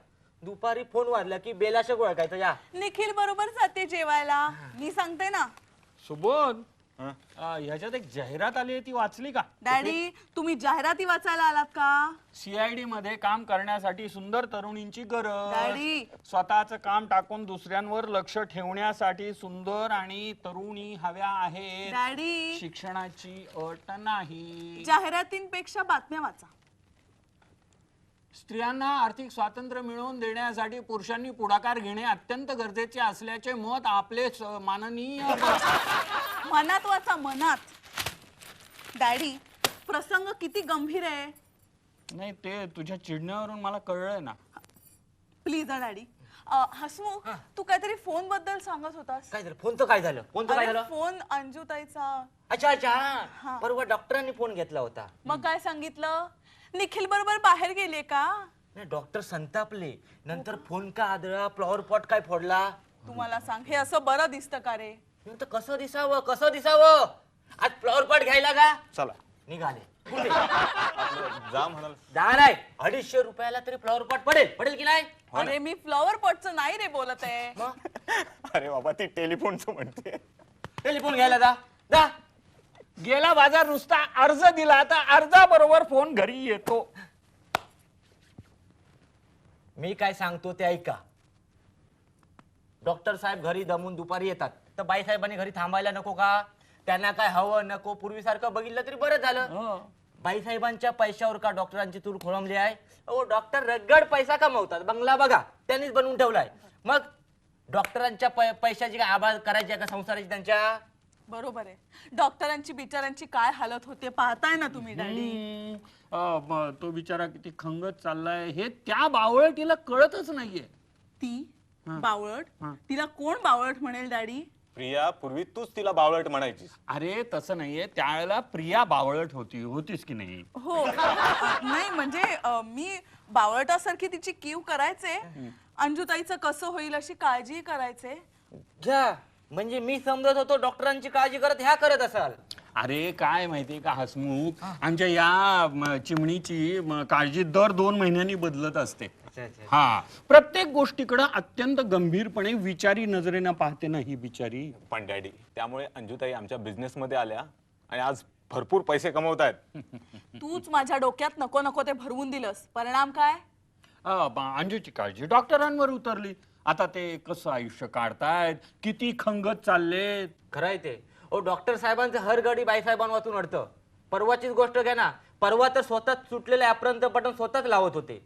दुपारी फोन वाजला की बेलाशक ओळखायचं. या निखिल बरोबर जाते जेवायला. मी सांगते ना. सुबोध, ह्याच्यात एक जाहिरात आली आहे, ती वाचली का? डॅडी, तुम्ही जाहिराती वाचायला आलात का? CID मध्ये काम करण्यासाठी सुंदर तरुणींची गरज. डॅडी. स्वतःचं काम टाकून दुसऱ्यांवर लक्ष ठेवण्यासाठी सुंदर आणि तरुणी हव्या आहेत. डॅडी, शिक्षणाची अट नाही. जाहिरातींपेक्षा बातम्या वाचा. स्त्रियांना आर्थिक स्वातंत्र्य मिळवून देण्यासाठी पुरुषांनी पुढाकार घेणे अत्यंत गरजेचे असल्याचे मत आपले माननीय मनात वाचा, मनात. डॅडी, प्रसंग किती गंभीर आहे. नाही, ते तुझ्या चिडण्यावरून मला कळलंय ना. Please daddy. हसमुख, तू काहीतरी फोन बद्दल सांगत होतास. काय झालं? फोनचं काय झालं? फोनचं काय अरे, झालं? फोन अंजुताईचा. अच्छा अच्छा, परवा डॉक्टरांनी फोन घेतला होता. मग काय सांगितलं? निखिल बरोबर बाहेर गेले का? नाही, डॉक्टर संतापले. नंतर फोन का आदळा, फ्लॉवर पॉट काय फोडला. तुम्हाला सांग, हे असं बरं दिसतं का रे? नंतर कसं दिसावं, कसं दिसावं? आज फ्लॉवर पॉट घ्यायला का चला निघाले? कुठे? जा म्हणाल. दहा नाही, 250 रुपयाला तरी फ्लॉवर पॉट पडेल की नाही? अरे, मी फ्लॉवर पॉटचं नाही रे बोलत आहे. मग अरे बाबा, ती टेलिफोनचं म्हणते. टेलिफोन घ्यायला जा. गेला बाजार नुसता अर्ज दिला, आता अर्जाबरोबर फोन घरी येतो. मी काय सांगतो ते ऐका. डॉक्टर साहेब घरी दमून दुपारी येतात, तर बाईसाहेबांनी घरी थांबायला नको का? त्यांना काय हवं नको पूर्वीसारखं बघितलं तरी बरं झालं. हो. बाईसाहेबांच्या पैशावर का डॉक्टरांची तूर खोळंबली आहे? ओ डॉक्टर रगड पैसा कमवतात. बंगला बघा त्यांनीच बनवून ठेवलाय. मग डॉक्टरांच्या पैशाची काय आभार करायची आहे का संसाराची त्यांच्या? बरोबर आहे. डॉक्टरांची बिचारांची काय हालत होते पाहताय ना तुम्ही डॅडी. तो बिचारा किती खंगत चाललाय हे त्या बावळटीला कळतच नाहीये. ती बावळट, तिला कोण बावळट म्हणेल डॅडी? प्रिया, पूर्वी तूच तिला बावळट म्हणायचीस. अरे तसं नाहीये, त्यावेळेला प्रिया बावळट होतीस की नाही? हो नाही म्हणजे मी बावळटासारखी तिची कीव करायचे, अंजुताईचं कसं होईल अशी काळजी करायचे. घ्या म्हणजे मी समजत होतो डॉक्टरांची काळजी करत ह्या करत असाल. अरे काय माहितीये का हसमुख, आमच्या या चिमणीची काळजी दर 2 महिन्यांनी बदलत असते. हा, प्रत्येक गोष्टीकडे अत्यंत गंभीरपणे विचारी नजरेनं पाहते ना ही बिचारी. पण डॅडी, त्यामुळे अंजुताई आमच्या बिझनेस मध्ये आल्या आणि आज भरपूर पैसे कमवतायत. तूच माझ्या डोक्यात नको नको ते भरवून दिलंस. परिणाम काय? अंजूची काळजी डॉक्टरांवर उतरली. आता ते कसं आयुष्य काढतायत, किती खंगत चाललेत. खरंय ते. ओ डॉक्टर साहेबांचं हर घडी बाईसाहेबांवर वाचून अडतं. परवाचीच गोष्ट घ्या ना, परवा तर स्वतःच सुटलेल्या ॲपरंत बटन स्वतःच लावत होते.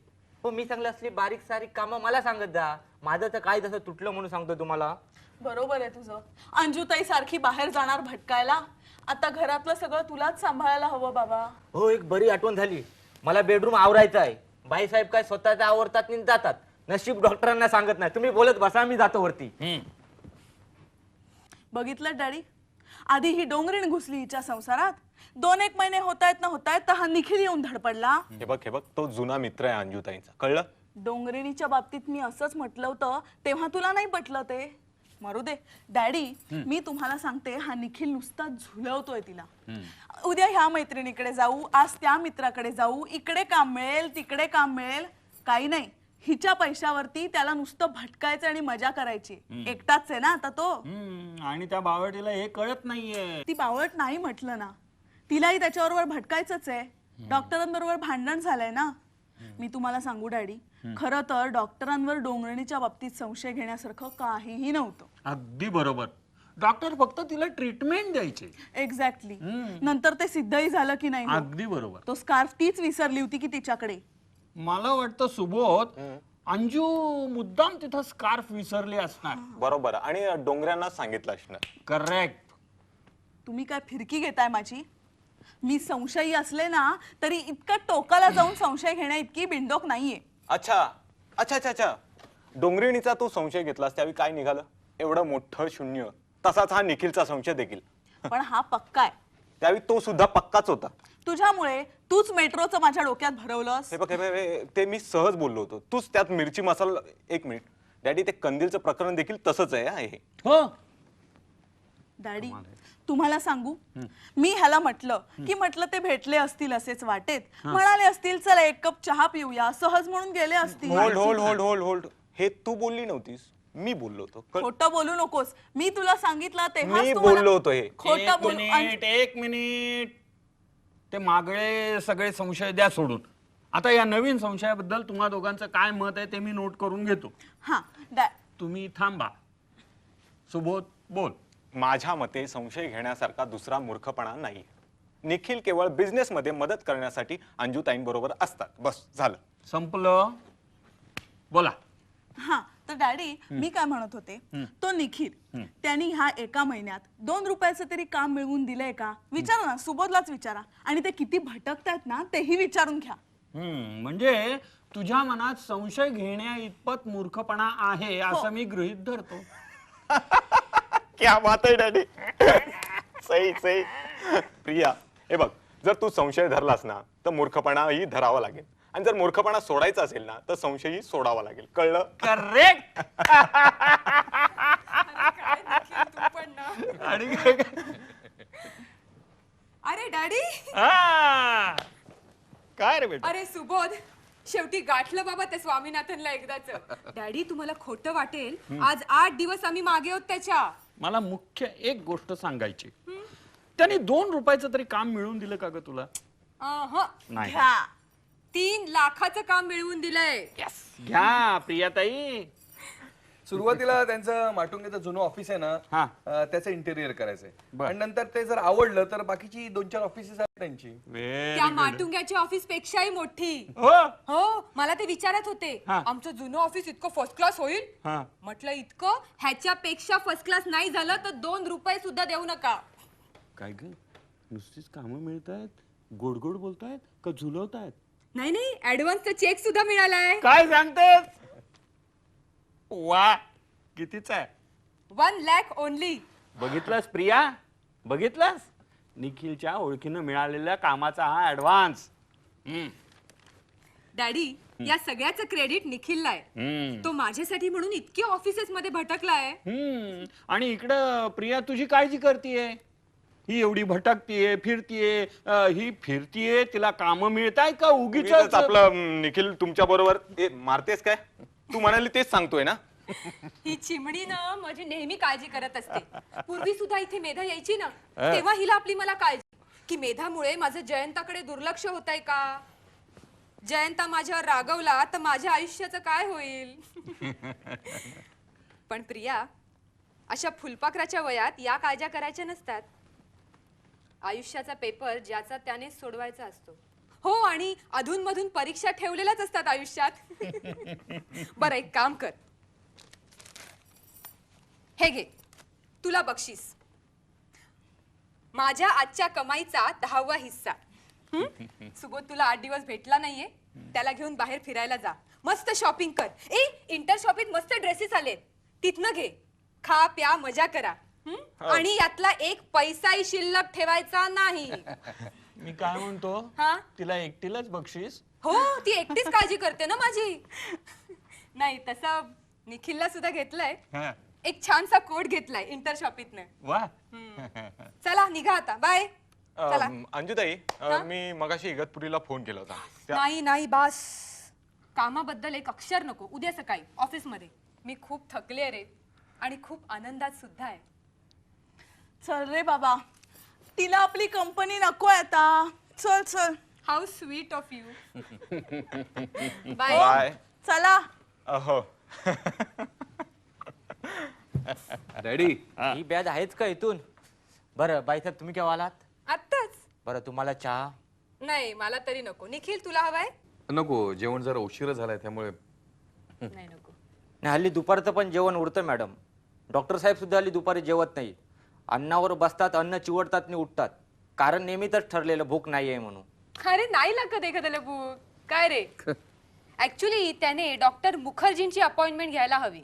हो मी सांगलं असली बारीक सारीक कामं मला सांगत जा. माझं तर काय जसं तुटलं म्हणून सांगतो तुम्हाला. बरोबर आहे तुझं. अंजुताई सारखी बाहेर जाणार भटकायला, आता घरातलं सगळं तुलाच सांभाळायला हवं बाबा. हो एक बरी आठवण झाली. मला बेडरूम आवरायचा आहे. बाईसाहेब काय स्वतःचा आवरतात आणि जातात. नशीब डॉक्टरांना सांगत नाही. तुम्ही बोलत बसा, मी जातो वरती. बघितलं डॅडी, आधी ही डोंगरीण घुसली हिच्या संसारात. 2-1 महिने होतायत तर हा निखिल येऊन धडपडला. हे बघ, तो जुना मित्र आहे अंजुताईंचा, कळलं? डोंगरिणीच्या बाबतीत मी असंच म्हटलं होतं तेव्हा तुला नाही पटलं ते. मरू दे डॅडी, मी तुम्हाला सांगते हा निखिल नुसता झुलवतोय तिला. उद्या ह्या मैत्रिणीकडे जाऊ, आज त्या मित्राकडे जाऊ, इकडे काम मिळेल तिकडे काम मिळेल, काही नाही. हिच्या पैशावरती त्याला नुसतं भटकायचं आणि मजा करायची. एकटाच आहे ना आता तो. आणि त्या बावळटीला हे कळत नाहीये. ती बावळट नाही म्हटलं ना, तिलाही त्याच्याबरोबर भटकायचंच आहे. डॉक्टरांबरोबर भांडण झालंय ना. मी तुम्हाला सांगू डॅडी, खरं तर डॉक्टरांवर डोंगरणीच्या बाबतीत संशय घेण्यासारखं काहीही नव्हतं. अगदी बरोबर. डॉक्टर फक्त तिला ट्रीटमेंट द्यायचे. एक्झॅक्टली. नंतर ते सिद्धही झालं की नाही? अगदी बरोबर. तो स्कार्फ तीच विसरली होती की तिच्याकडे? मला वाटतं सुबोध, अंजू मुद्दाम तिथं स्कार्फ विसरली असणार. बरोबर, आणि डोंगऱ्यांना सांगितलं असणार. करेक्ट. तुम्ही काय फिरकी घेताय माझी? मी संशयी असले ना तरी इतकं टोकाला जाऊन संशय घेण्या इतकी बिंडोक नाहीये. अच्छा अच्छा अच्छा अच्छा, डोंगरिणीचा तू संशय घेतलास त्यावेळी काय निघालं? एवढं मोठं शून्य. तसाच हा निखिलचा संशय देखील. पण हा पक्का आहे. त्यावेळी तो सुद्धा पक्काच होता. तुझ्यामुळे तूच मेट्रोचं माझ्या डोक्यात भरवलंस. हे बघ, ते मी सहज बोललो होतो. तूच त्यात मिरची मसाला. एक मिनिट डॅडी, ते कंदीलचं प्रकरण देखील तसंच आहे. हे हो डॅडी, तुम्हाला सांगू, मी ह्याला म्हटलं ते भेटले असतील असेच वाटेत, म्हणाले असतील चला 1 कप चहा पिऊया, सहज म्हणून गेले असतील. Hold hold hold hold hold, हे तू बोलली नव्हतीस, मी बोललो होतो. खोटं बोलू नकोस. मी तुला सांगितलं तेव्हा मी बोललो होतो हे. खोटं बोलू. एक मिनिट. ते मागळे सगळे संशय द्या सोडून. आता या नवीन संशयाबद्दल तुम्हा दोघांचं काय मत आहे ते मी नोट करून घेतो. हा तुम्ही थांबा. सुबोध बोल. माझ्या मते संशय घेण्यासारखा दुसरा मूर्खपणा नाही. निखिल केवळ बिझनेस मध्ये मदत करण्यासाठी अंजुताईंबरोबर असतात. बस झालं, संपलं. बोला. हा तर डॅडी, मी काय म्हणत होते, तो निखिल त्यांनी ह्या 1 महिन्यात 2 रुपयाचं तरी काम मिळवून दिलंय का? विचारा ना, सुबोधलाच विचारा. आणि ते किती भटकतात ना तेही विचारून घ्या. म्हणजे तुझ्या मनात संशय घेण्या इतपत मूर्खपणा आहे असं मी गृहीत धरतो. क्या बात आहे डॅडी. सही सही. प्रिया, हे बघ, जर तू संशय धरलास ना तर मूर्खपणाही धरावा लागेल. आणि जर मूर्खपणा सोडायचा असेल ना तर संशयही सोडावा लागेल. कळलं? करेक्ट. अरे डॅडी. काय रे बेटा? अरे सुबोध, शेवटी गाठलं बाबा त्या स्वामीनाथनला एकदाच. डॅडी, तुम्हाला खोटं वाटेल, आज 8 दिवस आम्ही मागे होत त्याच्या. मला मुख्य एक गोष्ट सांगायची. त्याने 2 रुपयाचं तरी काम मिळवून दिलं का ग तुला? नाही. 3 लाखाचं काम मिळवून दिलंय. घ्या प्रियाताई. सुरुवातीला त्यांचं माटुंग्याचं जुनं ऑफिस आहे ना हा. त्याचं इंटेरियर करायचंय बर. आणि नंतर ते जर आवडलं तर बाकीची 2-4 ऑफिसेस आहेत त्यांची. त्या माटुंग्याची ऑफिस पेक्षाही मोठी. हो हो मला ते विचारत होते हा. आमचं जुनं ऑफिस इतकं फर्स्ट क्लास होईल. हा. म्हटलं इतकं ह्याच्यापेक्षा फर्स्ट क्लास नाही झालं तर 2 रुपये सुद्धा देऊ नका. काय ग नुसतीच कामं मिळतायत, गोड गोड बोलतायत का झुलवतायत? नाही नाही ऍडव्हान्सचा चेक सुद्धा मिळालाय. काय सांगतेस? वा कितीच आहे? 1 लाख ओनली. बघितलंस प्रिया, बघितलंस निखिलच्या ओळखीनं मिळालेल्या कामाचा हा ऍडव्हान्स. डॅडी या सगळ्याचं क्रेडिट निखिलला आहे. तो माझ्यासाठी म्हणून इतके ऑफिसेस मध्ये भटकलाय. आणि इकडं प्रिया तुझी काळजी करतीये. ही एवढी भटकतीये फिरतीये, ही फिरतीये तिला काम मिळताय का उगीच आपलं निखिल तुमच्या बरोबर मारतेस काय? तू म्हणाली तेच सांगतोय ना. ही चिमणी ना माझी नेहमी काळजी करत असते. पूर्वी सुद्धा इथे मेधा यायची ना तेव्हा हिला आपली मला काळजी की मेधामुळे माझं जयंताकडे दुर्लक्ष होतंय का, जयंता माझ्यावर रागवला तर माझ्या आयुष्याचं काय होईल. पण प्रिया अशा फुलपाखराच्या वयात या काळज्या करायच्या नसतात. आयुष्याचा पेपर ज्याचा त्याने सोडवायचा असतो. हो आणि अधूनमधून परीक्षा ठेवलेल्याच असतात आयुष्यात. बरं एक काम कर, हे घे तुला बक्षीस. माझ्या आजच्या कमाईचा 10वा हिस्सा. सुबोध तुला 8 दिवस भेटला नाहीये, त्याला घेऊन बाहेर फिरायला जा, मस्त शॉपिंग कर. इंटर शॉपिंग मस्त ड्रेसेस आलेत, तिथनं घे, खा प्या मजा करा. आणि यातला 1 पैसाही शिल्लक ठेवायचा नाही. मी काय म्हणतो, हा तिला एकटीलाच बक्षीस? हो ती एकटीच काळजी करते ना माझी. नाही तसं निखिलला सुद्धा घेतलंय. एक छानसा कोट घेतलाय इंटर शॉपिंगने. वा चला निघा आता, बाय. चला. अंजुताई मी मगाशी इगतपुरीला फोन केला होता. नाही नाही बास, कामाबद्दल एक अक्षर नको. उद्या सकाळी ऑफिस मध्ये. मी खूप थकले रे आणि खूप आनंदात सुद्धा आहे. चल रे बाबा, तिला आपली कंपनी नकोय आता. चल चल. How sweet of you. Bye. Bye. चला. हो. डॅडी ही बॅग आहेच का इथून? बरं बाईसाहेब तुम्ही केव्हा आलात? आत्ताच. बरं तुम्हाला चहा? नाही मला तरी नको. निखिल तुला हवाय? नको, जेवण जरा उशीर झालाय त्यामुळे. नाही नको. नाही हल्ली दुपारचं पण जेवण उरतं मॅडम. डॉक्टर साहेब सुद्धा हल्ली दुपारी जेवत नाही. अन्नावर बसतात, अन्न चिवडतात आणि उठतात. कारण नेहमीच ठरलेलं भूक नाहीये म्हणून. अरे नाही लागत एखाद्याला भूक. काय रे ऍक्च्युली त्याने डॉक्टर मुखर्जींची अपॉइंटमेंट घ्यायला हवी.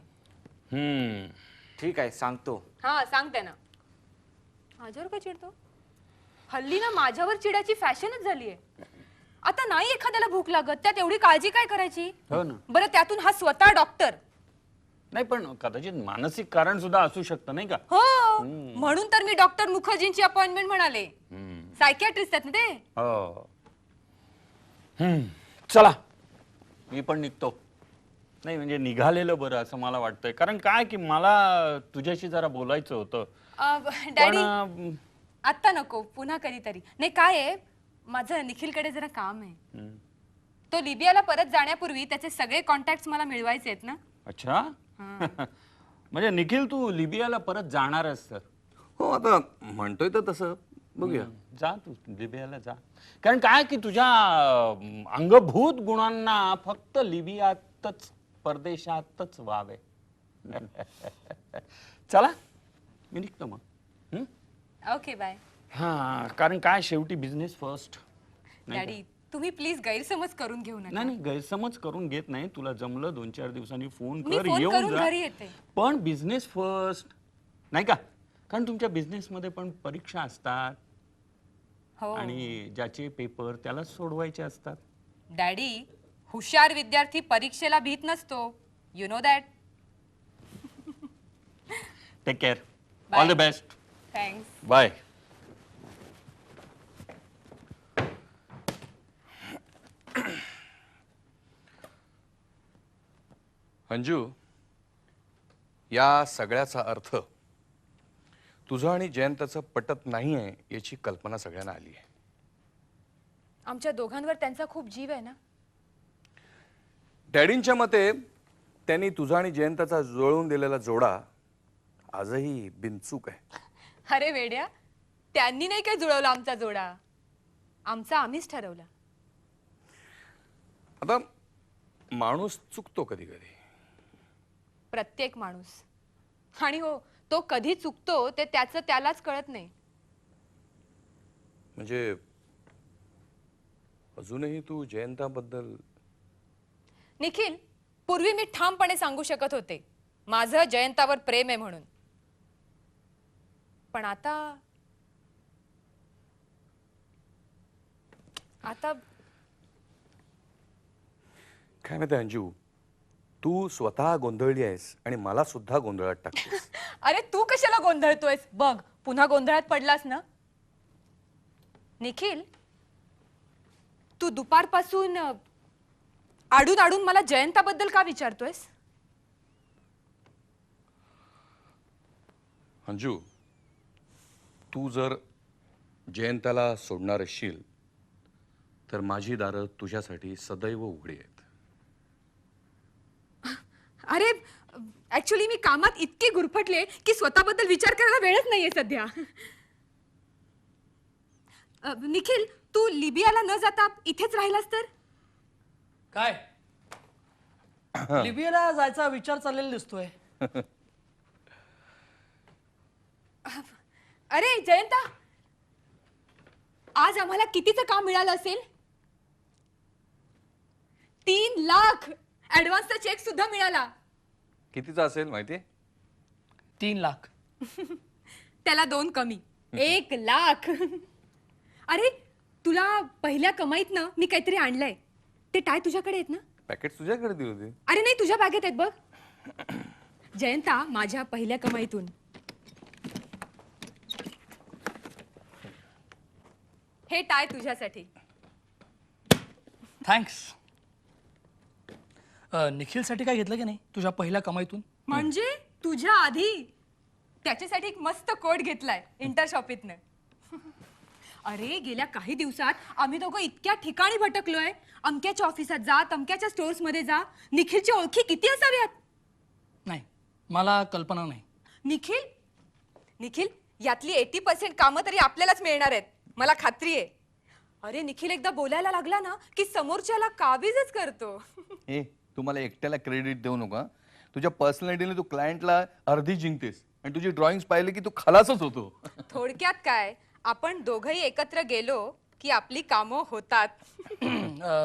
ठीक आहे सांगतो. हा सांग त्यांना. माझ्यावर काय चिडतो? हल्ली ना माझ्यावर चिडायची फॅशनच झालीये. आता नाही एखाद्याला भूक लागत त्यात एवढी काळजी काय करायची? हो ना. बरं त्यातून हा स्वतः डॉक्टर. नाही पण कदाचित मानसिक कारण सुद्धा असू शकतं नाही का? हो म्हणून तर मी डॉक्टर मुखर्जींची अपॉइंटमेंट म्हणाले. सायकियाट्रिस्ट आहेत ना ते. हो. चला मी पण निघतो. नाही म्हणजे निघालेलं बरं असं मला वाटतंय. कारण काय की मला तुझ्याशी जरा बोलायचं होतं. डॅडी पण आता नको, पुन्हा कधीतरी. नाही काय आहे माझं निखिलकडे जरा काम आहे. तो लिबियाला परत जाण्यापूर्वी त्याचे सगळे कॉन्टॅक्ट मला मिळवायचे आहेत ना. अच्छा. म्हणजे निखिल तू लिबियाला परत जाणारच तर? हो आता म्हणतोय तर तसं बघूया. जा तू लिबियाला जा. कारण काय की तुझ्या अंगभूत गुणांना फक्त लिबियातच परदेशातच वावे. चला मी निघतो मग. Okay bye. हा कारण काय शेवटी बिझनेस फर्स्ट. डॅडी तुम्ही प्लीज गैरसमज करून घेऊ नका. नाही गैरसमज करून घेत नाही. तुला जमलं 2-4 दिवसांनी फोन मी कर, फोन येऊन करून जा. घरी येते. पण बिझनेस फर्स्ट नाही का? कारण तुमच्या बिझनेस मध्ये पण परीक्षा असतात हो आणि ज्याचे पेपर त्यालाच सोडवायचे असतात. डॅडी हुशार विद्यार्थी परीक्षेला भीत नसतो. You know that. Take care. Bye. All the best. Thanks. Bye. Anju, या सगळ्याचा अर्थ तुझं आणि जयंताचं पटत नाहीये याची कल्पना सगळ्यांना आली आहे. आमच्या दोघांवर त्यांचा खूप जीव आहे ना. डॅडींच्या मते त्यांनी तुझा आणि जयंताचा जुळवून दिलेला जोडा आजही बिनचूक आहे. अरे वेड्या, त्यांनी नाही काय जुळवला आमचा जोडा, आमचा आम्हीच ठरवला. आता माणूस चुकतो कधी कधी. प्रत्येक माणूस. आणि हो, तो कधी चुकतो ते त्याचं त्यालाच कळत नाही. म्हणजे अजूनही तू जयंताबद्दल. निखिल, पूर्वी मी ठामपणे सांगू शकत होते माझं जयंतावर प्रेम आहे म्हणून, पण आता काय माहिती अंजू, तू स्वतः गोंधळली आहेस आणि मला सुद्धा गोंधळात टाकतेस. अरे तू कशाला गोंधळतोयस? बघ, पुन्हा गोंधळात पडलास ना. निखिल, तू दुपारपासून आडून आडून मला जयंताबद्दल का विचारतोयस? अंजू, तू जर जयंताला सोडणार असशील तर माझी दारं तुझ्यासाठी सदैव उघडी आहेत. अरे ऍक्च्युली मी कामात इतकी गुरफटले की स्वतःबद्दल विचार करायला वेळच नाहीये सध्या. निखिल, तू लिबियाला न जाता इथेच राहिलास तर? काय लिबियाला जायचा विचार चाललेला दिसतोय. अरे जयंता, आज आम्हाला कितीचं काम मिळालं असेल? 3 लाख ऍडव्हान्सचा चेक सुद्धा मिळाला. कितीचा असेल माहितीये? 3 लाख. त्याला 2 कमी, 1 लाख. अरे तुला पहिल्या कमाईतनं मी काहीतरी आणलंय. ते टाय तुझ्याकडे आहेत ना? पॅकेट तुझ्याकडे दिली होती. अरे नाही, तुझ्या बॅगेत आहेत बघ. जयंता, माझ्या पहिल्या कमाईतून हे टाय तुझ्यासाठी. थँक्स. निखिलसाठी काय घेतलं की नाही तुझ्या पहिल्या कमाईतून? म्हणजे तुझ्या आधी त्याच्यासाठी एक मस्त कोट घेतलाय इंटर शॉपीतनं. अरे गेल्या काही दिवसात आम्ही दोघं इतक्या ठिकाणी भटकलोय. अमक्याच्या ऑफिसात जा, तमक्याच्या स्टोर्स मध्ये जा. निखिलची ओळखी किती असाव्यात? नाही, मला कल्पना नाही. निखिल, निखिल, यातली 80% कामं तरी आपल्यालाच मिळणार आहेत, मला खात्री आहे. अरे निखिल एकदा बोलायला लागला ना की समोरच्याला काबीजच करतो. ए, तू मला एकट्याला क्रेडिट देऊ नका. तुझ्या पर्सनॅलिटीने तू क्लायंटला अर्धी जिंकतेस आणि तुझी ड्रॉइंग्स पाहिले की तू खलासच होतो. थोडक्यात काय, आपण दोघंही एकत्र गेलो की आपली कामं होतात.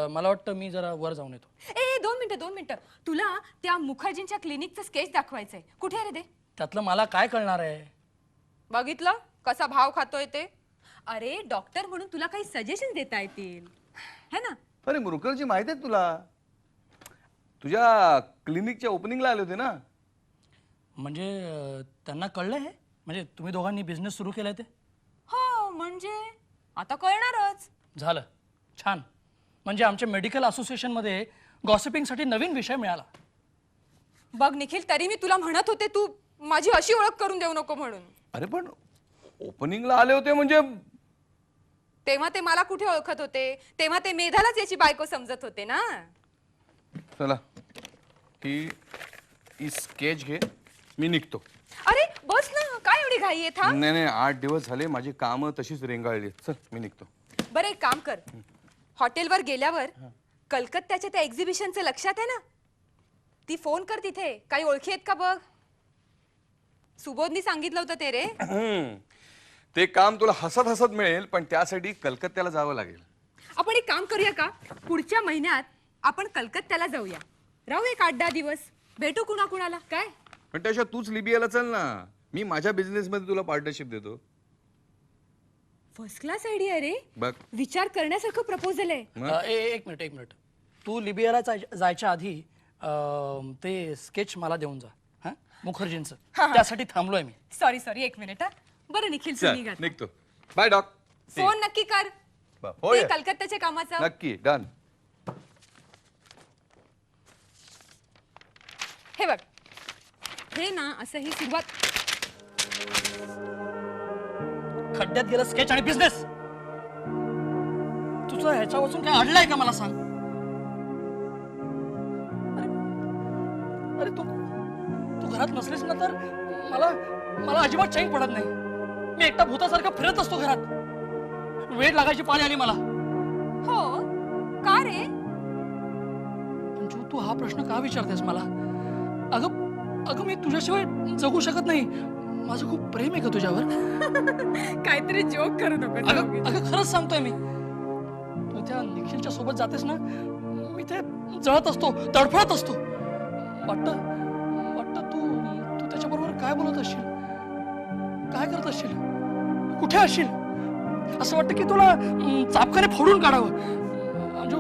मला वाटतं मी जरा वर जाऊन येतो. ए 2 मिनिटं, तुला त्या मुखर्जींच्या क्लिनिकचं स्केच दाखवायचंय. कुठे आहे रे ते? त्यातलं मला काय कळणार आहे? बघितलं कसा भाव खातोय ते? अरे डॉक्टर म्हणून तुला काही सजेशन देता येतील है ना? अरे मुरकरजी माहित आहे तुला, तुझ्या क्लिनिकच्या ओपनिंगला आले होते ना. म्हणजे त्यांना कळलंय हे? म्हणजे तुम्ही दोघांनी बिझनेस सुरू केलाय ते? हो, म्हणजे आता कळणारच. झालं, छान. म्हणजे आमच्या मेडिकल असोसिएशनमध्ये गॉसिपिंगसाठी नवीन विषय मिळाला. बघ निखिल, तरी मी तुला म्हणत होते तू माझी अशी ओळख करून देऊ नको म्हणून. अरे पण ओपनिंगला आले होते म्हणजे. तेव्हा ते मला कुठे ओळखत होते? तेव्हा ते मेधालाच याची बायको समजत होते ना. चला, ही स्केच घे, मी निघतो. अरे बस ना, काय एवढी घाई आहे? थांब. नाही, 8 दिवस झाले माझी कामं तशीच रेंगाळली. चल मी निघतो. बरं एक काम कर, हॉटेलवर गेल्यावर कलकत्त्याच्या त्या एक्झिबिशनचं लक्षात आहे ना, ती फोन कर. तिथे काही ओळखी आहेत का बघ. सुबोधनी सांगितलं होतं ते रे. ते काम तुला हसत हसत मिळेल, पण त्यासाठी कलकत्त्याला जावं लागेल. आपण एक काम करूया का, पुढच्या महिन्यात आपण कलकत्त्याला जाऊया. राहू एक 8-10 दिवस, भेटू कुणाकुणाला. काय पण त्याशिवाय तूच लिबियाला चल ना. मी माझ्या बिझनेस मध्ये तुला पार्टनरशिप देतो. फर्स्ट क्लास आयडिया रे. बघ, विचार करण्यासारखं प्रपोजल आहे. एक मिनिट. तू लिबियाला जायच्या आधी ते स्केच मला देऊन जा. हा, मुखर्जींचं. त्यासाठी थांबलोय मी. Sorry 1 minute. बरं निखिल, चल निघा. निघतो. Bye dock. फोन नक्की कर हो ते कलकत्त्याच्या कामाचं. नक्की, डन. हे बघ, हे ना असं ही सुरुवात. खड्ड्यात गेलं स्केच आणि बिझनेस. तुझं ह्याच्या वाचून काय अडलंय का मला सांग. अरे तू तू घरात नसलीस ना तर मला मला अजिबात चैन पडत नाही. मी एकटा भूतासारखा फिरत असतो घरात. वेळ लागायची पाळी आली मला. हो का रे? अंजू तू हा प्रश्न का विचारतेस मला? अगं अगं मी तुझ्याशिवाय जगू शकत नाही. माझं खूप प्रेम आहे का तुझ्यावर. काहीतरी जोक करू नको. अगं अगं खरंच सांगतोय मी. तू त्या निखिलच्या सोबत जातेस ना मी ते जळत असतो, तडफडत असतो. वाटतं वाटतं तू तू त्याच्याबरोबर काय बोलत असशील, काय करत असशील, कुठे असशील. असं वाटतं की तुला चापकाने फोडून काढावं. अंजू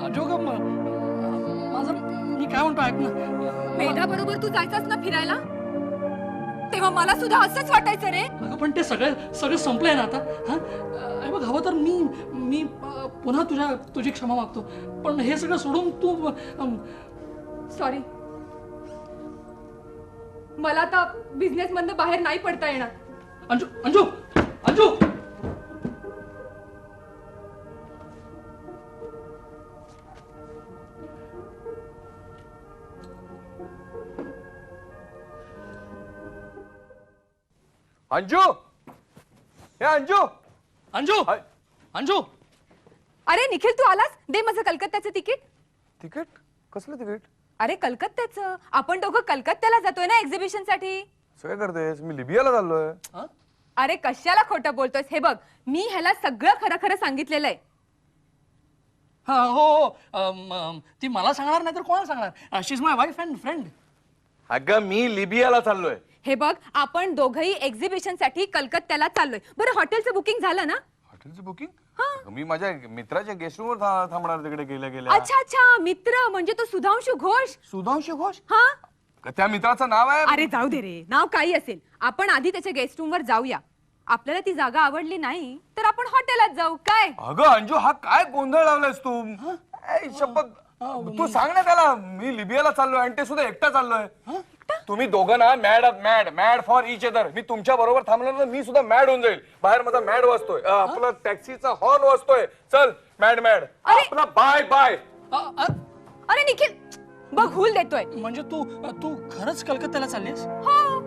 अंजू ग माझं मी काय म्हणतो ऐक ना. मेधा बरोबर तू जायचास ना फिरायला, तेव्हा मला सुद्धा असंच वाटायचं रे. अगं पण ते सगळं संपलंय ना आता. हा बघ हवं तर मी पुन्हा तुझी क्षमा मागतो. पण हे सगळं सोडून तू सॉरी, मला आता बिझनेस मधनं बाहेर नाही पडता येणार. अंजू अंजू अंजू अंजू, हे अंजू. अंजू अंजू अरे निखिल तू आलास. दे माझं कलकत्त्याचं तिकीट. तिकीट? कसलं तिकीट? अरे कलकत्त्याचं. आपण दोघं कलकत्त्याला जातोय ना एक्झिबिशन साठी. काय करतेस? मी लिबियाला चाललोय. अरे कशाला खोटं बोलतोयस. हे बघ मी ह्याला सगळं खरं खरं सांगितलेलं आहे. हा हो ती मला सांगणार नाही तर कोणाला सांगणार. She is my wife and friend. अगं मी लिबियाला चाललोय. हे बघ आपण दोघंही एक्झिबिशन साठी कलकत्त्याला चाललोय. बरं हॉटेलचं बुकिंग झालं ना? हॉटेलचं बुकिंग? मी माझ्या मित्राच्या गेस्ट रूमवर थांबणार तिकडे गेल्या. अच्छा अच्छा मित्र म्हणजे तो सुधांशू घोष. सुधांशू घोष? हा त्या मित्राचं नाव आहे? अरे जाऊ दे रे, नाव काही असेल. आपण आधी त्याच्या गेस्ट रूम वर जाऊया. आपल्याला ती जागा आवडली नाही तर आपण हॉटेलात जाऊ. काय? अगं अंजू हा काय गोंधळ लावलायस तू. शपथ तू सांग ना त्याला मी लिबियाला चाललोय आणि ते सुद्धा एकटा चाललोय. तुम्ही दोघं ना मॅड फॉर इच अदर. मी तुमच्या बरोबर थांबलो ना मी सुद्धा मॅड होऊन जाईल. बाहेर माझा मॅड वाजतोय, आपला टॅक्सीचा हॉर्न वाजतोय. चल मॅड आपला बाय बाय. अरे निखिल बघ हुल देतोय. म्हणजे तू तू खरंच कलकत्त्याला चाललीस? हो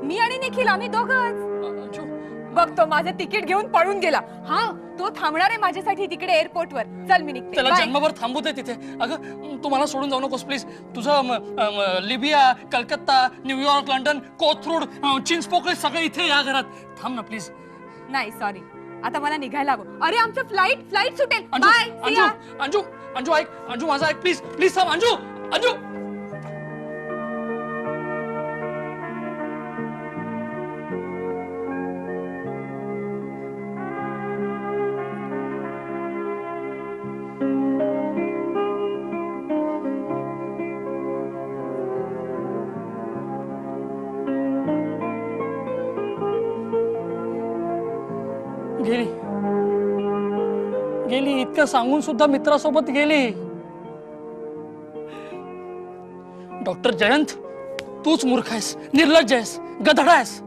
मी आणि निखिल आम्ही दोघंच. अंजू बघ तो माझं तिकीट घेऊन पळून गेला. हा तो थांबणार आहे माझ्यासाठी तिकडे एअरपोर्टवर. चल मी निघते. त्याला Bye. जन्मभर थांबू दे तिथे. अगं तू मला सोडून जाऊ नकोस प्लीज. तुझं लिबिया, कलकत्ता, न्यूयॉर्क, लंडन, कोथरूड, चिंचपोकळी सगळं इथे या घरात. थांब ना प्लीज. नाही सॉरी आता मला निघायला हवं. अरे आमचं फ्लाईट सुटेल. अंजू बाय. अंजू अंजू अंजू ऐक. अंजू माझा ऐक प्लीज प्लीज थांब. अंजू अंजू गेली गेली. इतकं सांगून सुद्धा मित्रासोबत गेली. डॉक्टर जयंत तूच मूर्ख आहेस, निर्लज्ज आहेस, गधडा आहेस.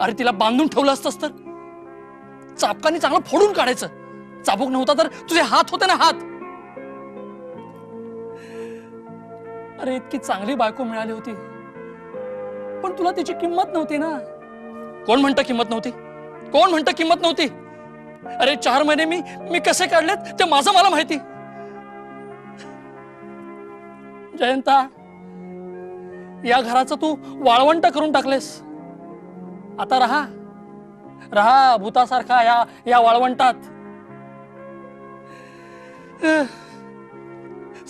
अरे तिला बांधून ठेवलं असतंस तर चापकानी चांगलं फोडून काढायचं. चाबूक नव्हता तर तुझे हात होते ना हात. अरे इतकी चांगली बायको मिळाली होती पण तुला तिची किंमत नव्हती ना. कोण म्हणतं किंमत नव्हती? कोण म्हणतं किंमत नव्हती? अरे 4 महिने मी कसे काढलेत ते माझं मला माहिती. जयंता या घराचं तू वाळवंट करून टाकलेस. आता रहा भूतासारखा या वाळवंटात.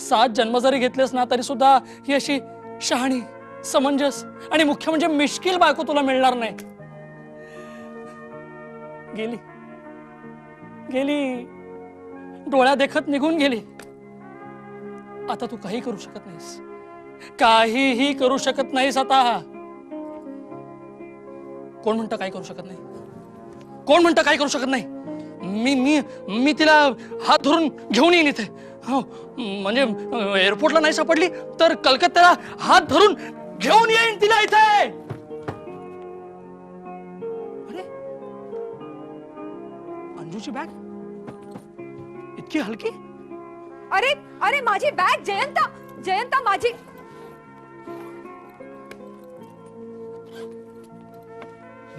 7 जन्म जरी घेतलेस ना तरी सुद्धा ही अशी शहाणी, समंजस आणि मुख्य म्हणजे मिश्किल बायको तुला मिळणार नाही. गेली गेली डोळ्या देखत निघून गेली. आता तू काही करू शकत नाहीस, काहीही करू शकत नाहीस आता. कोण म्हणतं काही करू शकत नाही? कोण म्हणतं काही करू शकत नाही? मी तिला हात धरून घेऊन येईन इथे. हो म्हणजे एअरपोर्टला नाही सापडली तर कलकत्त्याला हात धरून घेऊन येईन तिला इथे. अरे अंजूची बॅग इतकी हलकी? अरे अरे माझी बॅग. जयंता माझी.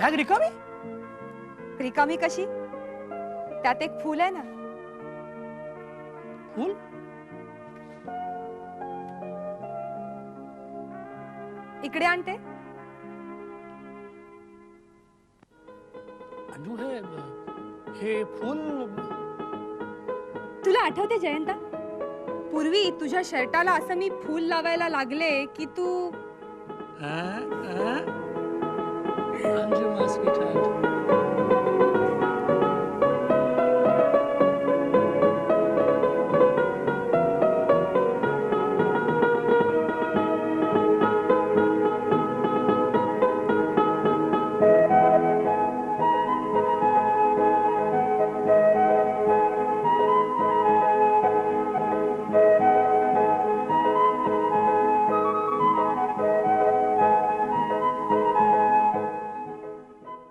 बॅग रिकामी? रिकामी कशी? त्यात एक फूल आहे ना. फुल? इकडे आणते. अंजू हे फुल तुला आठवते जयंता, पूर्वी तुझ्या शर्टाला असं मी फूल लावायला लागले की तू अंजू my sweetheart.